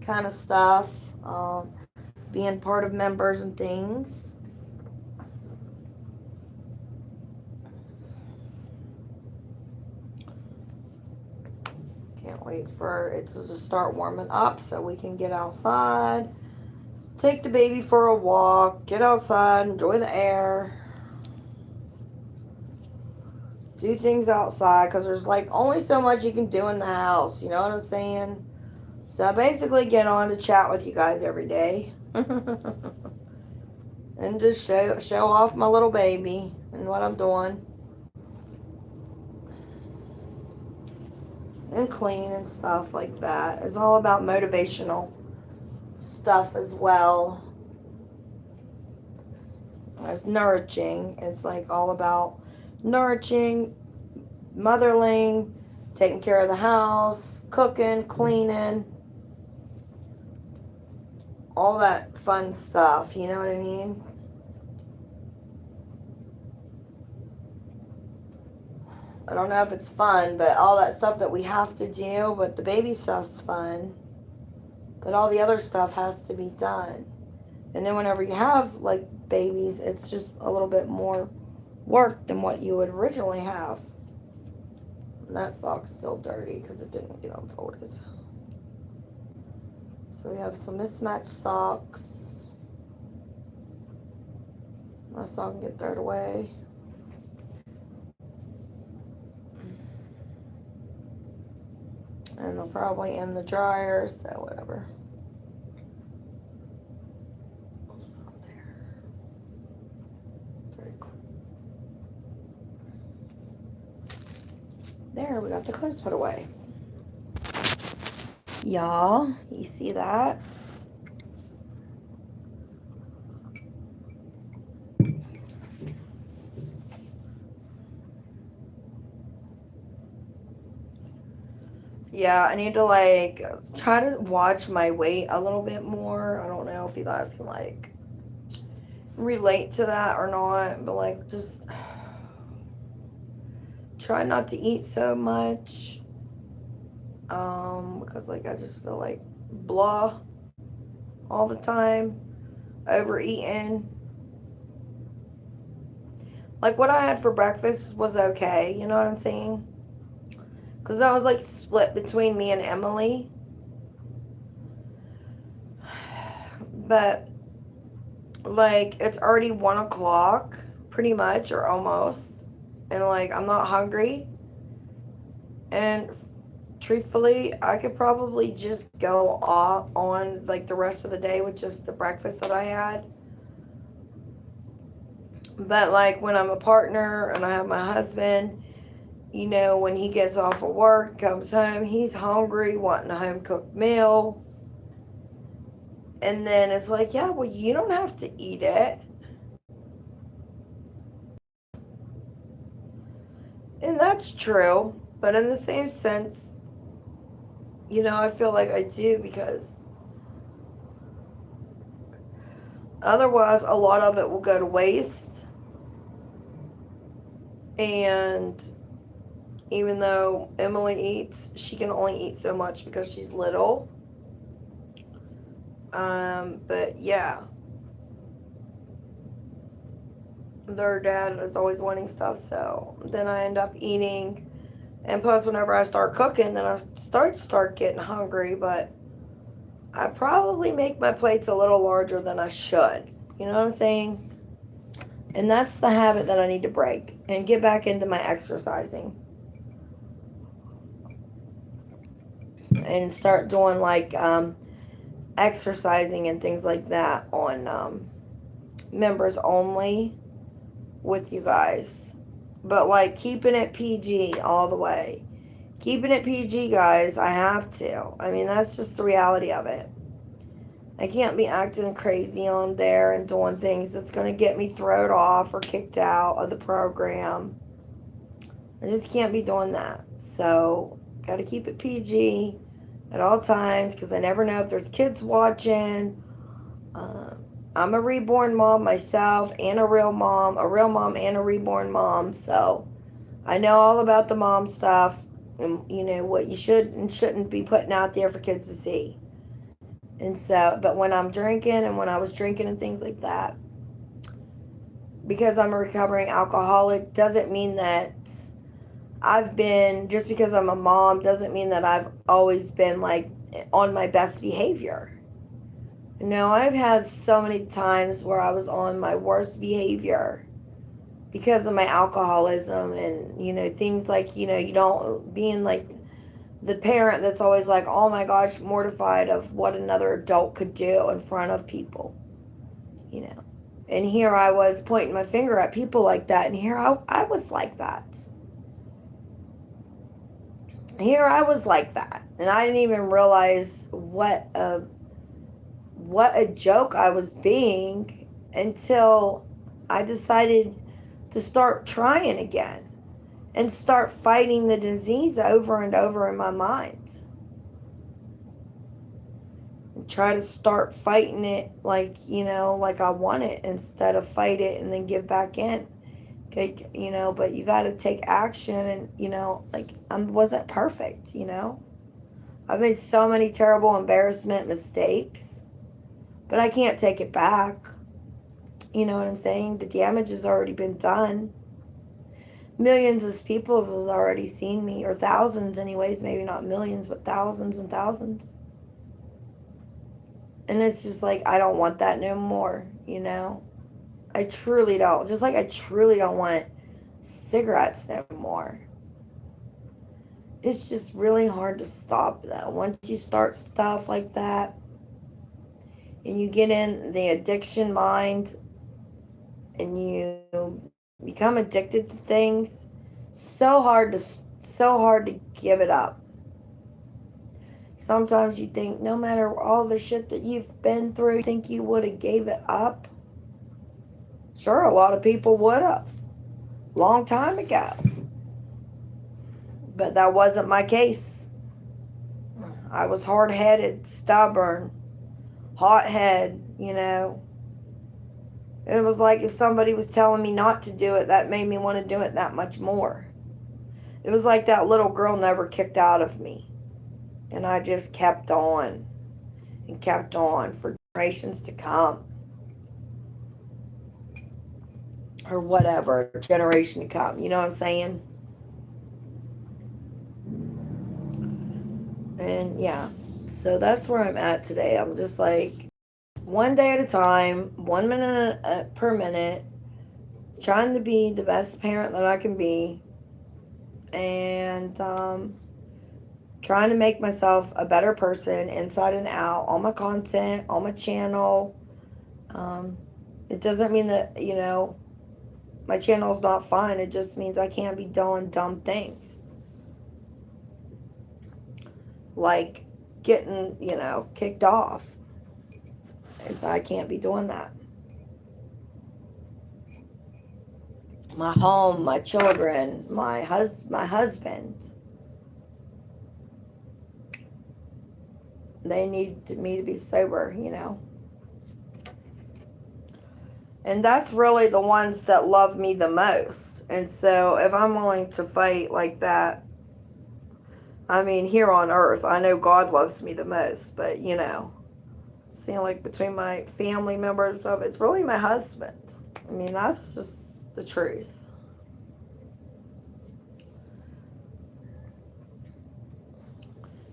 Speaker 1: kind of stuff. Being part of members and things. Can't wait for it to just start warming up so we can get outside, take the baby for a walk, get outside, enjoy the air, do things outside because there's like only so much you can do in the house, you know what I'm saying? So I basically get on to chat with you guys every day and just show off my little baby and what I'm doing. And clean and stuff like that. It's all about motivational stuff as well. as nourishing. It's like all about nourishing, motherling, taking care of the house, cooking, cleaning, all that fun stuff. You know what I mean? I don't know if it's fun, but all that stuff that we have to do, but the baby stuff's fun. But all the other stuff has to be done. And then whenever you have, like, babies, it's just a little bit more work than what you would originally have. And that sock's still dirty because it didn't get unfolded. So we have some mismatched socks. My sock can get thrown away. And they'll probably in the dryer, so whatever. There, we got the clothes put away. Y'all, you see that? Yeah, I need to, like, try to watch my weight a little bit more. I don't know if you guys can, like, relate to that or not, but, like, just try not to eat so much. Because, like, I just feel like blah all the time, overeating. Like, what I had for breakfast was okay, you know what I'm saying? Because that was, like, split between me and Emily. But, like, it's already 1 o'clock, pretty much, or almost. And, like, I'm not hungry. And truthfully, I could probably just go off on, like, the rest of the day with just the breakfast that I had. But, like, when I'm a partner and I have my husband, you know, when he gets off of work, comes home, he's hungry, wanting a home-cooked meal. And then it's like, yeah, well, you don't have to eat it. And that's true. But in the same sense, you know, I feel like I do, because otherwise a lot of it will go to waste. And even though Emily eats, she can only eat so much because she's little. But yeah, their dad is always wanting stuff, so then I end up eating. And plus, whenever I start cooking, then I start getting hungry. But I probably make my plates a little larger than I should. You know what I'm saying? And that's the habit that I need to break and get back into my exercising. And start doing, like, exercising and things like that on members only with you guys. But, like, keeping it PG all the way. Keeping it PG, guys. I have to. I mean, that's just the reality of it. I can't be acting crazy on there and doing things that's going to get me thrown off or kicked out of the program. I just can't be doing that. So, got to keep it PG at all times, because I never know if there's kids watching. I'm a reborn mom myself, and a real mom and a reborn mom. So, I know all about the mom stuff, and, you know, what you should and shouldn't be putting out there for kids to see. And so, but when I'm drinking, and when I was drinking and things like that, because I'm a recovering alcoholic, doesn't mean that just because I'm a mom, doesn't mean that I've always been, like, on my best behavior. You know, I've had so many times where I was on my worst behavior because of my alcoholism, and, you know, things like, you know, you don't, being like the parent that's always like, oh my gosh, mortified of what another adult could do in front of people, you know. And here I was pointing my finger at people like that, and here I was like that. Here I was like that, and I didn't even realize what a joke I was being until I decided to start trying again and start fighting the disease over and over in my mind. And try to start fighting it like, like I want it instead of fight it and then give back in. Okay, but you got to take action and, like I wasn't perfect, I've made so many terrible embarrassment mistakes, but I can't take it back. You know what I'm saying? The damage has already been done. Millions of people has already seen me, or thousands anyways, maybe not millions, but thousands and thousands. And it's just like, I don't want that no more, I truly don't. Just like I truly don't want cigarettes no more. It's just really hard to stop though. Once you start stuff like that and you get in the addiction mind and you become addicted to things, so hard to give it up. Sometimes you think no matter all the shit that you've been through, you think you would have gave it up. Sure, a lot of people would have. Long time ago. But that wasn't my case. I was hard-headed, stubborn, hothead, It was like if somebody was telling me not to do it, that made me want to do it that much more. It was like that little girl never kicked out of me. And I just kept on and kept on for generations to come. Or whatever, generation to come. You know what I'm saying? And yeah, so that's where I'm at today. I'm just like, one day at a time, 1 minute per minute, trying to be the best parent that I can be. And trying to make myself a better person inside and out, all my content, on my channel. It doesn't mean that, my channel's not fun. It just means I can't be doing dumb things. Like getting, kicked off. So I can't be doing that. My home, my children, my husband. They need me to be sober, And that's really the ones that love me the most. And so if I'm willing to fight like that, I mean, here on earth, I know God loves me the most, but, seeing like between my family members and stuff, it's really my husband. I mean, that's just the truth.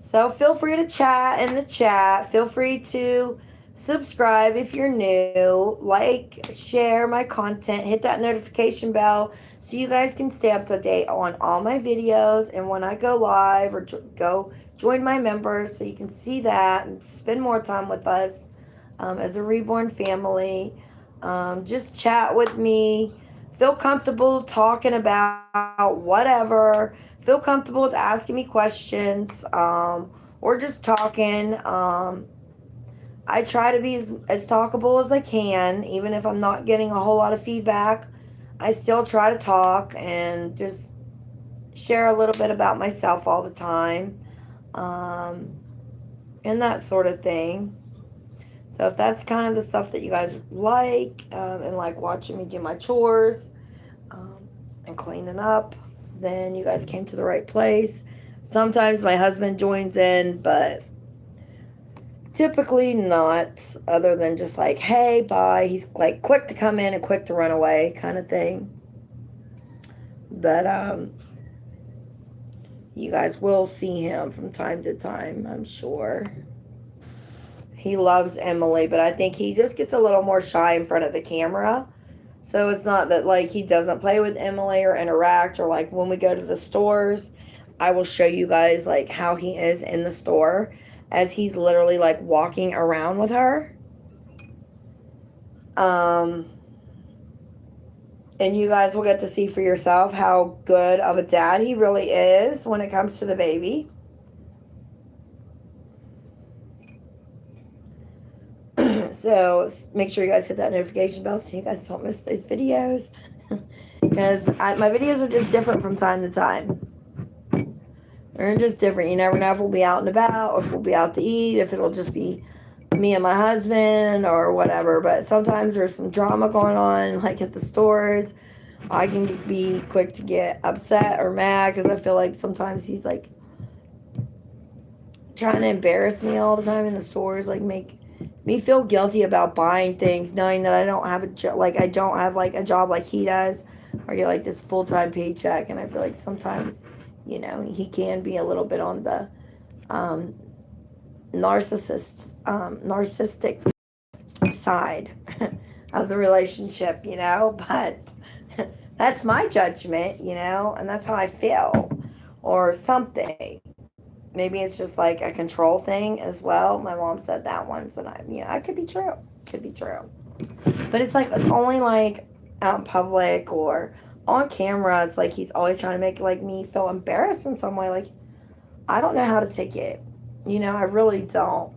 Speaker 1: So feel free to chat in the chat. Feel free to subscribe if you're new. Like, share my content. Hit that notification bell so you guys can stay up to date on all my videos. And when I go live or go join my members so you can see that and spend more time with us as a Reborn family. Just chat with me. Feel comfortable talking about whatever. Feel comfortable with asking me questions or just talking. I try to be as talkable as I can, even if I'm not getting a whole lot of feedback. I still try to talk and just share a little bit about myself all the time and that sort of thing. So if that's kind of the stuff that you guys like and like watching me do my chores and cleaning up, then you guys came to the right place. Sometimes my husband joins in, but typically not, other than just like, hey, bye. He's like quick to come in and quick to run away kind of thing. But you guys will see him from time to time, I'm sure. He loves Emily, but I think he just gets a little more shy in front of the camera. So it's not that like he doesn't play with Emily or interact, or like when we go to the stores, I will show you guys like how he is in the store as he's literally like walking around with her. And you guys will get to see for yourself how good of a dad he really is when it comes to the baby. So make sure you guys hit that notification bell so you guys don't miss those videos. Because my videos are just different from time to time. They're just different. You never know if we'll be out and about, or if we'll be out to eat, if it'll just be me and my husband or whatever. But sometimes there's some drama going on, like at the stores. I can be quick to get upset or mad because I feel like sometimes he's like trying to embarrass me all the time in the stores, like make me feel guilty about buying things, knowing that I don't have a job, like I don't have like a job like he does, or get like this full-time paycheck. And I feel like sometimes, he can be a little bit on the um, narcissistic side of the relationship, but that's my judgment, and that's how I feel, or something. Maybe it's just like a control thing as well. My mom said that once, and I could be true. Could be true. But it's like, it's only like out in public or on camera. It's like he's always trying to make like me feel embarrassed in some way. Like, I don't know how to take it. I really don't.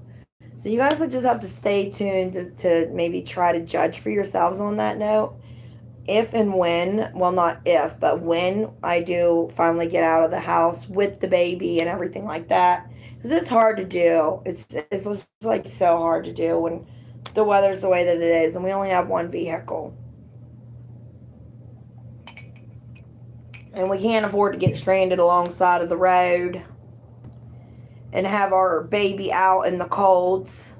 Speaker 1: So you guys would just have to stay tuned to maybe try to judge for yourselves on that note. If and when, well, not if, but when I do finally get out of the house with the baby and everything like that, because it's hard to do. It's just like so hard to do when the weather's the way that it is, and we only have one vehicle, and we can't afford to get stranded alongside of the road and have our baby out in the colds.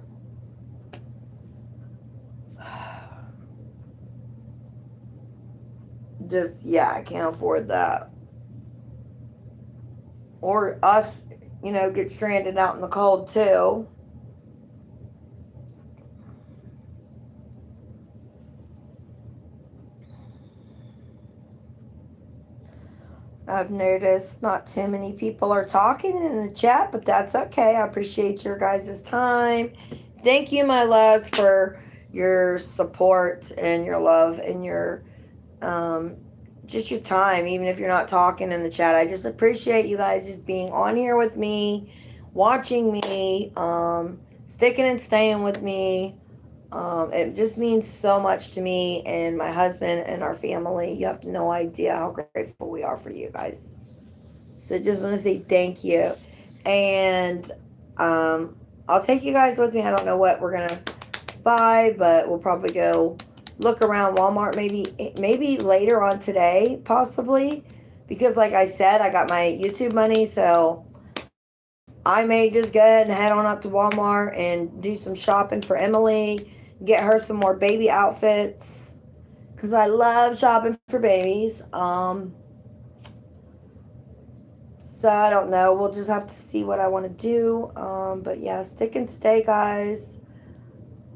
Speaker 1: Just, yeah, I can't afford that. Or us, get stranded out in the cold too. I've noticed not too many people are talking in the chat, but that's okay. I appreciate your guys' time. Thank you, my loves, for your support and your love and your just your time, even if you're not talking in the chat. I just appreciate you guys just being on here with me, watching me, sticking and staying with me. It just means so much to me and my husband and our family. You have no idea how grateful we are for you guys. So just want to say thank you. And I'll take you guys with me. I don't know what we're going to buy, but we'll probably go look around Walmart maybe later on today, possibly. Because like I said, I got my YouTube money, so I may just go ahead and head on up to Walmart and do some shopping for Emily. Get her some more baby outfits. Because I love shopping for babies. So I don't know. We'll just have to see what I want to do. But yeah, stick and stay, guys.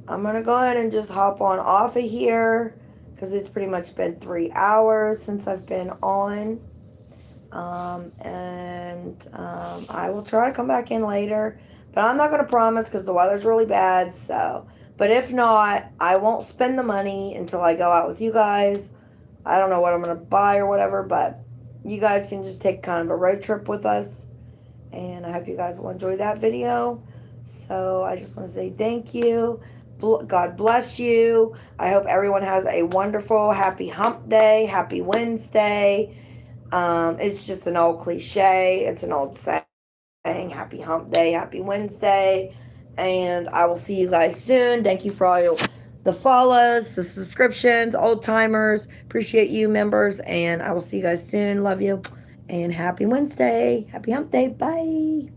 Speaker 1: I'm going to go ahead and just hop on off of here. Because it's pretty much been 3 hours since I've been on. I will try to come back in later, but I'm not going to promise because the weather's really bad. So, but if not, I won't spend the money until I go out with you guys. I don't know what I'm going to buy or whatever, but you guys can just take kind of a road trip with us, and I hope you guys will enjoy that video. So I just want to say thank you. God bless you. I hope everyone has a wonderful, happy hump day, happy Wednesday. It's just an old cliche. It's an old saying. Happy hump day, happy Wednesday. And I will see you guys soon. Thank you for all the follows, the subscriptions, old timers. Appreciate you, members. And I will see you guys soon. Love you. And happy Wednesday. Happy hump day. Bye.